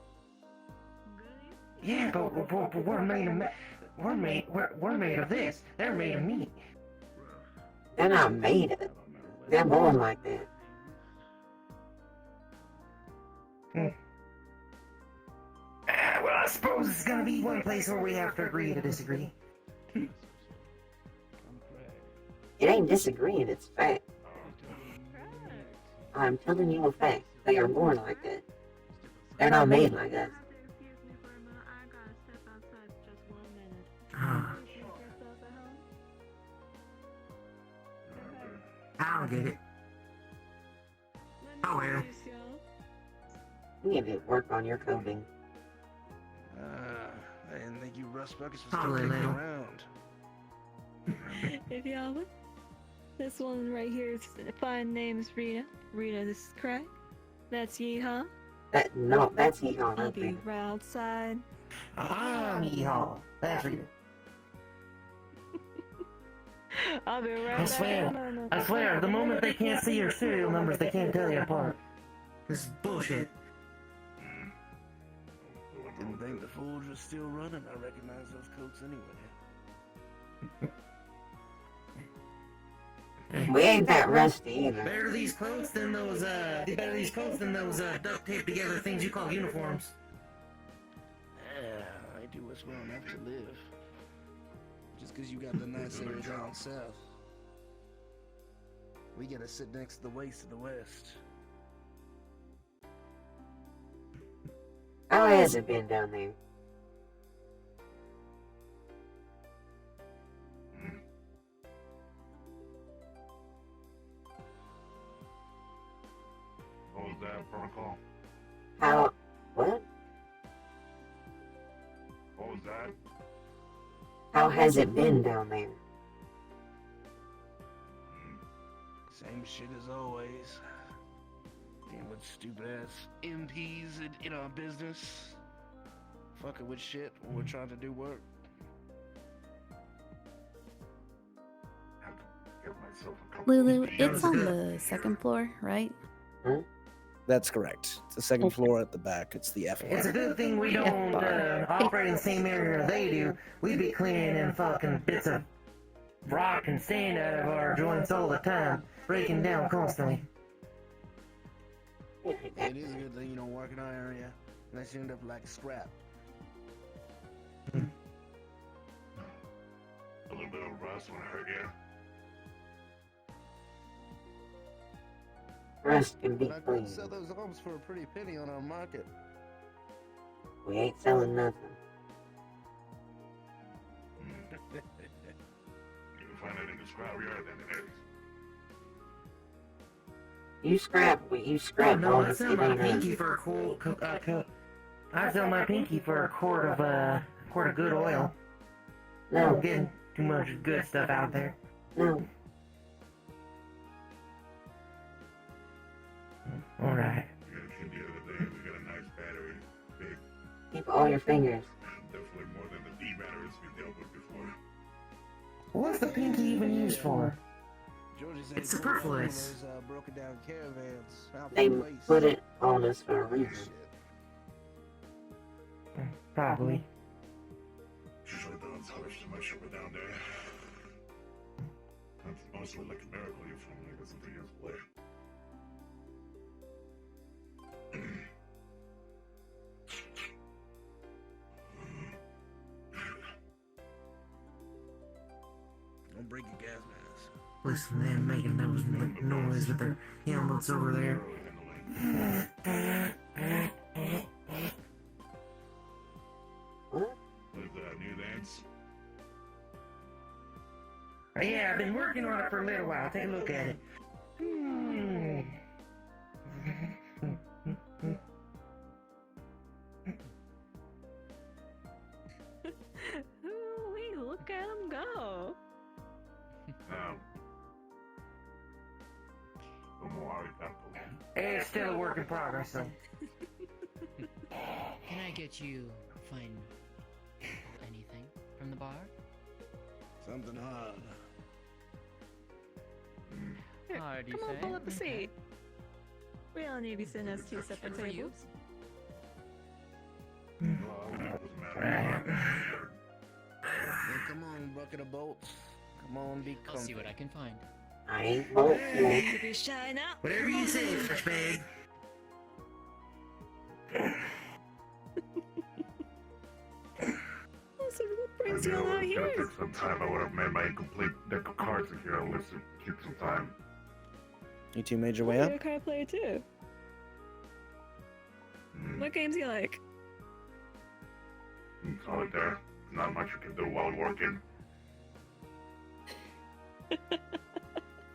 Yeah, but we're made of we're made of this. They're made of meat. They're not made of it. They're born like that. Well, I suppose it's gonna be one place where we have to agree to disagree. It ain't disagreeing, it's fact. I'm telling you a fact. They are born like that. They're not made like us. I don't get it. Oh, well. You need to work on your coding. I didn't think you rust buckets was Probably still kicking little. around. If y'all would. This one right here is fine name is Rita. Rita, this is correct. That's Yeehaw. No, that's Yeehaw. I'll be right outside. Yeehaw. That's Rita. I'll be right I swear, I swear, the moment they can't see your serial numbers, they can't tell you apart. This is bullshit. Didn't think the Forge was still running. I recognize those coats anyway. We ain't that rusty either. Better these coats than those duct tape together things you call uniforms. Yeah, I do what's well enough to live. Just because you got the nice area down south. We gotta sit next to the waste of the west. How has it been down there? What was that protocol? How? What? What was that? How has it been down there? Same shit as always. Dealing with stupid ass MPs in our business. Fucking with shit when we're trying to do work. Lulu, it's on the second floor, right? That's correct. It's the second floor at the back. It's the F. It's a good thing we don't operate in the same area they do. We'd be cleaning in fucking bits of rock and sand out of our joints all the time, breaking down constantly. It is a good thing you don't work in our area, unless you end up like scrap. A little bit of rust won't hurt you. Rust can be But I could clean. sell those arms for a pretty penny on our market. We ain't selling nothing. You can find it in the scrapyard then it is. You scrap, but you scrap No, all I the sell my city pinky for I sell my pinky for a quart of good oil. No. I'm getting too much good stuff out there. No. Alright. We got a kid the other day. We got a nice battery. Big. Keep all your fingers. Definitely more than the D batteries we dealt with before. What's the pinky even used for? Georgie said It's he pulled one of superfluous. those, broken down caravans out They for waste. put it on us for a reason. Probably. Usually the my ship were down there. That's mostly like a miracle you found me was 3 years away. Don't break your gas mask. Listen, they're making noise with their helmets over there. With new dance. Yeah, I've been working on it for a little while. Take a look at it. Ooh, look at him go. It's still a work in progress, though. Can I get you find anything from the bar? Something hard. Hard, you Come on, say? pull up a seat. We all need to be sitting at 2 separate For you? tables. Hey, come on, bucket of bolts. Come on, be comfy. I'll see what I can find. I ain't bullshit. Don't be shy now. Whatever you say, Fresh Bag. Listen, what brings you all out It's here? gonna take some time. I would have made my complete deck of cards if you don't listen. Keep some time. You two made your way up? You're a card player too. What games do you like? Solitaire. Not much you can do while working.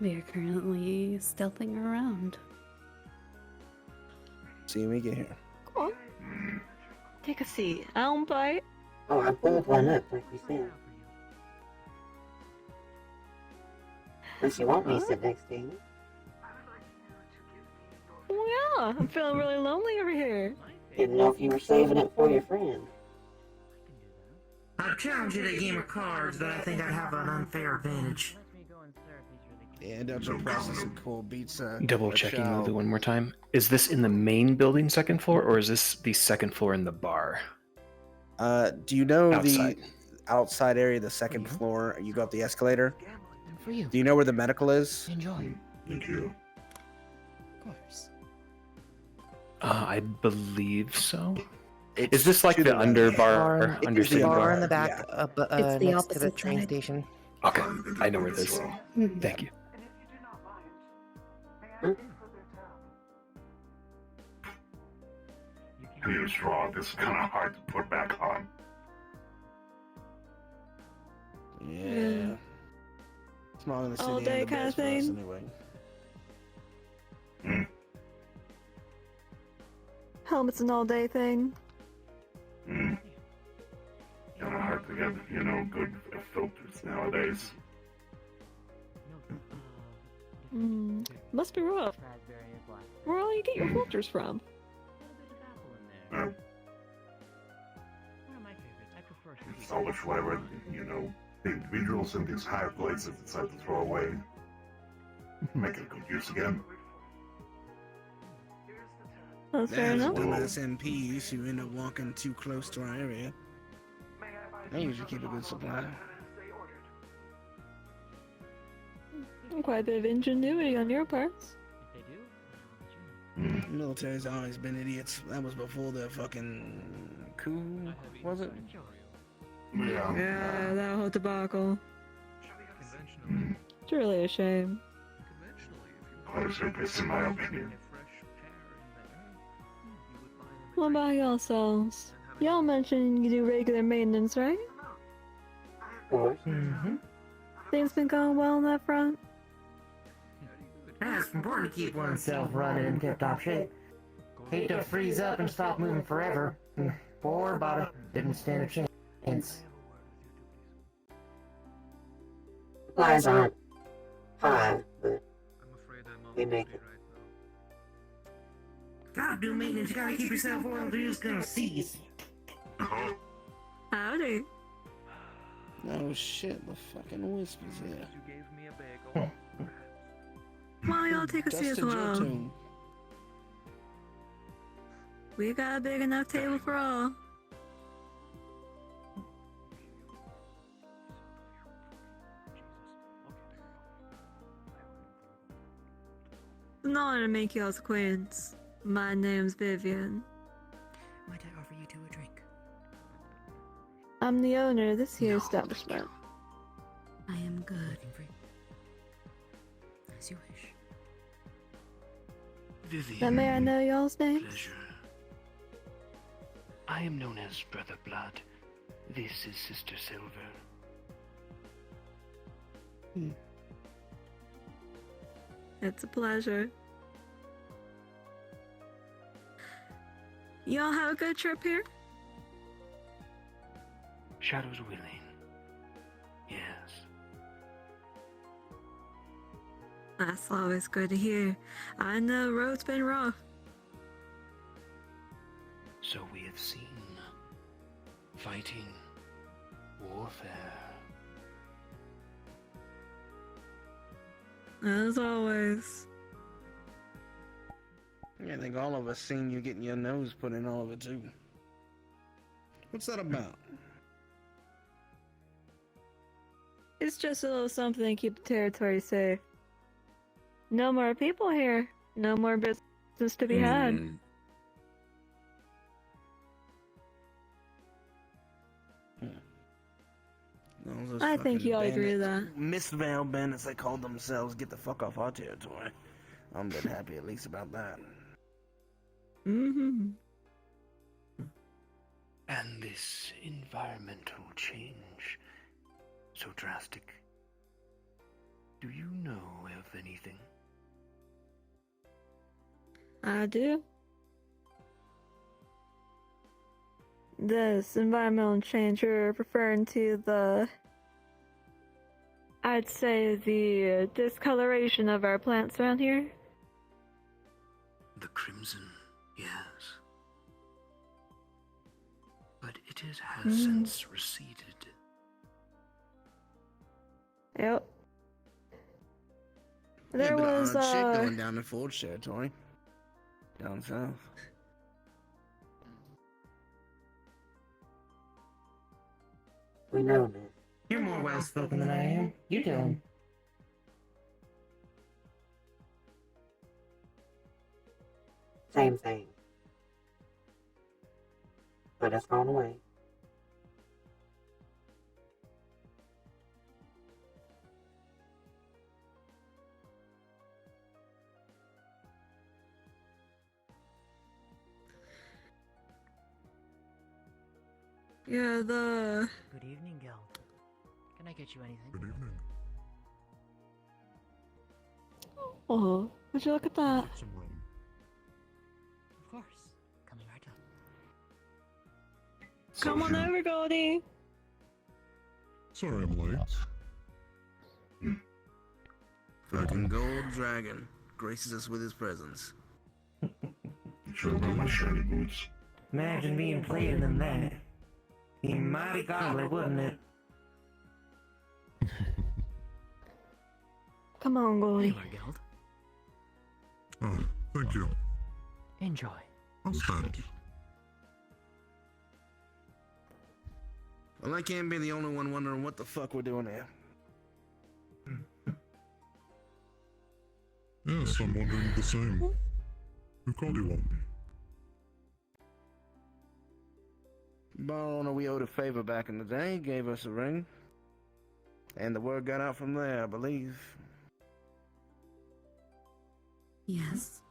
We are currently stealthing around. See when we get here. Come on. Take a seat. I don't bite. Oh, I pulled one up, like we said. Unless you want me to sit next to you. Oh yeah, I'm feeling really lonely over here. Didn't know if you were saving it for your friend. I've challenged you to a game of cards, but I think I'd have an unfair advantage. Yeah, Dutch processing cool beats. Double checking Lulu one more time. Is this in the main building, second floor, or is this the second floor in the bar? Do you know Outside. the outside area, the second floor? You go up the escalator. For you. Do you know where the medical is? Enjoy. Thank you. Of course. I believe so. It's Is this like to the the under left. bar? It Under is the city bar bar? in the back, It's the next to the opposite train side. station. Okay, I know where it is. Mhm. Thank you. I need a straw. This is kind of hard to put back on. Yeah. It's not in the city. All day and the kind of best for us thing. Anyway. Helmet's an all-day thing. Kind of hard to get, good filters nowadays. Must be rough. Where all you get your filters from? It's all the flavor, the individuals in these higher places decide to throw away. Make it good use again. That's fair enough. Dumbass MPs who end up walking too close to our area. I usually keep a good supply. Quite a bit of ingenuity on your parts. Military's always been idiots. That was before the fucking coup, was it? Yeah, that whole debacle. It's really a shame. Quite a circus, in my opinion. What about yourselves? Y'all mentioned you do regular maintenance, right? Mm-hmm. Things been going well on that front? Yeah, it's important to keep oneself running in tip-top shape. Hate to freeze up and stop moving forever. Poor body didn't stand a chance. Supplies aren't high, but they make it. Gotta do maintenance, you gotta keep yourself oiled, or you're just gonna seize. Howdy. Oh shit, the fucking wisp is here. Why y'all take a seat as Dusted your well? tune. We got a big enough table for all. an honor to make y'all's acquaintance. My name's Vivian. Might I offer you two a drink? I'm the owner of this here establishment. I am good. As you wish. Vivian. Now may I know y'all's names? Pleasure. I am known as Brother Blood. This is Sister Silver. It's a pleasure. Y'all have a good trip here? Shadows willing. Yes. That's always good to hear. I know the road's been rough. So we have seen. Fighting. Warfare. As always. I think all of us seen you getting your nose put in all of it too. What's that about? It's just a little something to keep the territory safe. No more people here. No more business to be had. I think you all agree with that. Miss Val Bandits, they called themselves, get the fuck off our territory. I'm a bit happy at least about that. Mm-hmm. And this environmental change, so drastic. Do you know of anything? I do. This environmental change, you're referring to the... I'd say the discoloration of our plants around here? The crimson, yes. But it has since receded. Yep. Yeah, There but was, shit going down in Ford's territory. Down south. We know, man. You're more well spoken than I am. You tell him. Same thing. But it's gone away. Yeah, the... Good evening, Gil. Can I get you anything? Good evening. Oh, would you look at that? Some room. Of course. Coming right up. Come on over, Goldie. Sorry I'm late. Fucking gold dragon graces us with his presence. Should have brought my shiny boots. Imagine being plated than that. Be mighty godly, wouldn't it? Come on, Goldie. Taylor Guild. Oh, thank you. Enjoy. I'll stand. Well, I can't be the only one wondering what the fuck we're doing here. Yes, I'm wondering the same. Who called you on? Bar owner we owed a favor back in the day, gave us a ring. And the word got out from there, I believe. Yes.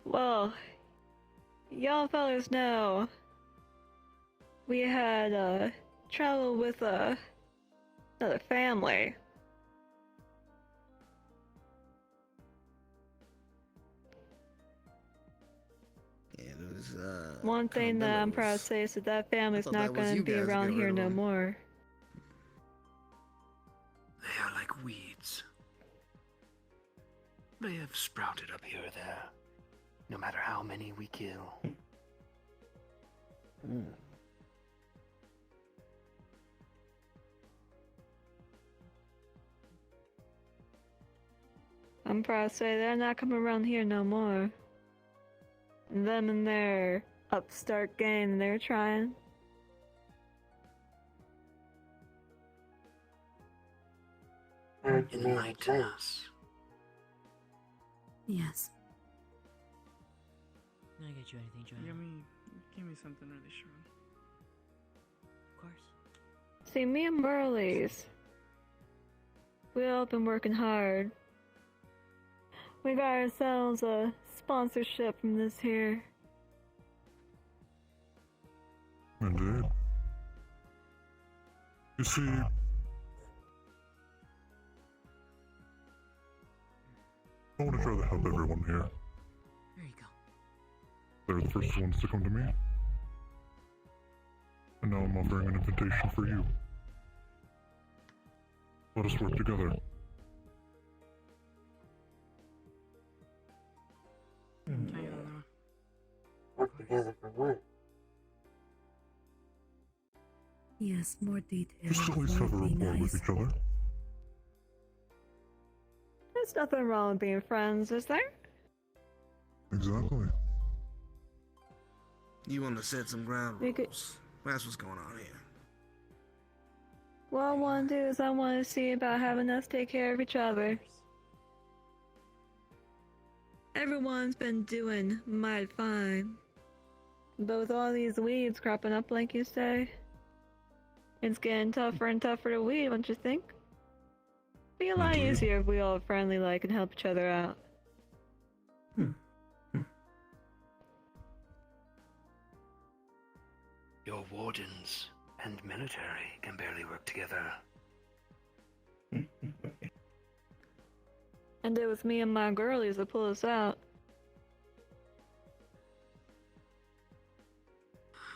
Well, y'all fellas know we had traveled with another family. Yeah, there was, One thing that I'm proud to say is that family's thought not that was going to you be guys around get rid here of no them. more. They are like weeds. They have sprouted up here or there, no matter how many we kill. I'm proud to say they're not coming around here no more. Them and their upstart gang, they're trying. Hard to make Enlighten sense. us. Yes. Can I get you anything, Joanna? Give me something really strong. Of course. See, me and Burley's, we all been working hard. We got ourselves a sponsorship from this here. Indeed. You see, I want to try to help everyone here. There you go. They're the first ones to come to me. And now I'm offering an invitation for you. Let us work together. Work together for what? Yes, more details. Just at least have a would be rapport nice. with each other. There's nothing wrong with being friends, is there? Exactly. You want to set some ground We could- rules. That's what's going on here. What I want to do is I want to see about having us take care of each other. Everyone's been doing mighty fine. But with all these weeds cropping up, like you say, it's getting tougher and tougher to weed, don't you think? Be a lot easier if we all friendly like and help each other out. Your wardens and military can barely work together. And it was me and my girlies that pulled us out.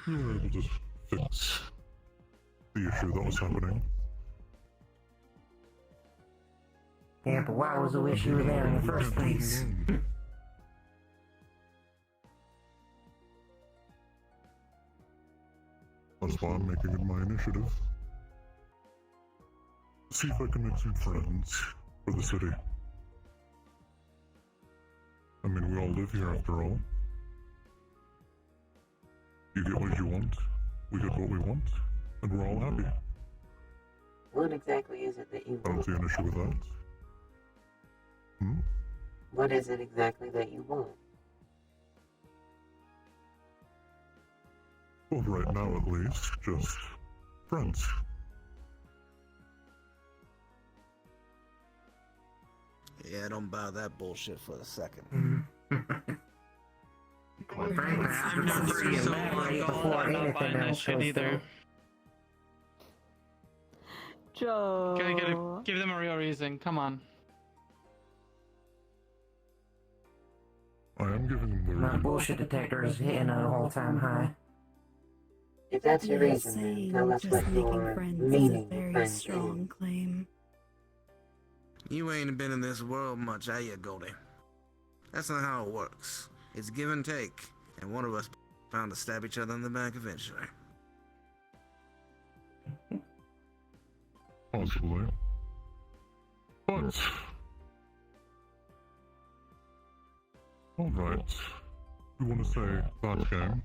You were able to fix the issue that was happening. Yeah, but why was the issue there in the first place? That's why I'm making it my initiative. See if I can make some friends for the city. I mean, we all live here after all. You get what you want, we get what we want, and we're all happy. What exactly is it that you I don't want? see an issue with that. What is it exactly that you want? Well, right now at least, just friends. Yeah, I don't buy that bullshit for a second. Well, frankly, I prefer you elaborate before anything else goes through. Joe. Gotta give them a real reason. Come on. I am giving them the My reason. bullshit detector is hitting an all-time high. If that's your reason, then tell us what your meaning of friends strong is. claim. You ain't been in this world much, have you, Goldie? That's not how it works. It's give and take, and one of us bound to stab each other in the back eventually. Possibly. But... Alright. We want to say that game.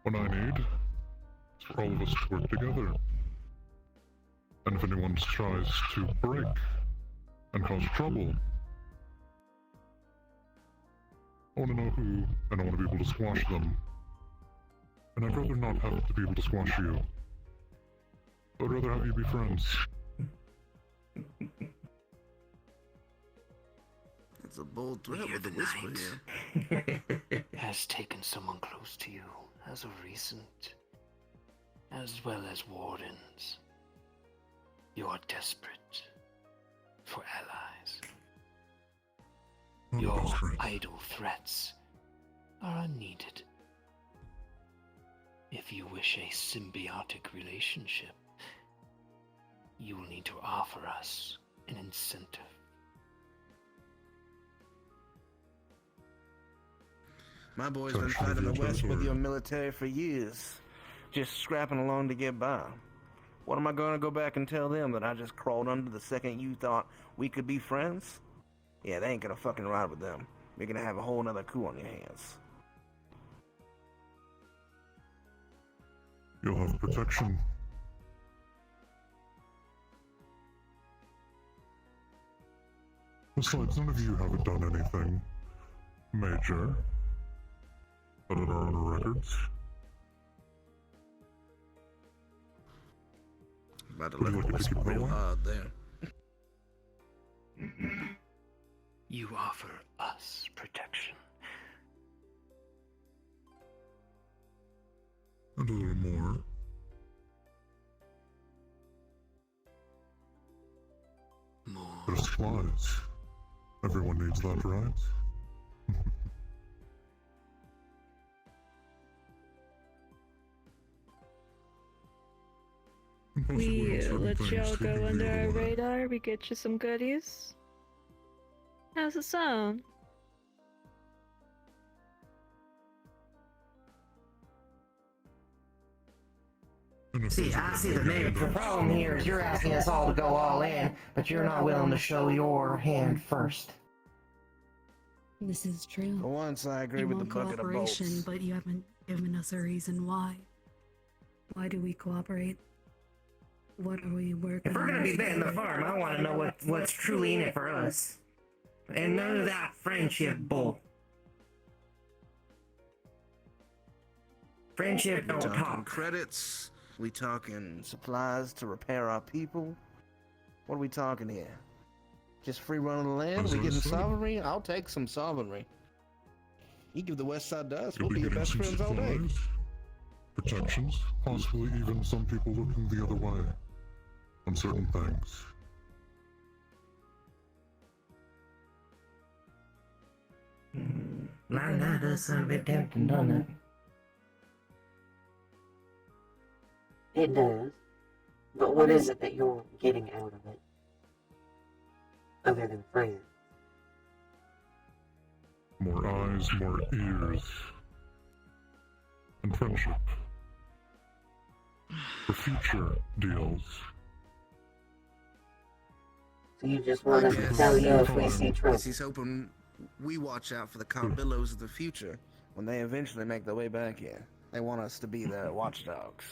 What I need is for all of us to work together. And if anyone tries to break and cause trouble, I want to know who, and I want to be able to squash them. And I'd rather not have to be able to squash you. I'd rather have you be friends. It's a bold threat Hear with the a whisper night here. has taken someone close to you as of recent, as well as wardens. You are desperate for allies. I'm Your desperate. idle threats are unneeded. If you wish a symbiotic relationship, you will need to offer us an incentive. My boy's been fighting the West with your military for years, just scrapping along to get by. What am I gonna go back and tell them, that I just crawled under the second you thought we could be friends? Yeah, they ain't gonna fucking ride with them. You're gonna have a whole nother coup on your hands. You'll have protection. Besides, none of you haven't done anything major that are on the records. About to Would let you the like to whisper keep real going? hard there. You offer us protection. And a little more. There's supplies. Everyone needs that, right? We let y'all go under our radar, we get you some goodies. How's it sound? See, I see the major problem here is you're asking us all to go all in, but you're not willing to show your hand first. This is true. For once, I agree You with the want bucket of bolts. cooperation, but you haven't given us a reason why. Why do we cooperate? What are we working If we're gonna on be betting the together? farm, I want to know what's truly in it for us. And none of that friendship bull. Friendship We don't talking talk. credits. We talking Supplies to repair our people. What are we talking here? Just free run of the land? As We I getting said. sovereignty? I'll take some sovereignty. You give the West Side to us, You'll we'll be your getting best some friends all day. supplies, protections, possibly even some people looking the other way on certain things. Line that does sound a bit tempting, doesn't it? It does. But what is it that you're getting out of it? Other than friends? More eyes, more ears. And friendship. For future deals. So you just want us to tell you if we see trouble? He's hoping we watch out for the Carbillos of the future. When they eventually make their way back here, they want us to be their watchdogs.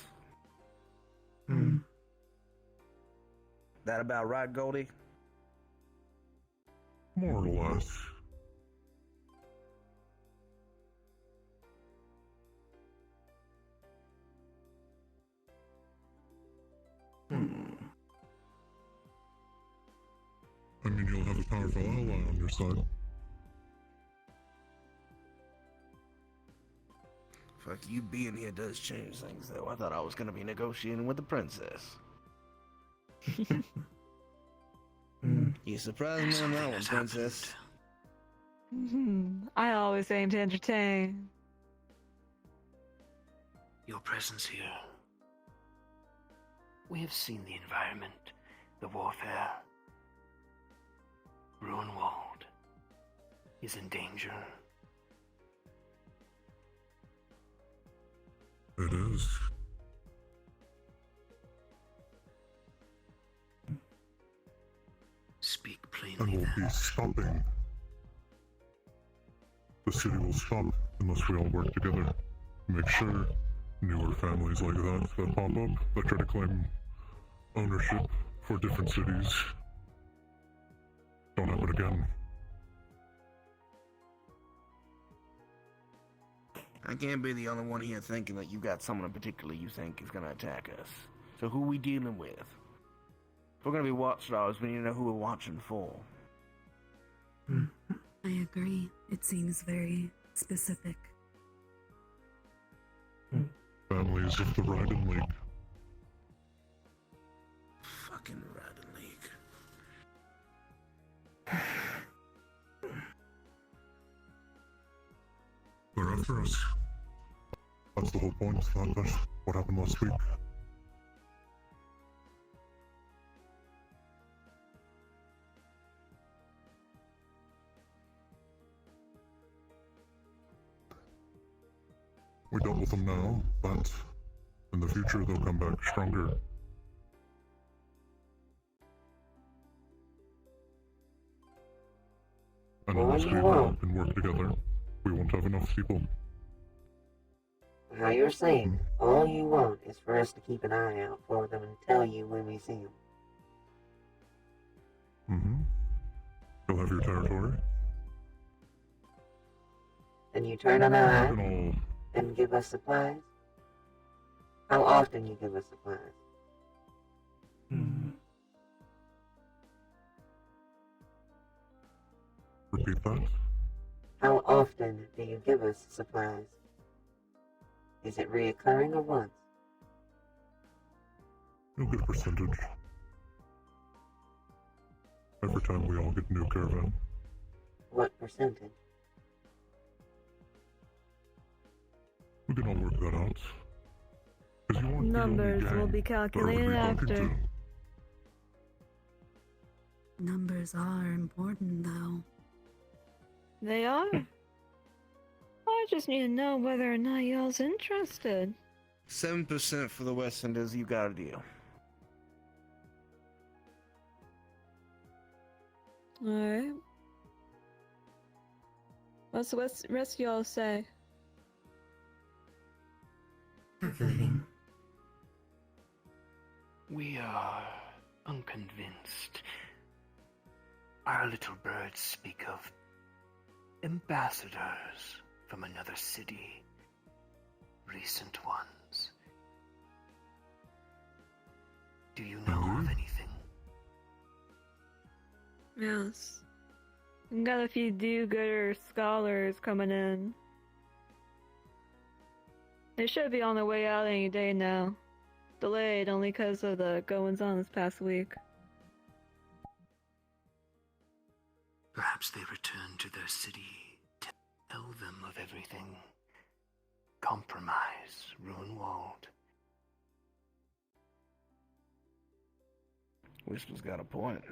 That about right, Goldie? More or less. I mean, you'll have a powerful ally on your side. Fuck, you being here does change things, though. I thought I was gonna be negotiating with the princess. You surprised me on that one, princess. I always aim to entertain. Your presence here. We have seen the environment, the warfare. Ruinwald is in danger. It is. Speak And plainly we'll then. be stopping. The city will stop unless we all work together. Make sure newer families like that pop up, that try to claim ownership for different cities, don't happen again. I can't be the only one here thinking that you got someone in particular you think is gonna attack us. So who we dealing with? If we're gonna be watchdogs, we need to know who we're watching for. I agree. It seems very specific. Families of the Raiden League. Fucking Raiden League. They're after us. That's the whole point. That's what happened last week. We dealt with them now, but in the future they'll come back stronger. And unless we help and work together, we won't have enough people. Now you're saying all you want is for us to keep an eye out for them and tell you when we see them. Mm-hmm. You'll have your territory. And you turn on our eye And all and give us supplies? How often you give us supplies? repeat that. How often do you give us supplies? Is it reoccurring or once? You'll get a percentage. Every time we all get a new caravan. What percentage? We can all work that out. 'Cause you aren't the only Numbers gang will be that I'll calculated be talking after. to. Numbers are important, though. They are. I just need to know whether or not y'all's interested. 7% for the West Enders, you got a deal. Alright. What's the rest of y'all say? Calculating. We are unconvinced. Our little birds speak of ambassadors from another city. Recent ones. Do you know of anything? Yes. We got a few do-gooder scholars coming in. They should be on their way out any day now. Delayed only because of the goings-on this past week. Perhaps they return to their city to tell them of everything. Compromise Ruinwald. Whisper's got a point.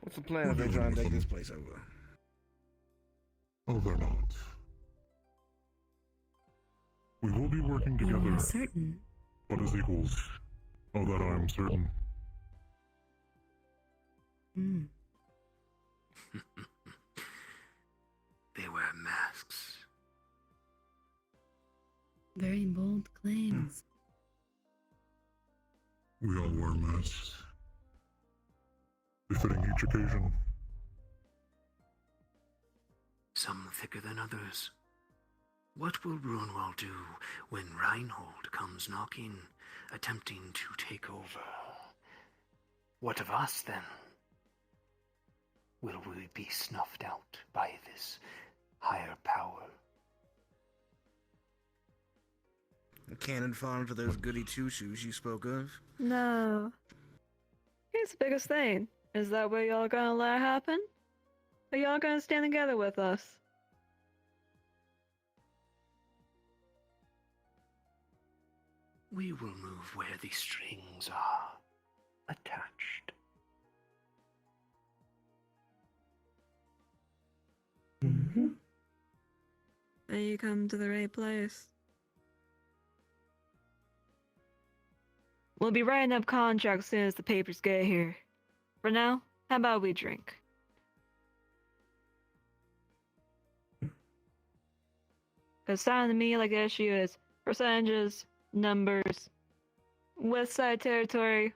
What's the plan if they try and take this place over? Oh, they're not. We will be working You together. are certain. But as equals. Oh, that I am certain. Hmm. They wear masks. Very bold claims. We all wear masks. Befitting each occasion. Some thicker than others. What will Ruinwald do when Reinhold comes knocking, attempting to take over? What of us, then? Will we be snuffed out by this higher power? A cannon farm for those goody two-shoes you spoke of? No. Here's the biggest thing. Is that what y'all gonna let happen? Are y'all gonna stand together with us? We will move where the strings are attached. Then you come to the right place. We'll be writing up contracts as soon as the papers get here. For now, how about we drink? Because sounding to me like the issue is percentages, numbers, West Side territory,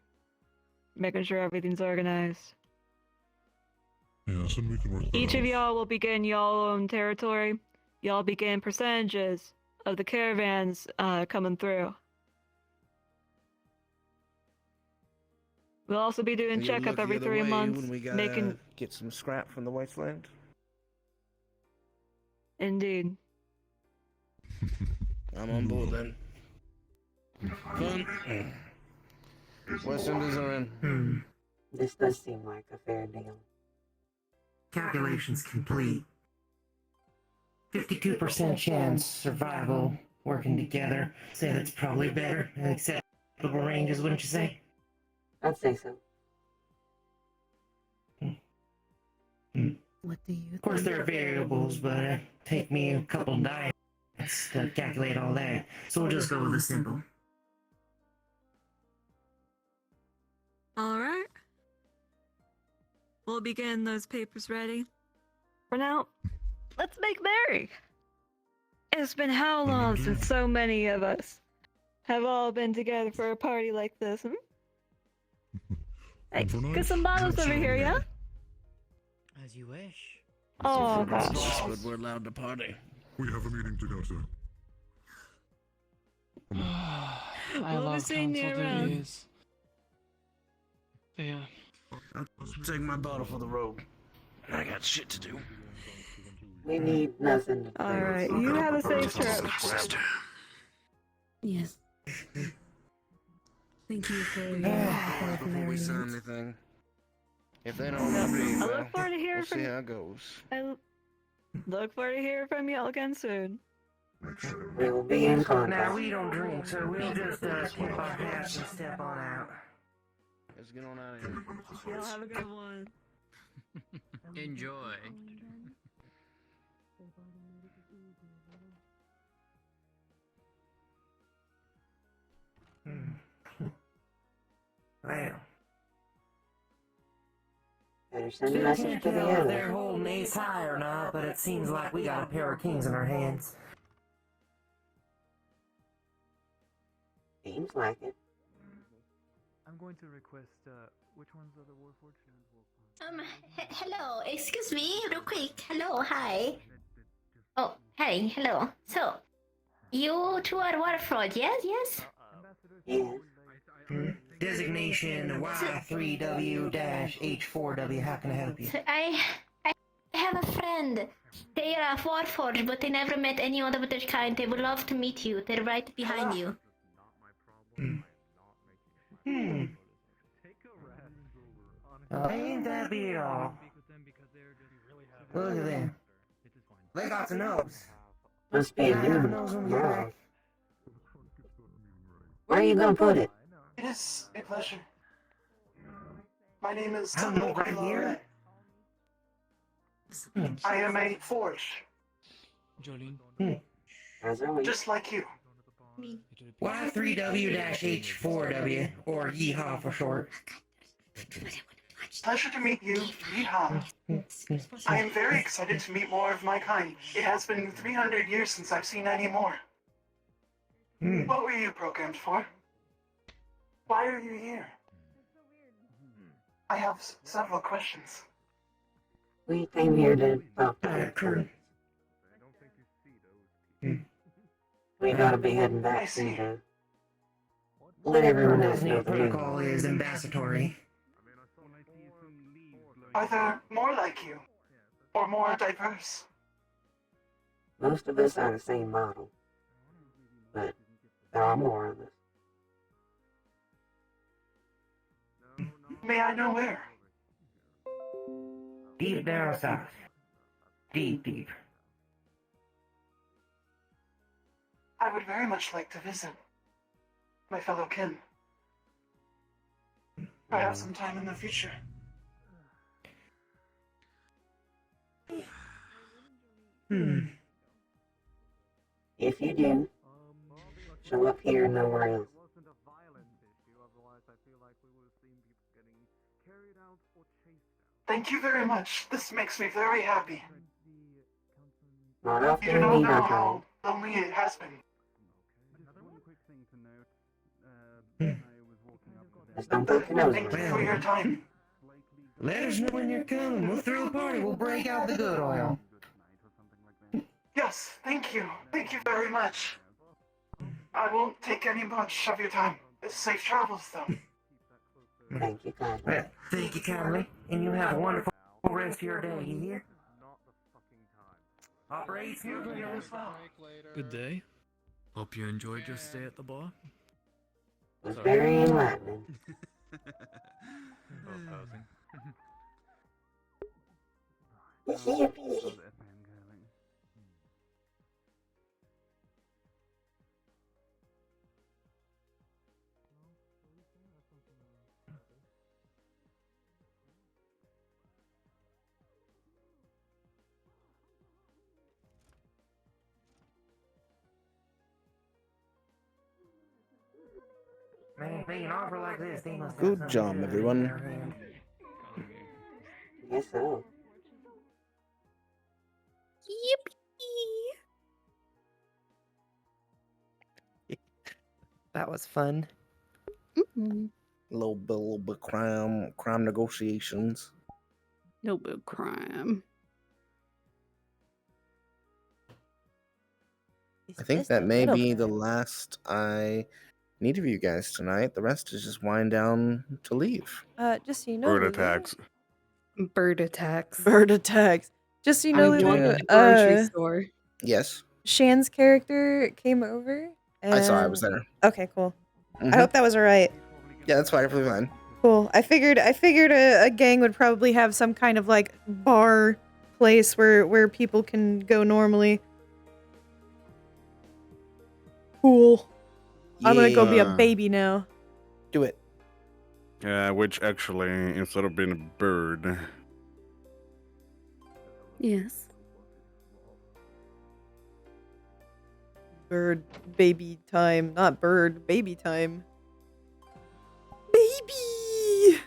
making sure everything's organized. Yes, and we can work that Each out. of y'all will be getting y'all own territory. Y'all be getting percentages of the caravans coming through. We'll also be doing And you'll checkup look every the other 3 way months, when we gotta making... get some scrap from the wasteland? Indeed. I'm on board then. Fun. West Enders are in. This does seem like a fair deal. Calculations complete. 52% chance survival working together. Say that's probably better and acceptable ranges, wouldn't you say? I'd say so. What do you Of course, there are variables, but take me a couple nights to calculate all that. So we'll just go with the simple. Alright. We'll be getting those papers ready. For now, let's make merry. It's been how long since so many of us have all been together for a party like this, hmm? Hey, get some bottles over here, yeah? As you wish. Oh, That's gosh. just but we're allowed to party. We have a meeting to go to. I We'll be love seeing you council around. duties. Yeah. I'll take my bottle for the road. I got shit to do. We need nothing to All right, you have a safe trip. Sister. Yes. Thank you for your Before we sign arrangements. anything, if they don't agree, I well, look forward to hearing we'll see from. how it goes. I look forward to hearing from y'all again soon. We will be in Now, contact. we don't drink, so we'll just tip our hats and step on out. Let's get on out of here. Y'all have a good one. Enjoy. Well, Better send a can't message to the tell if they're others. holding ace high or not, but it seems like we got a pair of kings in our hands. Seems like it. I'm going to request, which ones are the Warforged and Hello, excuse me, real quick. Hello, hi. Oh, hey, hello. So, you two are Warforged, yes, yes? Yes. Designation Y3W-H4W. How can I help you? So I have a friend. They are Warforged, but they never met any other of their kind. They would love to meet you. They're right behind you. Ain't that be all? Look at them. They got the nose. Must be a new one. Where are you gonna put it? It is a pleasure. My name is I'm over here. I am a forge, Jolene. just like you. Y3W-H4W, or Yeehaw for short. Pleasure to meet you, Yeehaw. I am very excited to meet more of my kind. It has been 300 years since I've seen any more. What were you programmed for? Why are you here? I have several questions. We came here to talk to our crew. We gotta be heading back soon to let everyone else know the news. Protocol is ambassadorial. Are there more like you? Or more diverse? Most of us are the same model, but there are more of us. May I know where? Deep down south. Deep, deep. I would very much like to visit my fellow kin. Perhaps sometime in the future. If you do, show up here and nowhere else. Thank you very much. This makes me very happy. Not You often do not we know are how lonely it has been. Just don't poke your nose Thank you around. for your time. Let us know when you're coming. We'll throw a party. We'll break out the good oil. Yes, thank you. Thank you very much. I won't take any much of your time. Safe travels, though. Thank you kindly. Well, thank you kindly, and you have a wonderful rest of your day, you hear? Operate smoothly as well. Good day. Hope you enjoyed your stay at the bar. It was very enlightening. Busy. Man, being an offer like this, they must have Good something job, good in everyone. their hand. Guess so. That was fun. Little bit crime negotiations. No big crime. I think that may be the last I need of you guys tonight. The rest is just wind down to leave. Just so you know, Bird Lulu. attacks. Bird attacks. Bird attacks. Just so you know, I'm going Lulu, to the grocery store. Yes. Shan's character came over. I saw I was and- there. Okay, cool. Mhm. I hope that was alright. Yeah, that's perfectly fine. Cool. I figured a gang would probably have some kind of like bar place where people can go normally. Cool. I'm gonna go be a Yeah. baby now. Do it. Yeah, which actually, instead of being a bird, Yes. Bird baby time. Not bird, baby time. Baby!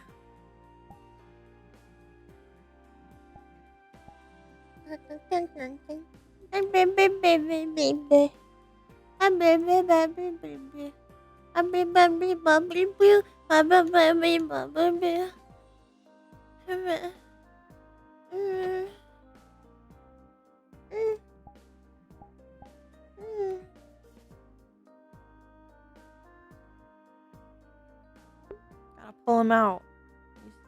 Gotta pull him out.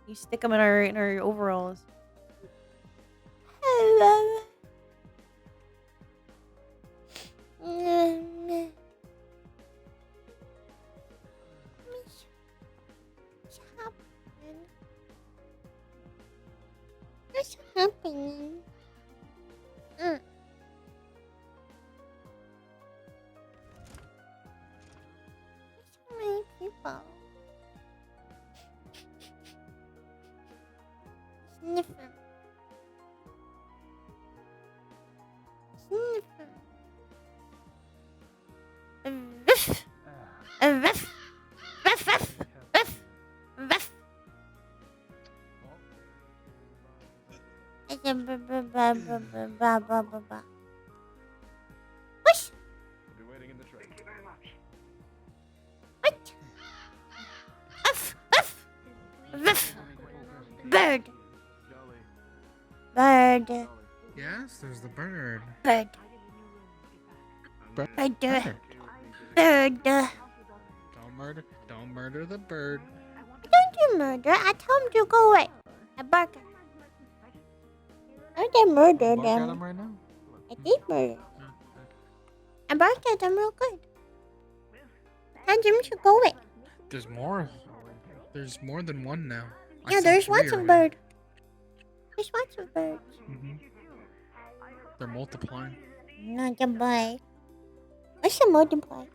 You stick him in our overalls. What's happening? So many people. Sniffer. Sniffer. Ruff. Ruff. Ruff, ruff, ruff, ruff. Whoosh. Thank you very much. What? Uff, uff. Ruff. Bird. Bird. Yes, there's the bird. Bird. Bird. Bird. Bird. Don't murder the bird. Don't you murder. I told him to go away. I bark. I didn't murder Bark at them. him right now. I did murder. I barked at them real good. Told him to go away. There's more. There's more than one now. I Yeah, saw there's 3 lots of already. bird. There's lots of birds. They're multiplying. Not a boy. What's a multiply?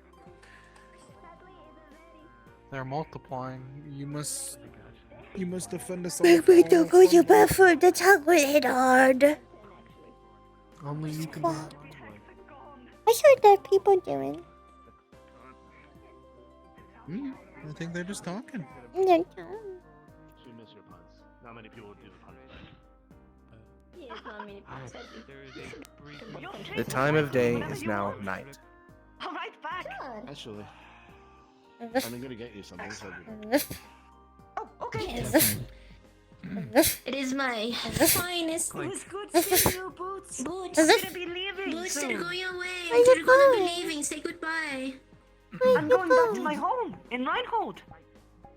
They're multiplying. You must defend us all. Baby, don't go to bathroom. The chocolate hit hard. Only you can. What's what the people doing? I think they're just talking. They're talking. She miss your puns. Not many people do the puns. The time of day is now night. All right, back. Actually, I'm gonna get you something. So Okay. It is my finest It's good seeing you, Boots. Boots. We're gonna be leaving Boots, soon. they're going away. Where you They're gonna be going? leaving. Say goodbye. I'm going back to my home in Reinhold.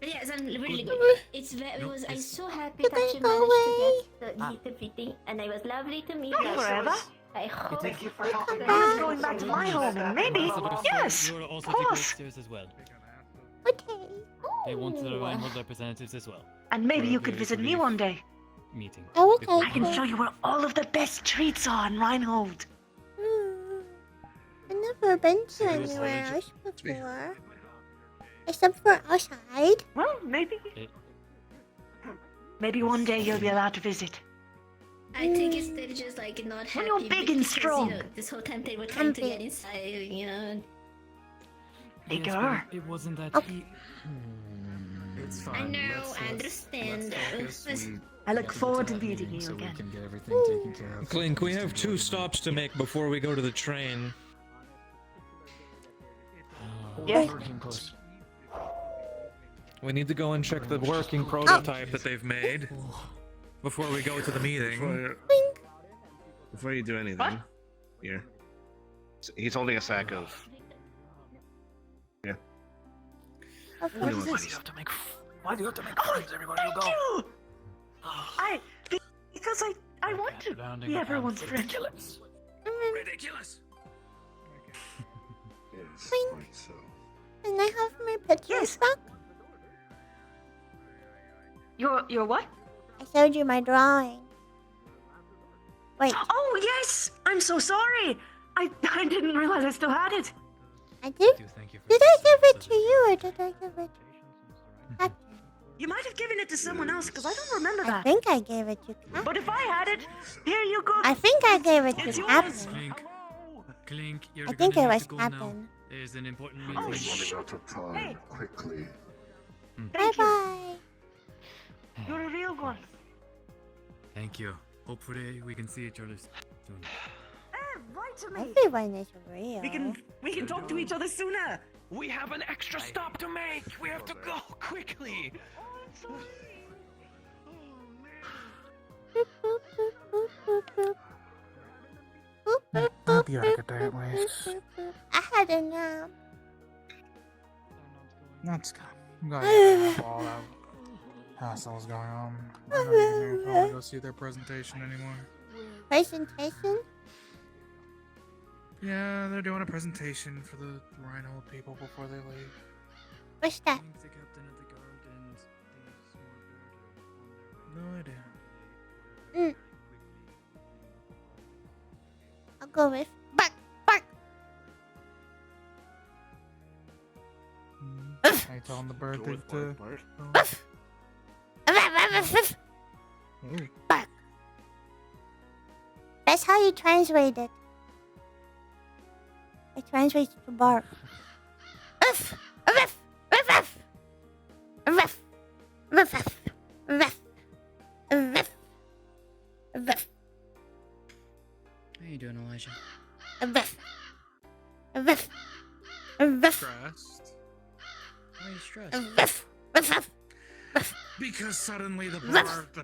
Yes, I'm really good. It's it was. I'm so happy You're that you gonna go managed to get the everything, and it was lovely to meet Not you. forever. I hope. Thank you for helping. I'm going back to my home and maybe, yes, You are of also to go course. upstairs as well. Okay. They want the Reinhold representatives as well. And maybe For you a could very visit me brief one day. Meeting. Oh, okay. before I can the- show you where all of the best treats are in Reinhold. I've never been to anywhere else before. Except for outside. Well, maybe. Maybe one day you'll be allowed to visit. I think it's they're just like not happy. When you're big and because, strong. You know, this whole time they were trying to get inside. You know. Yes, Bigger. but it wasn't that Okay. It's I know. I understand. I look forward to meeting you so again. we can get everything taken care of. Clink, we have 2 stops to make before we go to the train. Yes. We need to go and check the working prototype that they've made. before we go to the meeting. Before you do anything, here. He's holding a sack of. Yeah. Of Why do course. you have to make? Why do you have to make friends everywhere you Thank go? you! Because I want to be everyone's friend. Ridiculous. Ridiculous. Yes, quite so. Can I have my pictures back? Your what? I showed you my drawing. Wait. Oh yes! I'm so sorry. I didn't realize I still had it. I did. Did I give it to you or did I give it to Captain? You might have given it to someone else because I don't remember I that. think I gave it to Captain. But if I had it, here you go. I think I gave it It's to yours. Captain. Clink, you're I think gonna it need was to go Captain. now. There's an important Oh, meeting. shit. Out of time, quickly. Bye bye. You're a real one. Thank you. Hopefully we can see each other soon. Write to me. Everyone is real. We can talk to each other sooner. We have an extra stop to make. We have to go quickly. Hope you had a good day at least. I had a nap. Let's go. I'm going to have all that hassle's going on. I don't even know if I'll go see their presentation anymore. Presentation? Yeah, they're doing a presentation for the Rhino people before they leave. What's that? The captain of the guard and the small bird No idea. I'll go with bark, bark. Are you telling the bird to... Bark. That's how you translate it. It translates to bark. Ruff, ruff, ruff, ruff, ruff, ruff, ruff, ruff, ruff. How you doing, Elijah? Ruff, ruff, ruff. Stressed? Why are you stressed? Ruff, ruff, ruff. Because suddenly the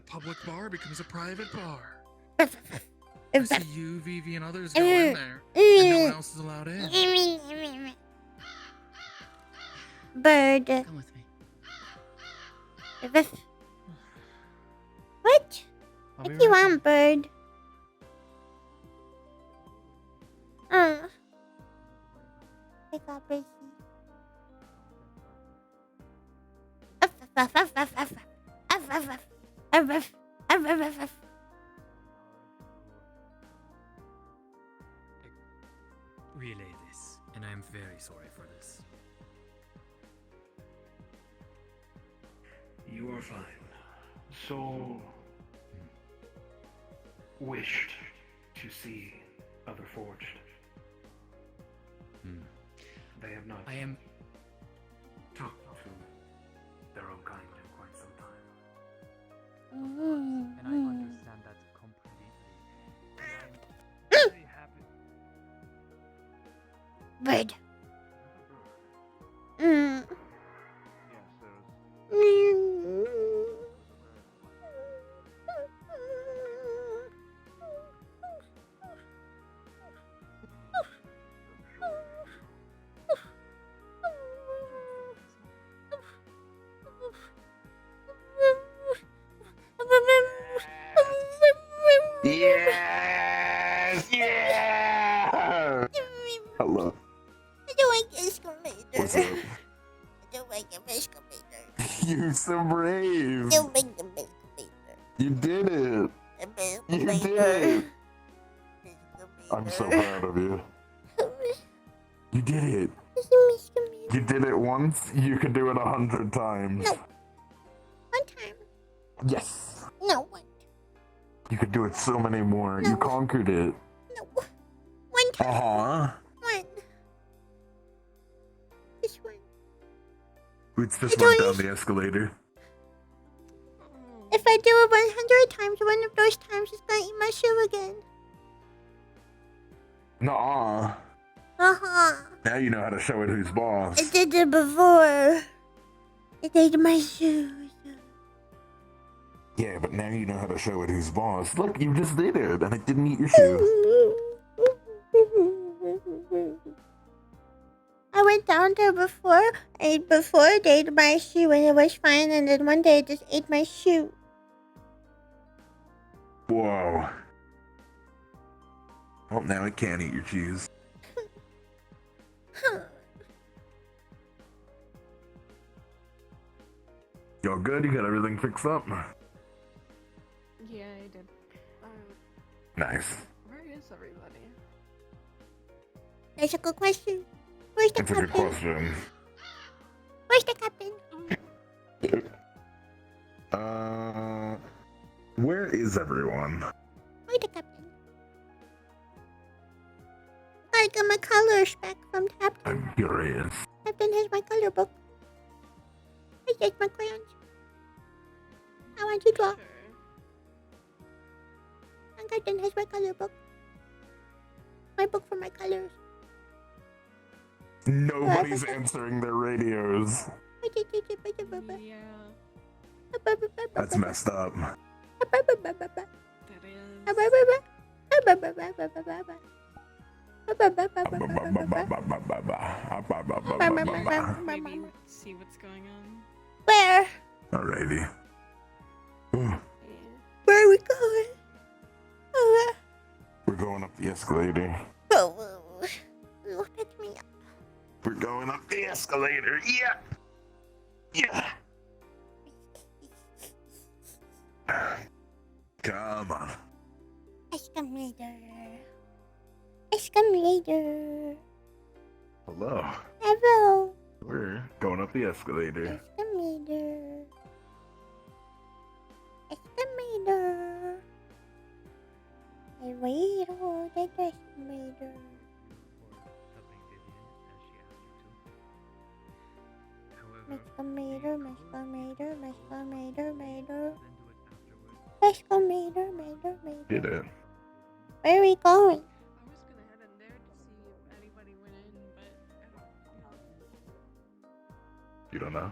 public bar becomes a private bar. I see you, Vivi, and others go in there, and no one else is allowed in. Bird. Come with me. Ruff. What? What do you want, bird? I got busy. relay this, and I am very sorry for this. You are fine. So wished to see other forged. They have not. I am talked to their own kind in quite some time. and I understand that completely. And I'm very happy. Bird. Yes! Yeah! Hello. I don't like escalator. What's up? I don't like an escalator. You're so brave. I don't like the escalator. You did it. You did it. I'm so proud of you. You did it. You did it once, you could do it 100 times. No. One time. Yes. No, one. You could do it so many more. You conquered it. No. One time. Uh-huh. One. This one. It's this one down the escalator. If I do it 100 times, one of those times is gonna eat my shoe again. Nuh-uh. Uh-huh. Now you know how to show it who's boss. I did it before. It ate my shoes. Yeah, but now you know how to show it who's boss. Look, you just did it, and it didn't eat your shoe. I went down there before they ate my shoe and it was fine, and then one day it just ate my shoe. Whoa. Well, now it can't eat your shoes. Y'all good? You got everything fixed up? Yeah, I did. Nice. Where is everybody? That's a good question. Where's the That's a good captain? question. Where's the captain? Where is everyone? Where's the captain? I got my colors back from the captain. I'm curious. Captain has my color book. I take my crayons. I want to draw. And Captain has my color book. My book for my colors. Nobody's answering their radios. Yeah. That's messed up. Maybe see what's going on. Where? Alrighty. Where are we going? We're going up the escalator. Pick me up. We're going up the escalator. Yeah. Yeah. Come on. Escalator. Escalator. Hello. Hello. We're going up the escalator. Escalator. Escalator. I wait on the escalator. Escalator, Did it. Where are we going? I was gonna head in there to see if anybody went in, but I don't. You don't know?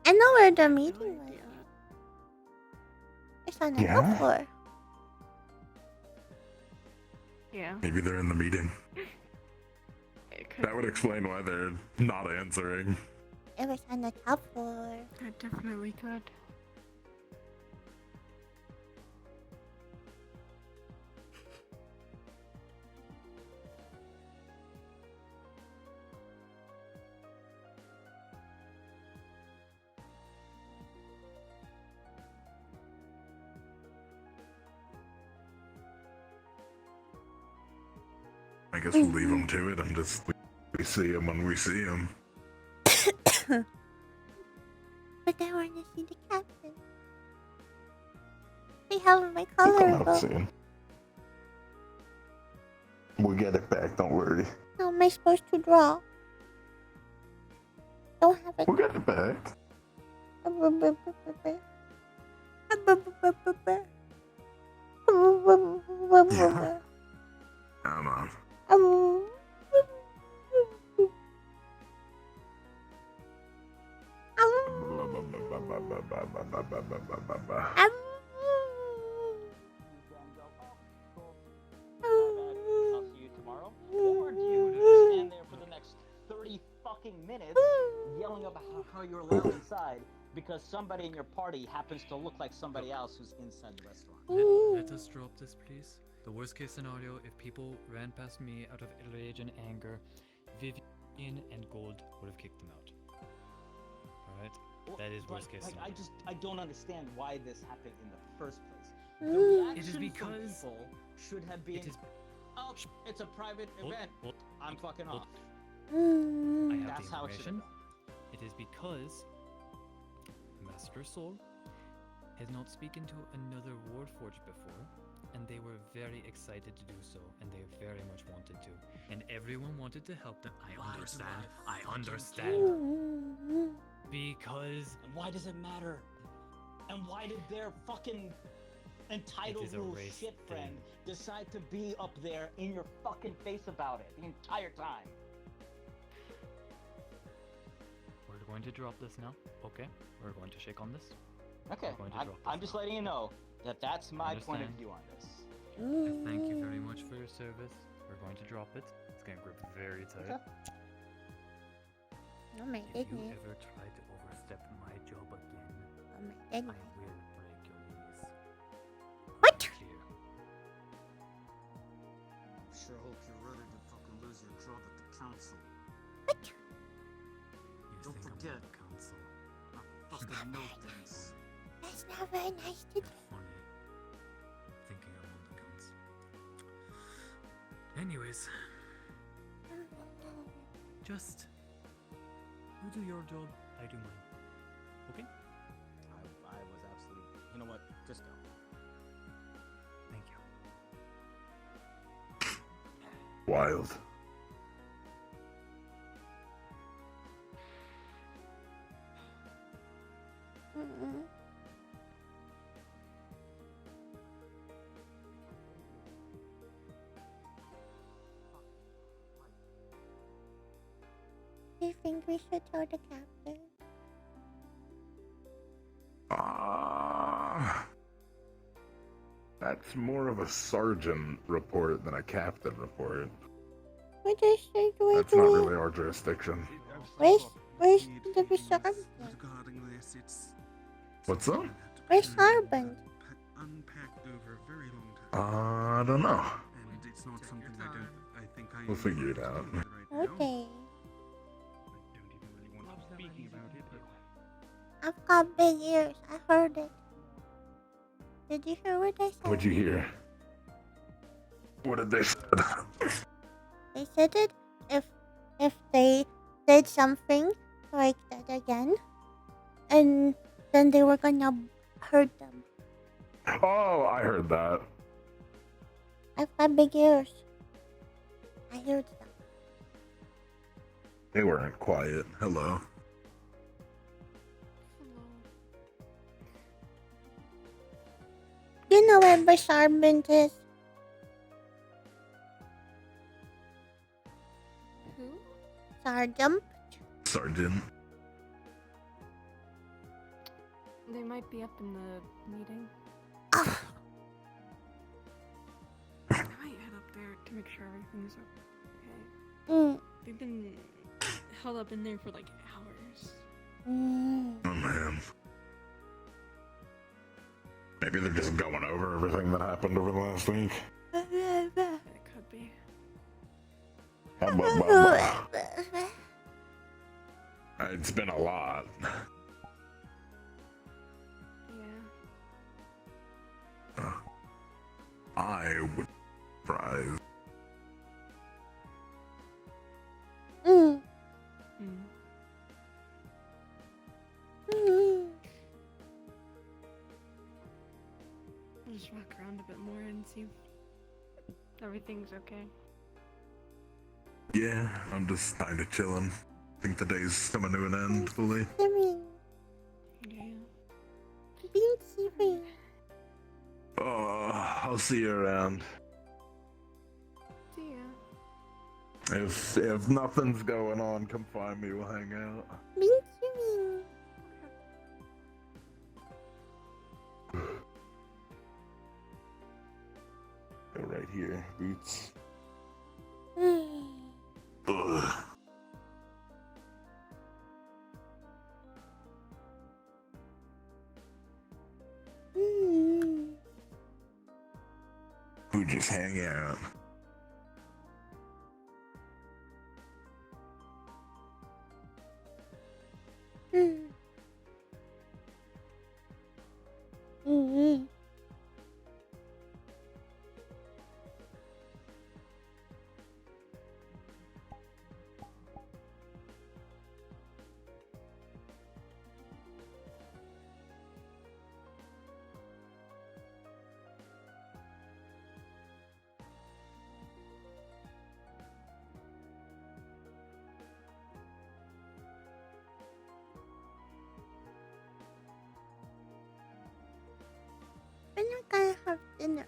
I know where the meeting was. It's on the Yeah? top floor. Yeah. Maybe they're in the meeting. That would explain why they're not answering. It was on the top floor. That definitely could. I guess we'll leave them to it and just we see them when we see them. But I want to see the captain. They have my We'll color come out book. soon. We'll get it back, don't worry. How am I supposed to draw? Don't have it. We'll get it back. Yeah. Come on. I'll see you tomorrow. Or do you just stand there for the next 30 fucking minutes yelling about how you're allowed inside because somebody in your party happens to look like somebody else who's inside the restaurant? Let us drop this, please. The worst case scenario, if people ran past me out of rage and anger, Vivian and Gold would have kicked them out. Alright? That is worst case scenario. I don't understand why this happened in the first place. The It is reaction because from people should have been, oh, it's a private event. I'm fucking off. I have That's the how it should have information. gone. It is because Master Soul has not spoken to another Warforged before, and they were very excited to do so, and they very much wanted to, and everyone wanted to help them. I understand. I understand. Because And why does it matter? And why did their fucking entitled It is a little race shit thing. friend decide to be up there in your fucking face about it the entire time? we're going to drop this now. Okay, we're going to shake on this. Okay, We're going to drop this I'm just letting you know that that's my point of understand. view on this. Thank you very much for your service. We're going to drop it. It's going to grip very tight. Oh my If you goodness. ever try to overstep my job again, Oh my I goodness. will break your knees. What? Here. Sure hope you're ready to fucking lose your job at the council. What? You Don't think forget. I'm on the council? I fucking know things. That's not very nice to do. Funny. Thinking I'm on the council. Anyways, just you do your job, I do mine. Okay? I was absolutely. You know what? Just go. Thank you. Wild. Mm-mm. Do you think we should tell the captain? That's more of a sergeant report than a captain report. What is she doing? That's not really our jurisdiction. Where's the sergeant? Regarding this, it's What's up? Where's sergeant? unpacked over a very long time. I don't know. And it's not something I think I We'll figure it out. Okay. Speaking about it, I've got big ears. I heard it. Did you hear what I said? What'd you hear? What did they say? They said it if they did something like that again, and then they were gonna hurt them. Oh, I heard that. I've got big ears. I heard them. They weren't quiet. Hello. You know where the sergeant is? Who? Sergeant? Sergeant. They might be up in the meeting. I might head up there to make sure everything's okay. Mm. They've been held up in there for like hours. Mm. Oh man. Maybe they're just going over everything that happened over the last week. It could be. It's been a lot. Yeah. I would surprise. Mm. Mm. Mm. I'll just walk around a bit more and see if everything's okay. Yeah, I'm just kind of chilling. Think the day's coming to an end fully. Yeah. Being serious. Oh, I'll see you around. See ya. If nothing's going on, come find me. We'll hang out. Being serious. Go right here, Boots. Mm. Ugh. Mm. We just hang out. Mm. Mm. We're not gonna have dinner.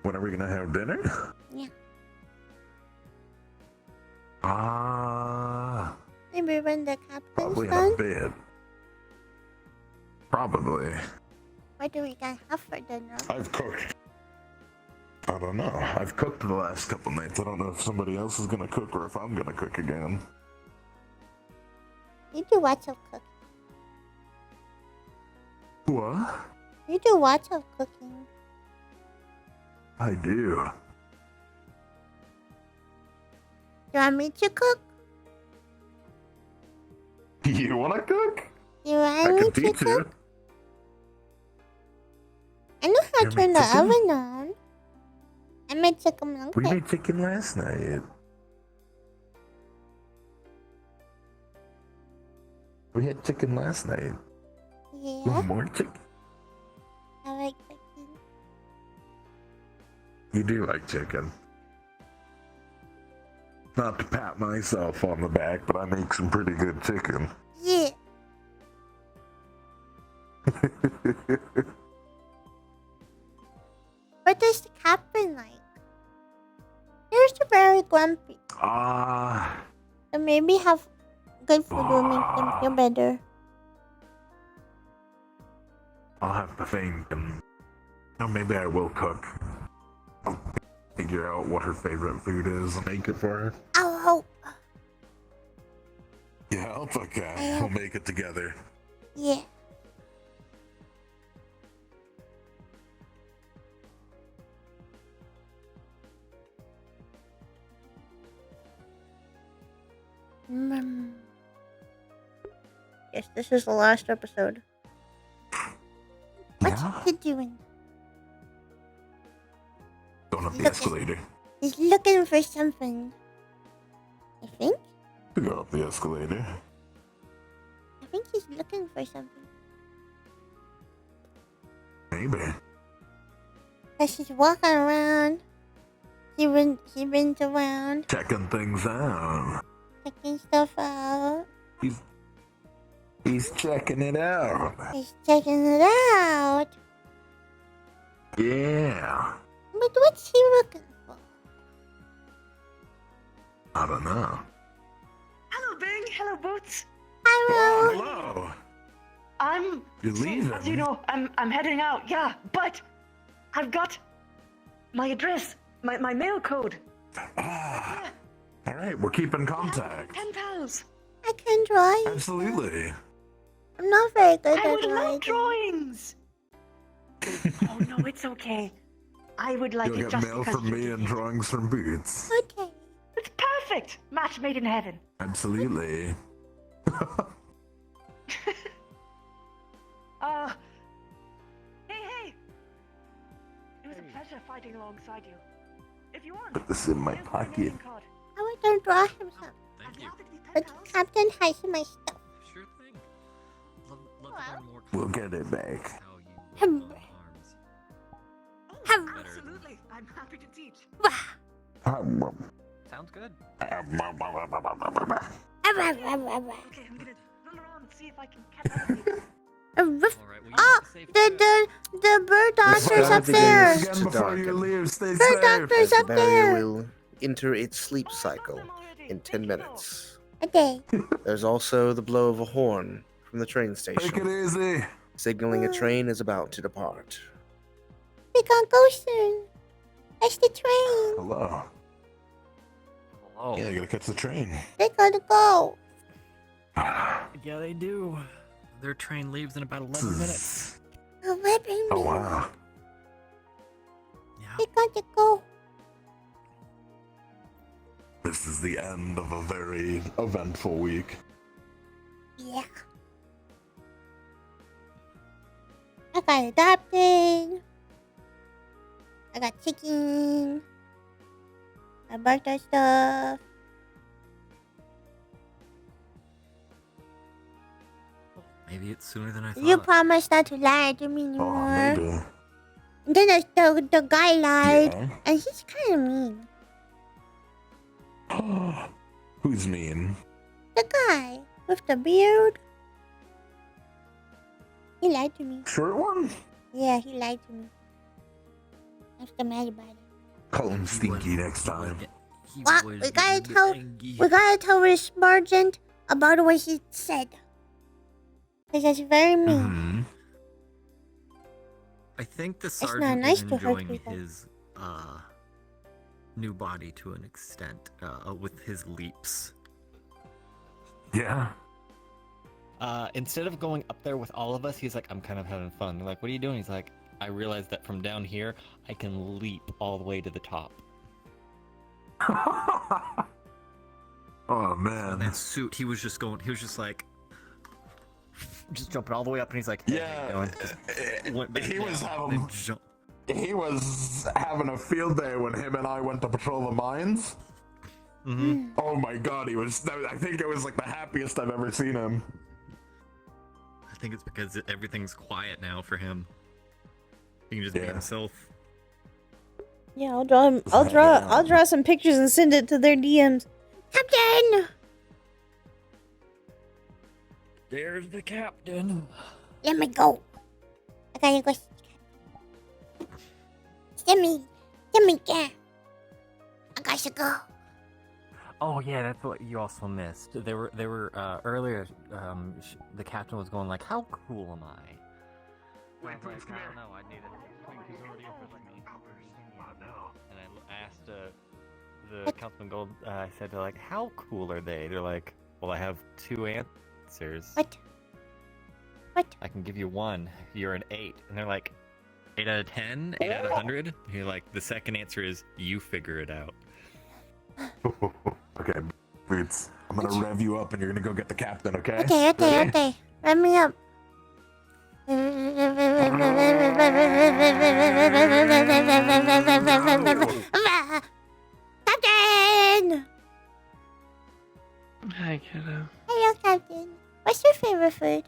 When are we gonna have dinner? Yeah. Ah. Maybe maybe when the captain's Probably in done? a bit. Probably. What do we got have for dinner? I've cooked. I don't know. I've cooked the last couple nights. I don't know if somebody else is gonna cook or if I'm gonna cook again. You do lots of cooking. What? You do lots of cooking. I do. You want me to cook? You wanna cook? You want I me can to teach you. cook? I know how to turn the oven on. I made chicken We nugget. made chicken last night. We had chicken last night. You Yeah, want more chicken? I like chicken. You do like chicken. Not to pat myself on the back, but I make some pretty good chicken. Yeah. What does the captain like? Here's very grumpy. So maybe have good food will make them feel better. I'll have to think, and maybe I will cook. I'll figure out what her favorite food is and make it for her. I'll hope. Yeah, it's okay. We'll make it together. Yeah. Yes, this is the last episode. What's he doing? Going up the escalator. He's looking for something. I think? To go up the escalator. I think he's looking for something. Maybe. Cause he's walking around. He runs around, Checking things out. checking stuff out. He's checking it out. He's checking it out. Yeah. But what's he looking for? I don't know. Hello, Bing. Hello, Boots. Hello. Hello. You're leaving. As you know, I'm heading out. Yeah, but I've got my address, my mail code. All right, we're keeping contact. Pen pals. I can draw. Absolutely. I'm not very good I at would love writing. drawings. Oh no, it's okay. I would like You'll it get just mail because from me and drawings from Boots. Okay. it's perfect. Match made in heaven. Absolutely. Hey. It was a pleasure fighting alongside you. If you want, Put this in my pocket. I want to draw him something. Thank you. But the captain has my stuff. Sure thing. Love to learn more. We'll get it back. Absolutely. I'm happy to teach. Sounds good. Okay, I'm gonna run around and see if I can catch up with you. Oh, the bird doctor's up there. Bird doctor's up there. Will enter its sleep cycle in 10 minutes. Okay. There's also the blow of a horn from the train station. Take it easy. Signaling a train is about to depart. We can't go soon. That's the train. Hello. Hello. Yeah, I gotta catch the train. They gotta go. Yeah, they do. Their train leaves in about 11 minutes. 11 Oh, minutes. wow. They gotta go. This is the end of a very eventful week. Yeah. I got adopted. I got chicken. I bought that stuff. Maybe it's sooner than I thought. You promised not to lie to me anymore. Maybe. And then the guy lied, Yeah. and he's kind of mean. Who's mean? The guy with the beard. He lied to me. Short one? Yeah, he lied to me. I'm still mad about it. Call him Stinky next time. What? We gotta tell this sergeant about what he said. Because that's very mean. Mhm. I think the not sergeant nice is to hurt enjoying people. his new body to an extent with his leaps. Yeah. Instead of going up there with all of us, he's like, I'm kind of having fun. They're like, what are you doing? He's like, I realized that from down here, I can leap all the way to the top. Oh man. And that suit, he was just like, just jumping all the way up, and he's like, hey, how you doing? Just went back He down, was then jumped. He was having a field day when him and I went to patrol the mines. Mm-hmm. Oh my god, I think it was like the happiest I've ever seen him. I think it's because everything's quiet now for him. He can just be himself. Yeah, I'll draw him. I'll draw some pictures and send it to their DMs. Captain! There's the captain. Let me go. I gotta go. Let me go. I gotta go. Oh yeah, that's what you also missed. They were earlier. The captain was going like, "How cool am I?" Wait, I don't know. I need it. Twink is already up with me. And I asked the Councilman Gold. I said, "They're like, how cool are they?" They're like, "Well, I have 2 answers. What? I can give you 1. You're an 8." And they're like, 8 out of 10, 8 out of 100. You're like, the second answer is you figure it out. Okay, Boots. I'm gonna rev you up and you're gonna go get the captain, okay? Okay. Rev me up. Captain! Hi, kiddo. Hello, Captain. What's your favorite food?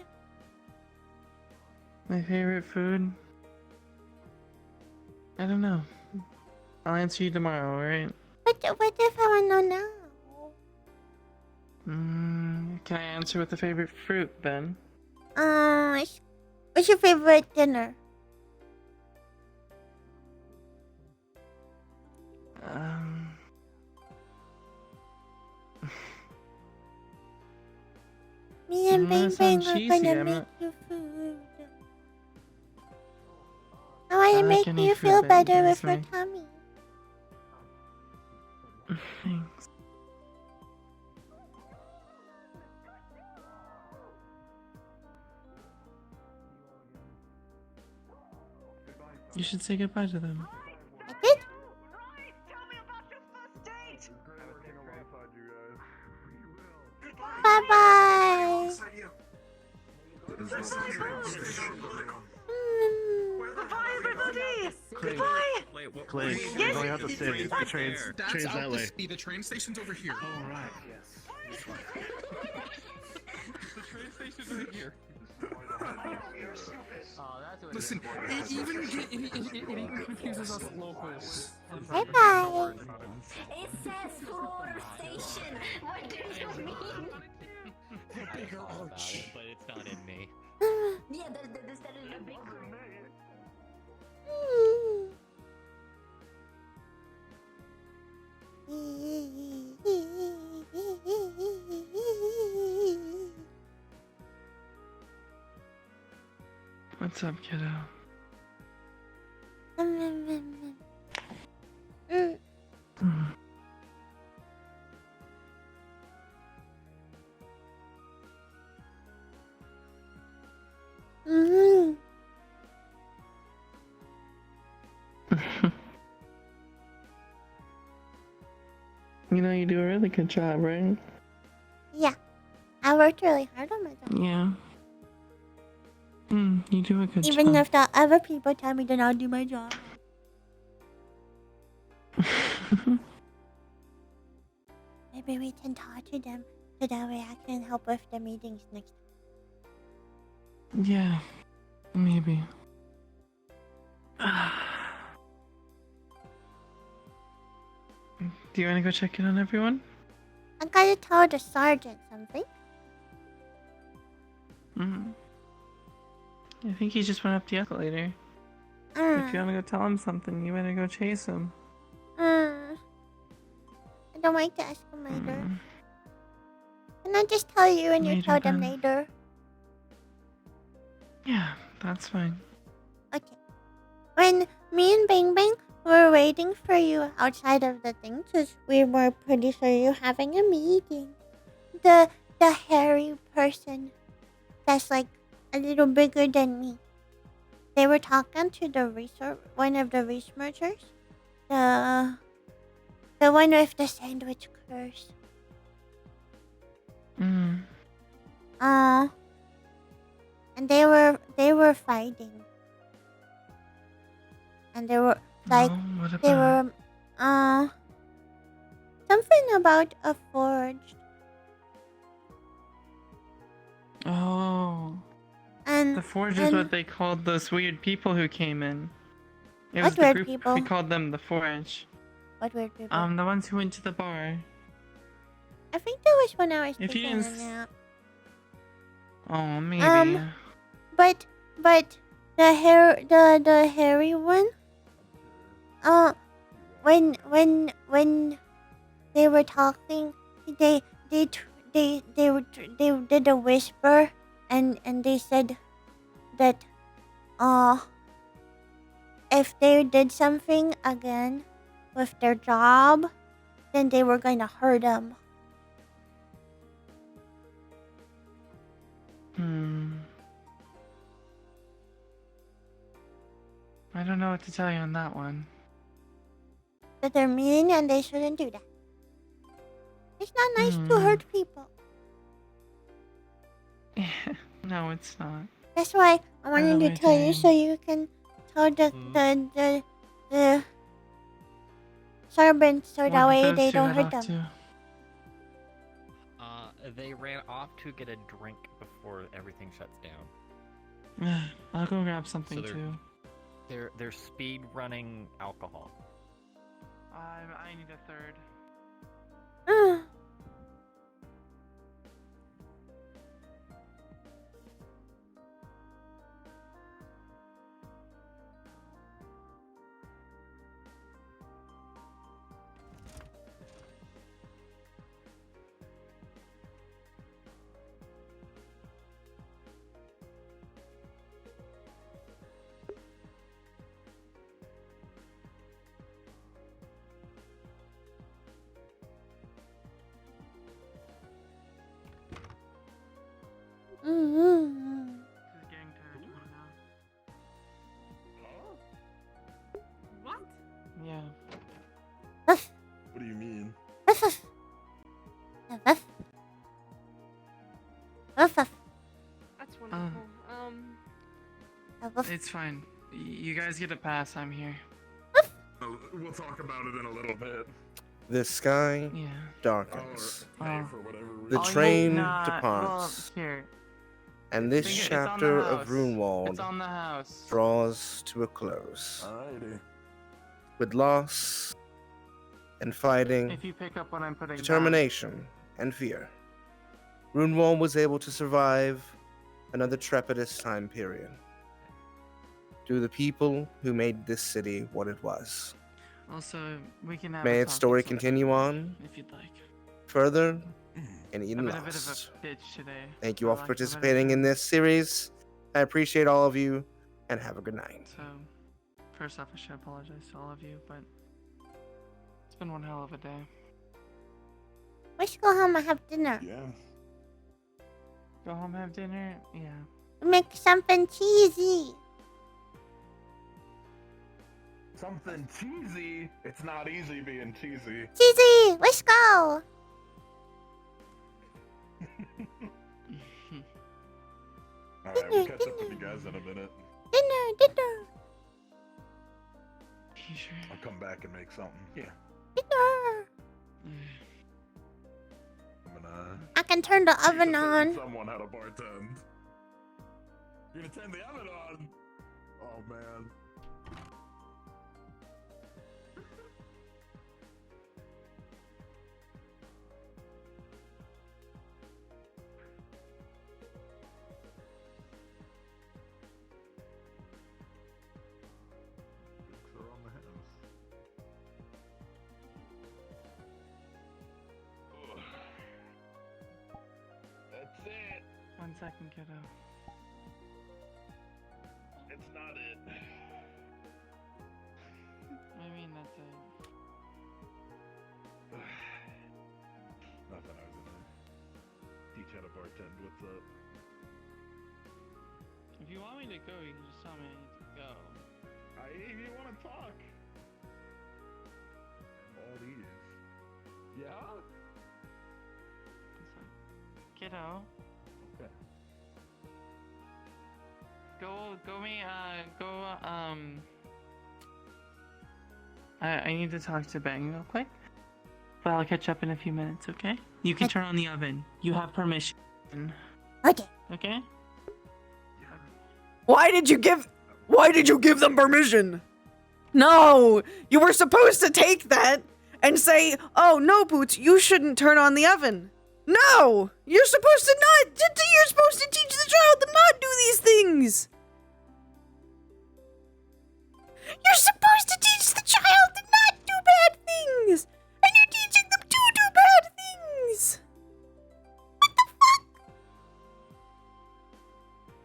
My favorite food? I don't know. I'll answer you tomorrow, alright? What if I want to know now? Can I answer with a favorite fruit then? What's your favorite dinner? Me and Bang Bang are gonna make you food. I wanna make you feel better with your tummy. Thanks. You should say goodbye to them. I did? Bye bye. Goodbye, everybody. Goodbye. Clay, Yes. you're going out the stairs. The train's That's that out way. the train station's over here. Oh, right, yes. The train station's right here. Listen, it even confuses us locals. Bye bye. It says floor station. What do you mean? Bigger arch. But it's not in me. Yeah, there's that in the big room. What's up, kiddo? You know, you do a really good job, right? Yeah, I worked really hard on my job. Yeah. You do a good job. Even if the other people tell me that I'll do my job. Maybe we can talk to them so that way I can help with the meetings next time. Yeah, maybe. Do you want to go check in on everyone? I gotta tell the sergeant something. I think he just went up the escalator. If you want to go tell him something, you better go chase him. I don't like the escalator. Can Can I just tell you and you Later tell them then. later? Yeah, that's fine. Okay. When me and Bang Bang were waiting for you outside of the thing, because we were pretty sure you having a meeting. The hairy person that's like a little bigger than me. They were talking to the one of the researchers. The one with the sandwich curse. Mm. And they were fighting. And they were like what they about? were something about a forge. Oh. And The Forge is what they called those weird people who came in. It What was the weird group people? we called them the Forge. What weird people? The ones who went to the bar. I think that was when I was If you taking a didn't nap. Oh, maybe. But the hairy one. When they were talking, they did a whisper, and they said that if they did something again with their job, then they were gonna hurt them. I don't know what to tell you on that one. That they're mean and they shouldn't do that. It's not nice to hurt people. No, it's not. That's why I wanted to tell you so you can tell the servants so that way they don't hurt them. They ran off to get a drink before everything shuts down. I'll go grab something So too. They're speed running alcohol. I need a third. What? Yeah. What do you mean? That's wonderful. It's fine. You guys get a pass. I'm here. We'll talk about it in a little bit. The sky Yeah. darkens. For whatever The reason. train Well, departs. here. And this It's on the chapter of house. Runewald It's on the house. draws to a close. Alrighty. With loss and fighting, If you pick up what I'm putting determination and fear, Runewald was able to survive another trepidous time period through the people who made this city what it was. down. Also, we can have May a its talkie story soda continue on if you'd like. further in I've Eden been a bit of Lost. a bitch today. Thank you for all for lack of a better participating in term. this series. I appreciate all of you, and have a good night. So, first off, I should apologize to all of you, but it's been one hell of a day. Let's go home and have dinner. Yeah. Go home, have dinner? Yeah. Make something cheesy. Something cheesy. It's not easy being cheesy. Cheesy, let's go. Alright, we'll catch up with you guys in a minute. Dinner. I'll come back and make something. Yeah. Dinner. I'm gonna I can turn the oven teach on. someone how to bartend. You're gonna turn the oven on. Oh man. Drinks are on the house. Ugh. second, kiddo. It's not it. I mean, that's it. Not that I was gonna teach how to bartend. What's up? If you want me to go, you can just tell me I need to go. If you want to talk. I'm all ears. Yeah? Kiddo. Okay. I need to talk to Bang real quick. But I'll catch up in a few minutes, okay? You can turn on the oven. You have permission. Okay. Okay? Why did you give them permission? No, you were supposed to take that and say, "Oh no, Boots, you shouldn't turn on the oven." No, you're supposed to not. You're supposed to teach the child to not do these things. You're supposed to teach the child to not do bad things, and you're teaching them to do bad things. What the fuck?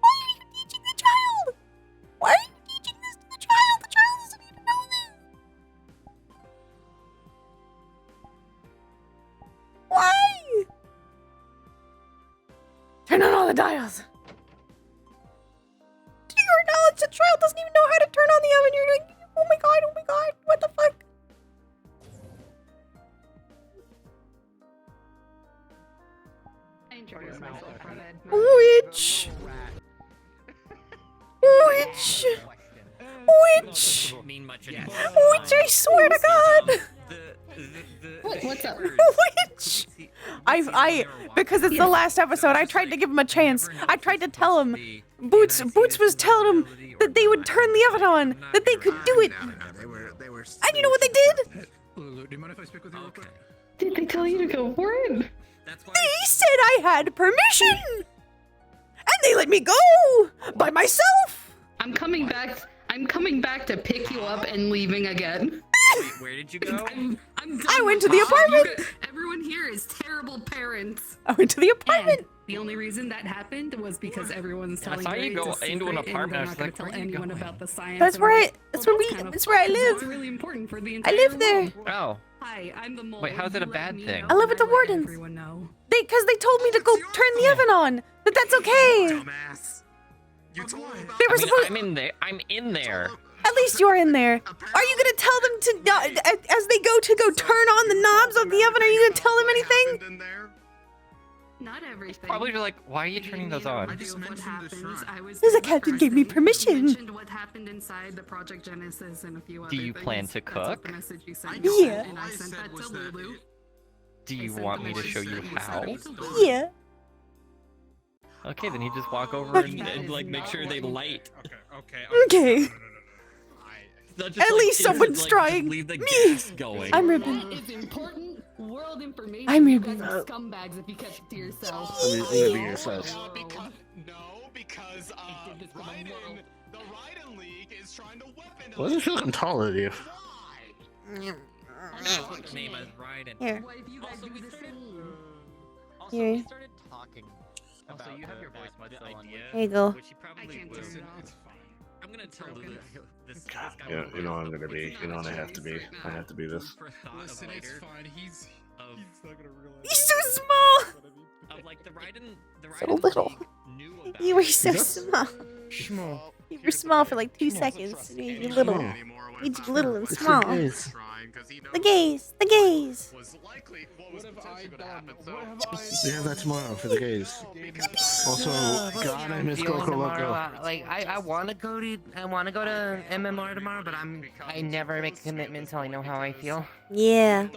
Why are you teaching the child? Why are you teaching this to the child? The child doesn't even know this. Why? Turn on all the dials. To your knowledge, the child doesn't even know how to turn on the oven. You're like, oh my god, what the fuck? I introduced myself from it. Which? Which I swear to God. What's up? Which? Because it's the last episode, I tried to give him a chance. I tried to tell him. Boots was telling him that they would turn the oven on, that they could do it. They were. And you know what they did? Lulu, do you mind if I speak with you real quick? Did they tell you to go for it? They said I had permission! And they let me go! By myself! I'm coming back to pick you up and leaving again. Wait, where did you go? I'm done I went to with the this. apartment! Everyone here is terrible parents. I went to the apartment! And the only reason that happened was because everyone's I telling saw you Gray go it's a into an secret and apartment, I they're was not like, gonna where tell are you anyone going? about the science. That's and where I'm I, like, that's well, where kind of that's where I fun. live. It's really important for the I entire live there. world. Oh. Hi, I'm the mole. Wait, how's it a You let bad me thing? know I live with the and I let wardens. everyone know. Because they told me to go turn the oven on. That that's okay. Dumbass. You told me about They were supposed. I'm in there. At least you're in there. Are you gonna tell them to, as they go turn on the knobs of the oven? Are you gonna tell them anything? Not everything. Probably like, why are you turning those on? The captain gave me permission. Mentioned what happened inside the Project Genesis and a few other Do you things. plan to That's what cook? the message you sent Yeah. And I sent that to Lulu. Do you want me to show you how? Yeah. Okay, then you just walk over and like make sure they light. Okay. Not just, At like, least instant, someone's like, trying. leave the Me. gas going. I'm ripping. That is important world information. I'm You ripping. guys are scumbags if you kept it to yourself. Let me be your size. Because Raiden, the Raiden League is trying to weaponize. Wasn't feel I'm taller than you. Quick name as Raiden. Here. What if you guys do the same? Also, Here. we started talking about you have your voice the idea, There you go. which you probably will. I'm gonna tell Lulu this guy Yeah, will you know I'm work gonna be. You know what I have to be. I have to be this. for thought Listen, of it's later fine. He's not gonna realize. He's so small. of like the Raiden So little. League knew about You were it. so small. Small. You were small for like 2 seconds. You're little. You're little and small. Gaze. The gays. The gays. We have that tomorrow for the gays. Also, God, I miss Coco Loco. Like I want to go to MMR tomorrow, but I never make a commitment until I know how I feel. Yeah.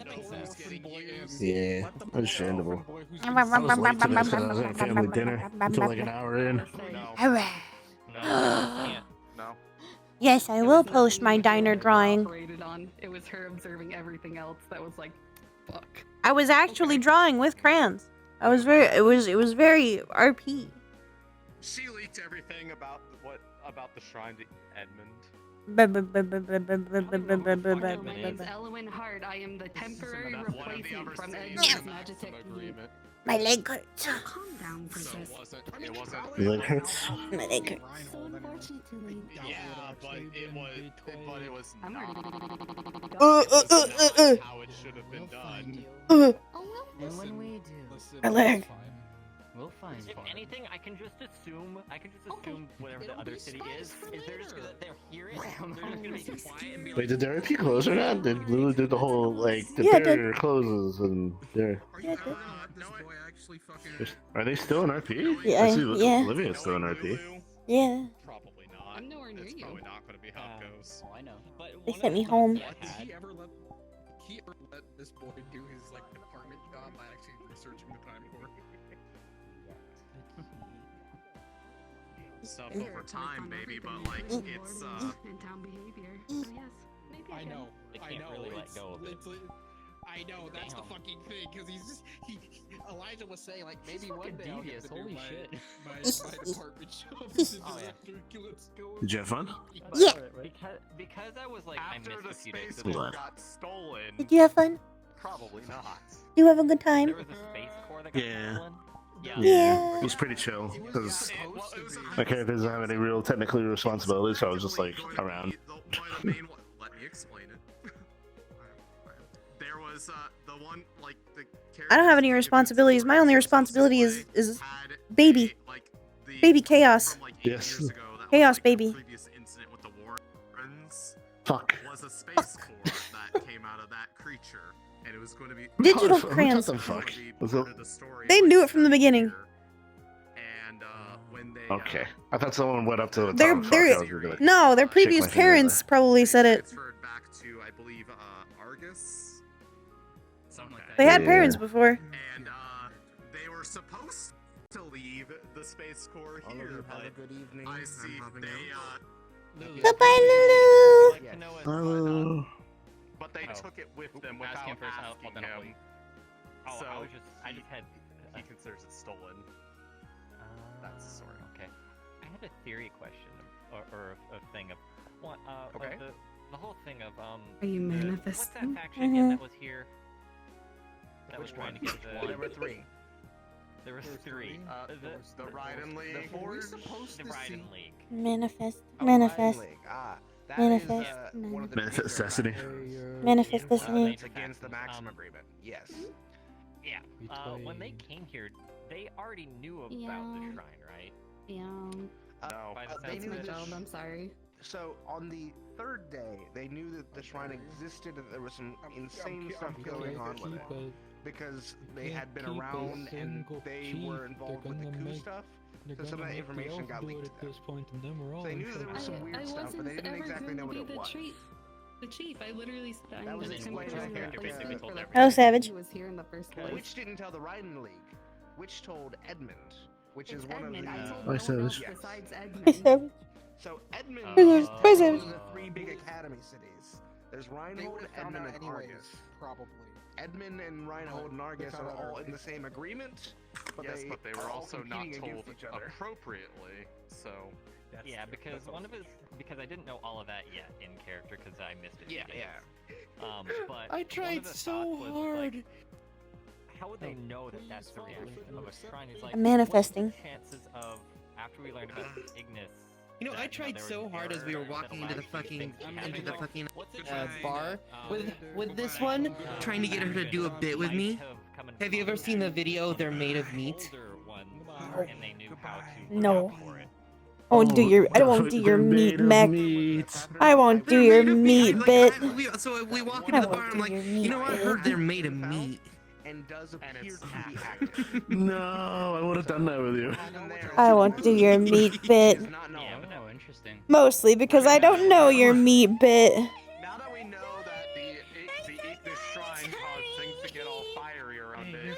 Yeah, understandable. I was late today because I was at family dinner until like an hour in. No. Yes, I will post my diner drawing. Operated on. It was her observing everything else that was like, fuck. I was actually drawing with crayons. I was very. It was very RP. She leaked everything about the shrine to Edmund. Buh, buh, buh, buh, buh, buh, buh, buh, buh, buh, buh, My buh, name's buh. Elwyn Hart. I am the temporary replacement from Edmund's Magitech unit. My leg hurts. Calm down, princess. It wasn't. Your leg hurts? My leg hurts. So unfortunately. Yeah, but it was I'm not uh. how it should have been done. Uh. And when we do. My leg. We'll find. If anything, I can just assume. Whatever the other city is they're just gonna hear it. They're just gonna be quiet and be Wait, did the RP close or not? Did Lulu did the whole like the Yeah, it did. barrier closes and they're are they still in RP? Yeah, I see yeah. Olivia's still in RP. Yeah. Probably not. I'm nowhere near It's you. probably not going to be how it goes. Oh, I know. But They sent me home. Did he ever let this boy do his like department job by actually researching the time core? Stuff over time, baby, but like it's And town behavior. So yes, maybe I can. They can't really let go of it. I know, that's the fucking thing, because Elijah was saying, like, maybe one day I'll get to do holy my, shit. my department job as a director. Let's go. Did you have fun? Yeah. Because I was like, after I the missed a few days. space I'm core glad. got stolen. Did you have fun? Probably not. You have a good time? There was a space core that got Yeah. stolen. Yeah. It was pretty chill because my character doesn't have any real technically responsibilities, so I was just like around. Let me explain it. There was the one like the I don't have any responsibilities. My only responsibility is baby. Baby chaos. Yes. Chaos baby. previous incident with the Warrens Fuck. was a space core that came out of that creature, and it was going to be Digital What crayons. the fuck? Was it... They knew it from the beginning. And when they Okay. I thought someone went up to the Their top. Fuck, I was gonna be like, no, their shake previous my finger parents probably said it. transferred back to I believe Argus, something like that. They had Yeah. parents before. And they were supposed to leave the space core All of here, you have a but good evening. I I'm see hopping they Goodbye, Lulu. Oh. but they took it with them without Ask him first, I'll asking then I'll him. leave. Oh, So I just had. he considers it stolen. That's the story. Okay. I had a theory question, or a thing of what. Okay. Of the whole thing of Are you What's that manifesting? faction again that was here? That was Which trying one? to get the. There were three. There was three. The Raiden League. The Raiden League. Manifest. Oh, Manifest. Raiden League. Ah, that Manifest. is, one of the Manifest major destiny. factors. Manifest destiny. It's against the Maxim Agreement. Yes. Yeah. When they came here, they already knew about the Yeah. shrine, right? Yeah. No. By the They sounds knew of the it. Job, I'm sorry. So on the third day, they knew that the shrine existed and there was some insane stuff going on with it because they had been around and they were involved with the coup stuff. So some of that information got leaked to them. So they knew there was some weird stuff, but they didn't exactly know what it was. The chief, I literally signed That was the explained temporary in the character replacement basically for told the everyone. Oh, savage. He was here in the first place. Which didn't tell the Raiden League, which told Edmund, which is It's one Edmund. of I the. told Why no one else savage? besides Hi, Edmund. savage. So Edmund Bye, is savage. the three big academy cities. There's Reinhold, Edmund, and Argus. Probably. Edmund and Reinhold and Argus are all in the same agreement, but Yes, but they were are all also not competing told against each other. appropriately. So Yeah, because because I didn't know all of that yet in character because I missed it. Yeah, But I one tried of the so thoughts was, hard. Like, how would they know that that's the reaction of a shrine? Is like I'm manifesting. What are the chances of after we learned about Ignis? You know, I tried so hard as we were walking into the fucking bar with this one, trying to get her to do a bit with me. Have you ever seen the video "They're Made of Meat"? And they knew how to No. I won't do your. I won't do your meat, mech. I won't do your meat bit. So we walk into the bar, I'm like, you know what? I heard they're made of meat. And does appear to be active. No, I would have done that with you. I won't do your meat bit. Yeah, but no, interesting. Mostly because I don't know your meat bit. now that we know that the Ignis Shrine caused things to get all fiery around it,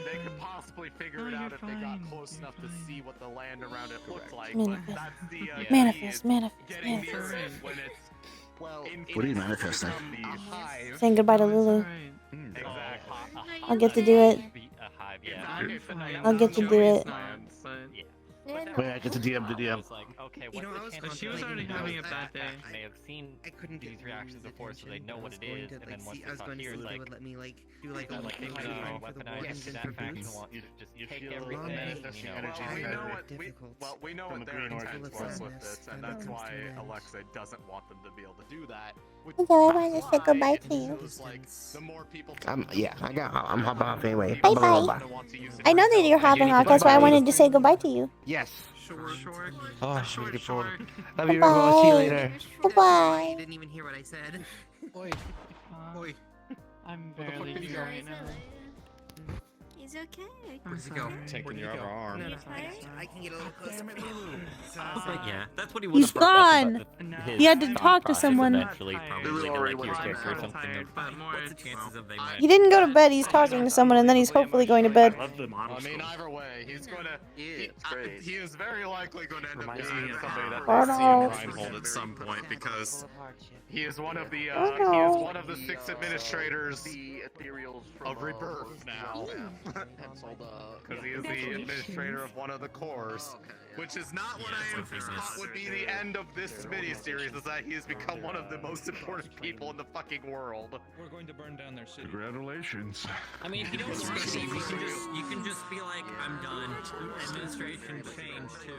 they could possibly figure it out if they got close enough to see what the land around it looked like. Manifest. But that's the key Manifest, is manifest, getting near manifest. it when it's What are you manifesting? Saying goodbye to Lulu. Exactly. I'll get to do it. A hive, yeah. I'll get to do it. Wait, I get to DM to DM. Like, okay, You know, I was She was already having a bad day. May have seen these reactions before, so they know what it is, and then once they come here, it's they like, would let me like do like a like they little can thing for the weaponize wardens and that for faction boots. wants to just You take feel everything, energy you know. energy we kind know of what we know from what a their green orange intent was with it, and that's why Alexa doesn't want them to be able to do that. Hello, I want to say goodbye to you. Like, the more people Yeah, I'm hopping off anyway. Bye bye. I know that you're hopping off, that's why I wanted to say goodbye to you. Yes. Short. Oh, Short. love you, Rico. See you later. Goodbye. You didn't even hear what I said. Oi. Oi. I'm Where the fuck barely did he here go? right now. He's okay. Where's he go? Taking your other arm. No, I can get a little closer. Yeah, that's what he He's gone. He had to talk to someone. Eventually, probably like your character or something. What's the chances of they might? He didn't go to bed, he's talking to someone, and then he's hopefully going to bed. I mean, either way, he's gonna. He is very likely going to end up being somebody that Oh, they see no. in Reinhold at some point because he is one of the Oh, no. he is one of the 6 administrators of Rebirth now. Because he is the administrator of one of the cores, which is not what I thought would be the end of this miniseries. Is that he has become one of the most important people in the fucking world. We're going to burn down their city. Congratulations. I mean, if you don't want to leave, you can just be like, I'm done. Administration change too.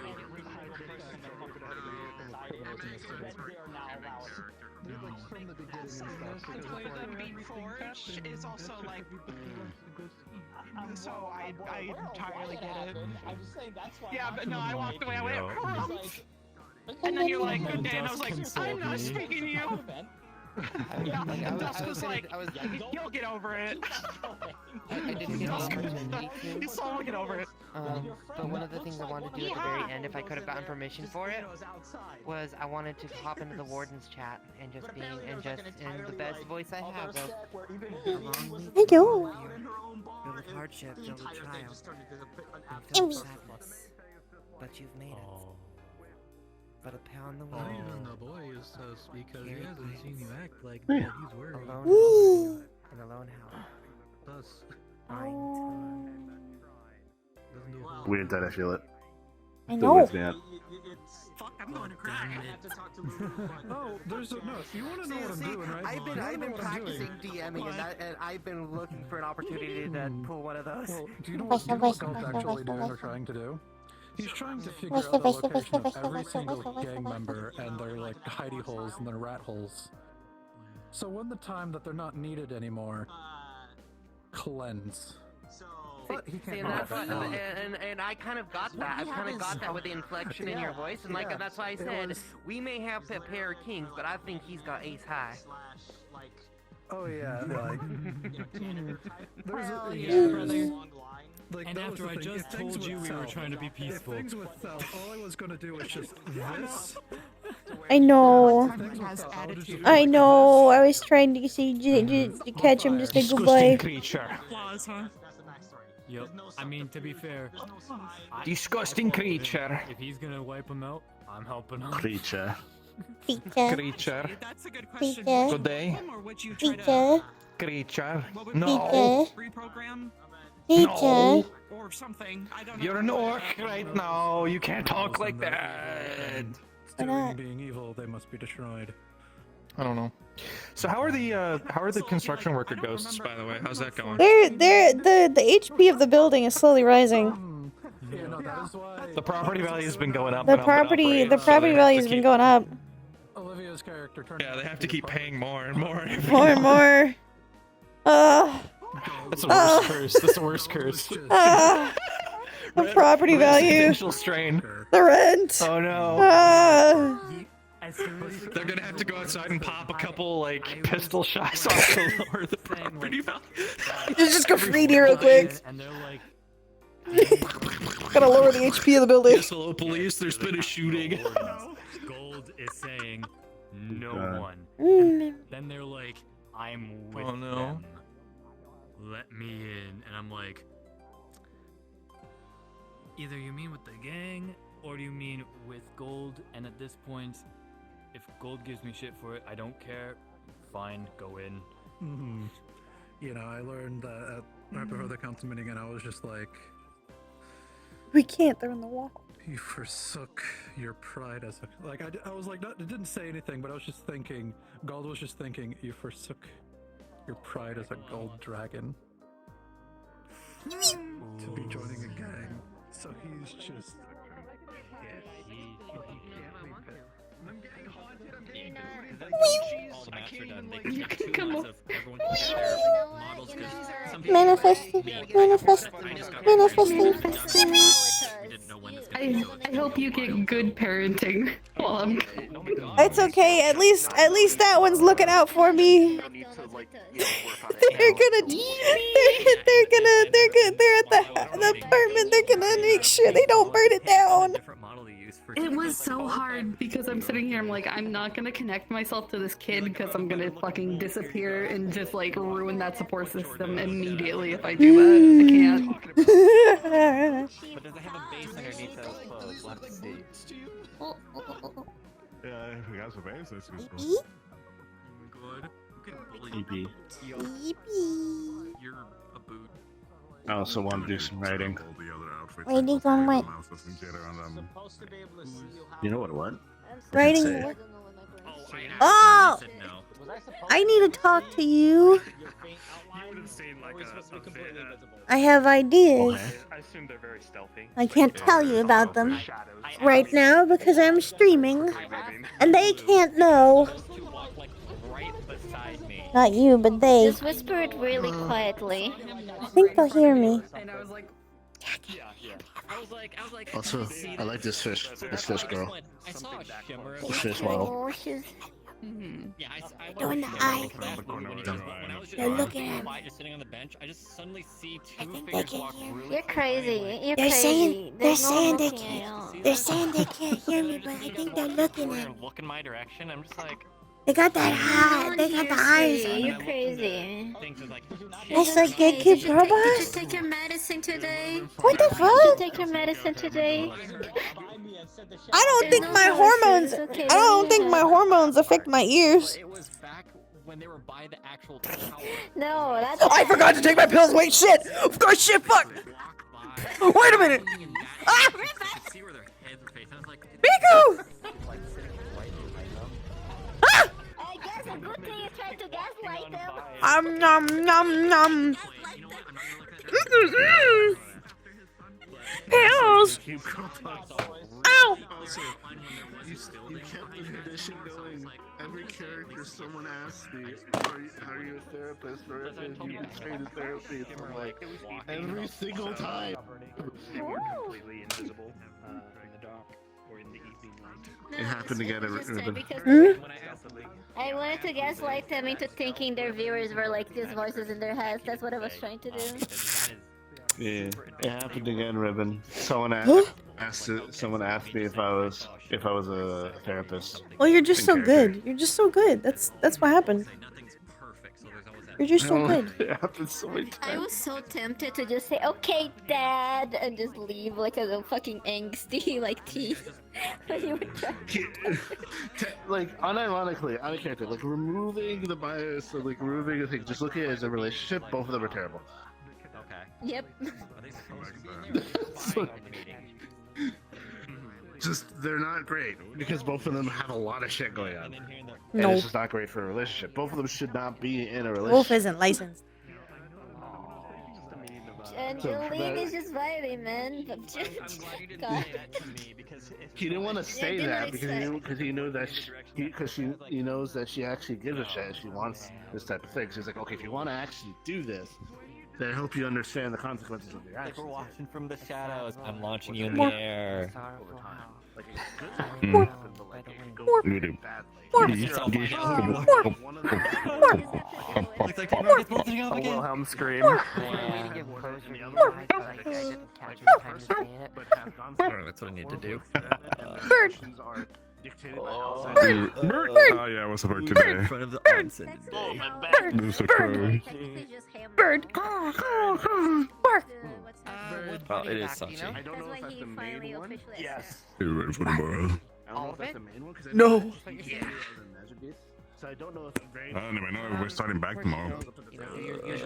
Is also like, so I entirely get it. I'm just saying that's why. Yeah, but no, I walked away. I went, and then you're like, good day, and I was like, I'm not speaking to you. Yeah, Dusk was like, you'll get over it. I didn't get over You saw him get over it. But one of the things I wanted to do at the very end, if I could have gotten permission for it, was I wanted to hop into the warden's chat and just in the best voice I have of I do. filled with hardship, filled with trial, and filled with sadness. But you've made it. But a pound the The wind. reason the boy is so because he hasn't seen you act like Yeah. that. He's worried. Alone and alone how? Thus, We didn't I feel it. I The know. wind's down. Fuck, I'm going to cry. oh, there's a no. You want to know what I'm doing, right? I've been practicing DMing and I've been looking for an opportunity to pull one of those. Well, do you know what Gul's actually doing or trying to do? He's trying to figure out the location of every single gang member and their like hidey holes and their rat holes. So when the time that they're not needed anymore, cleanse. But he can't See, and that's what, and I kind of got that. I kind of got that with the inflection in your voice, and like that's why I said we may have a pair of kings, but I think he's got ace high. Oh yeah, like there's a yeah, brother. Like, And after I just told you we were trying to be peaceful. If things with South, all I was gonna do was just this. I know. I know. I was trying to see to catch him just a goodbye. Creature. Applause, huh? Yep. I mean, to be fair, Disgusting creature. If he's gonna wipe him out, I'm helping him. Creature. Creature. That's a good question. Creature. Good day. Or would you try to Creature. creature? No. Reprogram? Creature. Or something. I don't know. You're an orc right now. You can't talk like that. Doing being evil, they must be destroyed. I don't know. So how are the construction worker ghosts, by the way? How's that going? The HP of the building is slowly rising. Yeah, no, that is why The property value has been going up. The and up and up, property right? the So property they have value to has been keep- going up. Olivia's character turned. Yeah, they have to keep paying more and more. More and more. That's the worst curse. That's the worst curse. The property value. Residential strain. The rent. Oh no. Ah. They're gonna have to go outside and pop a couple like pistol shots off to lower the property value. Just graffiti real quick. And they're like, Gotta lower the HP of the building. Yes, hello police. There's been a shooting. Gold is saying no one. Then they're like, I'm with Oh, no. them. Let me in. And I'm like, either you mean with the gang or do you mean with Gold? And at this point, if Gold gives me shit for it, I don't care. Fine, go in. You know, I learned that right before the council meeting, and I was just like, We can't. They're on the wall. You forsook your pride as a like. I was like, it didn't say anything, but I was just thinking. Gold was just thinking. You forsook your pride as a gold dragon to be joining a gang. So he's just. I'm getting haunted. I'm getting All the maps are done. They can have 2 months of everyone can get their models because some people Manifesting. I hope you get good parenting while I'm. It's okay. At least that one's looking out for me. They're at the apartment. They're gonna make sure they don't burn it down. It was so hard because I'm sitting here, I'm like, I'm not gonna connect myself to this kid because I'm gonna fucking disappear and just like ruin that support system immediately if I do that. I can't. But does it have a base underneath those clothes? We'll have to see. Yeah, if we got some base, that's good. EP. You're a boot. I also want to do some writing. Writing on what? You know what? Writing what? Oh! I need to talk to you. I have ideas. I assume they're very stealthy. I can't tell you about them right now because I'm streaming, and they can't know. Not you, but they. Just whisper it really quietly. I think they'll hear me. Also, I like this fish. This fish girl. I saw a shimmer. This fish model. Yeah, I Doing the eye. They're looking at me. Just sitting on the bench, I just suddenly see 2 they figures can walk hear me. really You're crazy. You're They're crazy. saying There's no they looking can't. at They're saying they can't hear me, but I think they're looking at me. Look in my direction. I'm just like. They got that eye. They got the eyes on You're them. crazy. That's like gatekeep Did you robots? take your medicine today? What the Did fuck? you take your medicine today? I don't think my hormones. I don't think my hormones affect my ears. When they were by the actual tower. No, that's. I forgot to take my pills. Wait, shit. Oh shit, fuck. Wait a minute. Ah! Miku! Ah! I guess a good thing you tried to gaslight them. Nom nom nom. Pills. Ow! You kept the tradition going. Every character someone asks me, are you a therapist or have you been trained in therapy? So I'm like, every single time. They were completely invisible in the dock or in the evening light. It happened again. I wanted to gaslight them into thinking their viewers were like these voices in their heads. That's what I was trying to do. Yeah, it happened again, Ribbon. Someone asked me if I was a therapist. Well, you're just so good. You're just so good. That's what happened. You're just so good. It happens so many times. I was so tempted to just say, "Okay, Dad," and just leave like a fucking angsty like teen. But you were trying. Like unironically, out of character, like removing the bias or like removing the thing, just looking at it as a relationship, both of them are terrible. Yep. Just they're not great because both of them have a lot of shit going on. No. And it's just not great for a relationship. Both of them should not be in a relationship. Wolf isn't licensed. Angeline is just vibing, man. God. He didn't want to say that because he knew that he knows that she actually gives a shit. She wants this type of thing. So he's like, okay, if you want to actually do this, then I hope you understand the consequences of your Like actions. we're watching from the shadows. I'm launching you in the air. Wilhelm scream. That's what I need to do. Bird. Bird. Oh yeah, what's about today? In front of the onsen today. This is a crow. Bird. Bark. Well, it is Sachi. I don't know if that's the main one. Yes. You ready for tomorrow? I don't know if that's the main one. No. So I don't know if I'm very. Anyway, no, we're starting back tomorrow.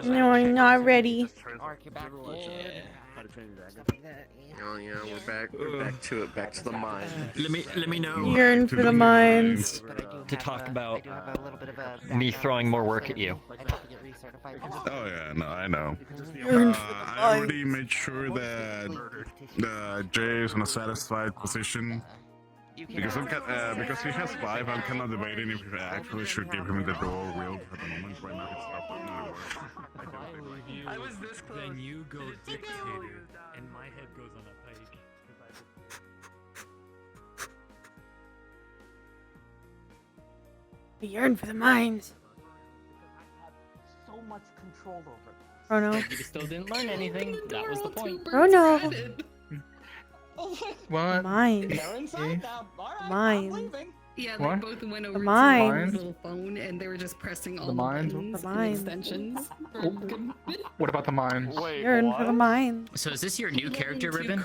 No, I'm not ready. Oh yeah, we're back. We're back to it. Back to the mine. Let me know. Yearn for the mines. To talk about me throwing more work at you. Oh yeah, no, I know. Yearn for the I already made sure that Jay is in a satisfied position. Because because he has 5, I'm kind of debating if I actually should give him the dual wield at the moment. Right now, it's not putting my work. I was this close. Then you go dictator, and my head goes on a pike. Yearn for the mines. So much control over it. Oh no. You still didn't learn anything. That was the point. Oh no. What? Mines. Mines. Yeah, they What? both went The over to mines. the little phone and they were just pressing all The the mines? buttons The and mines. extensions. What about the mines? Yearn for the mines. So is this your new character, Ribbon?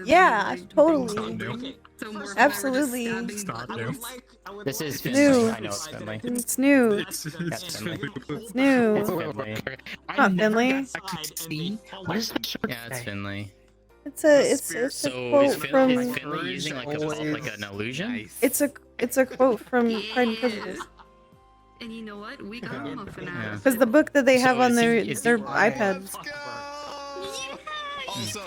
Yeah, totally. Absolutely. This is New. Finley. I know it's Finley. It's new. That's Finley. It's new. It's Finley. Not Finley. What is the shirt? Yeah, it's Finley. It's a So quote is from. Finley using like an illusion? It's a quote from Pride and Prejudice. And you know what? We got him up for now. Because the book that they have So on is their he- is their he- iPads. Also,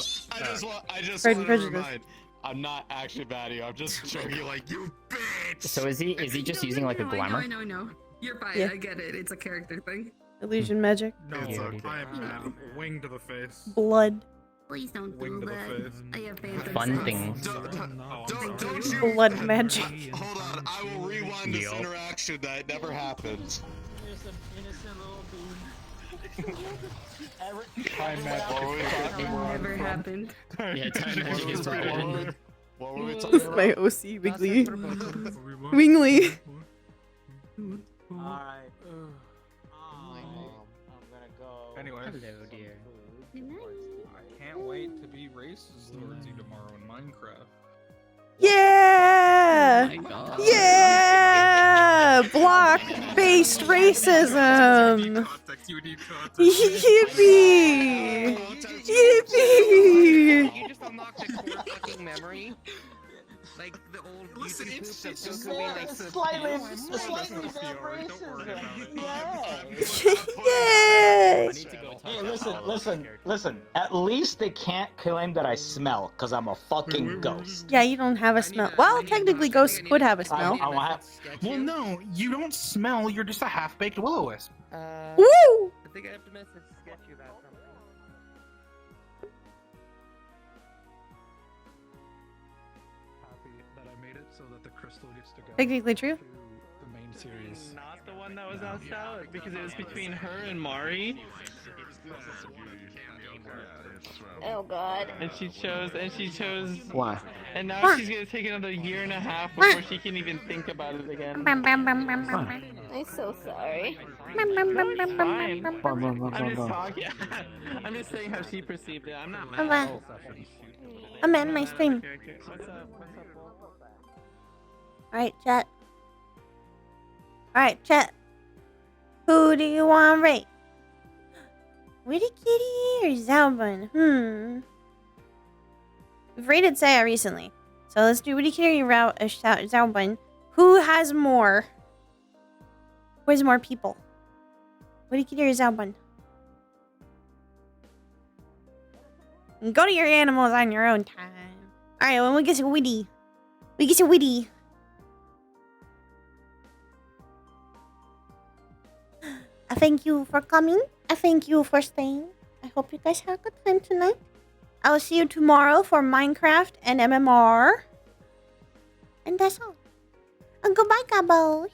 I just Pride want and to Prejudice. remind, I'm not actually bad at you. I'm just joking like you bitch. So is he just using like a glamour? I know. You're fine. Yeah. I get it. It's a character thing. Illusion magic. No, it's a climb wing to the face. Blood. Please don't Wing do to the that. face. I have phantom Fun sense. things. Don't you Blood magic. Hold on, I will rewind this interaction that never happened. Time magic. It never happened. Yeah, time magic is forbidden. What were we This talking is my about? OC Wiggly. Wingley. Alright. I'm gonna go. Anyways. Hello, dear. I can't wait to be racist towards you tomorrow in Minecraft. Yeah! Oh my God. Yeah! Block-based racism! Yippee! Yippee! You just unlocked a core fucking memory. Like the old YouTube poops of Goku being like Slightly racism. Yay! Hey, listen. At least they can't claim that I smell, because I'm a fucking ghost. Yeah, you don't have a smell. Well, technically ghosts could have a smell. Well, no, you don't smell. You're just a half-baked will-o-wisp. Woo! I think I have to message Sketchy about something. Happy that I made it so that the crystal gets to go Technically true. to the main series. Not the one that was asked out because it was between her and Mari. Oh god. And she chose. Why? And now she's gonna take another year and a half before she can even think about it again. I'm so sorry. No, it's fine. I'm just talking. I'm just saying how she perceived it. I'm not mad. I'm at my stream. What's up? Alright, chat. Alright, chat. Who do you want to rate? Witty Kitty or Zalbun? We've rated Saya recently. So let's do Witty Kitty or Zalbun. Who has more? Who has more people? Witty Kitty or Zalbun? Go to your animals on your own time. Alright, when we get to Witty. We get to Witty. I thank you for coming. I thank you for staying. I hope you guys had a good time tonight. I will see you tomorrow for Minecraft and MMR. And that's all. And goodbye, Gabos.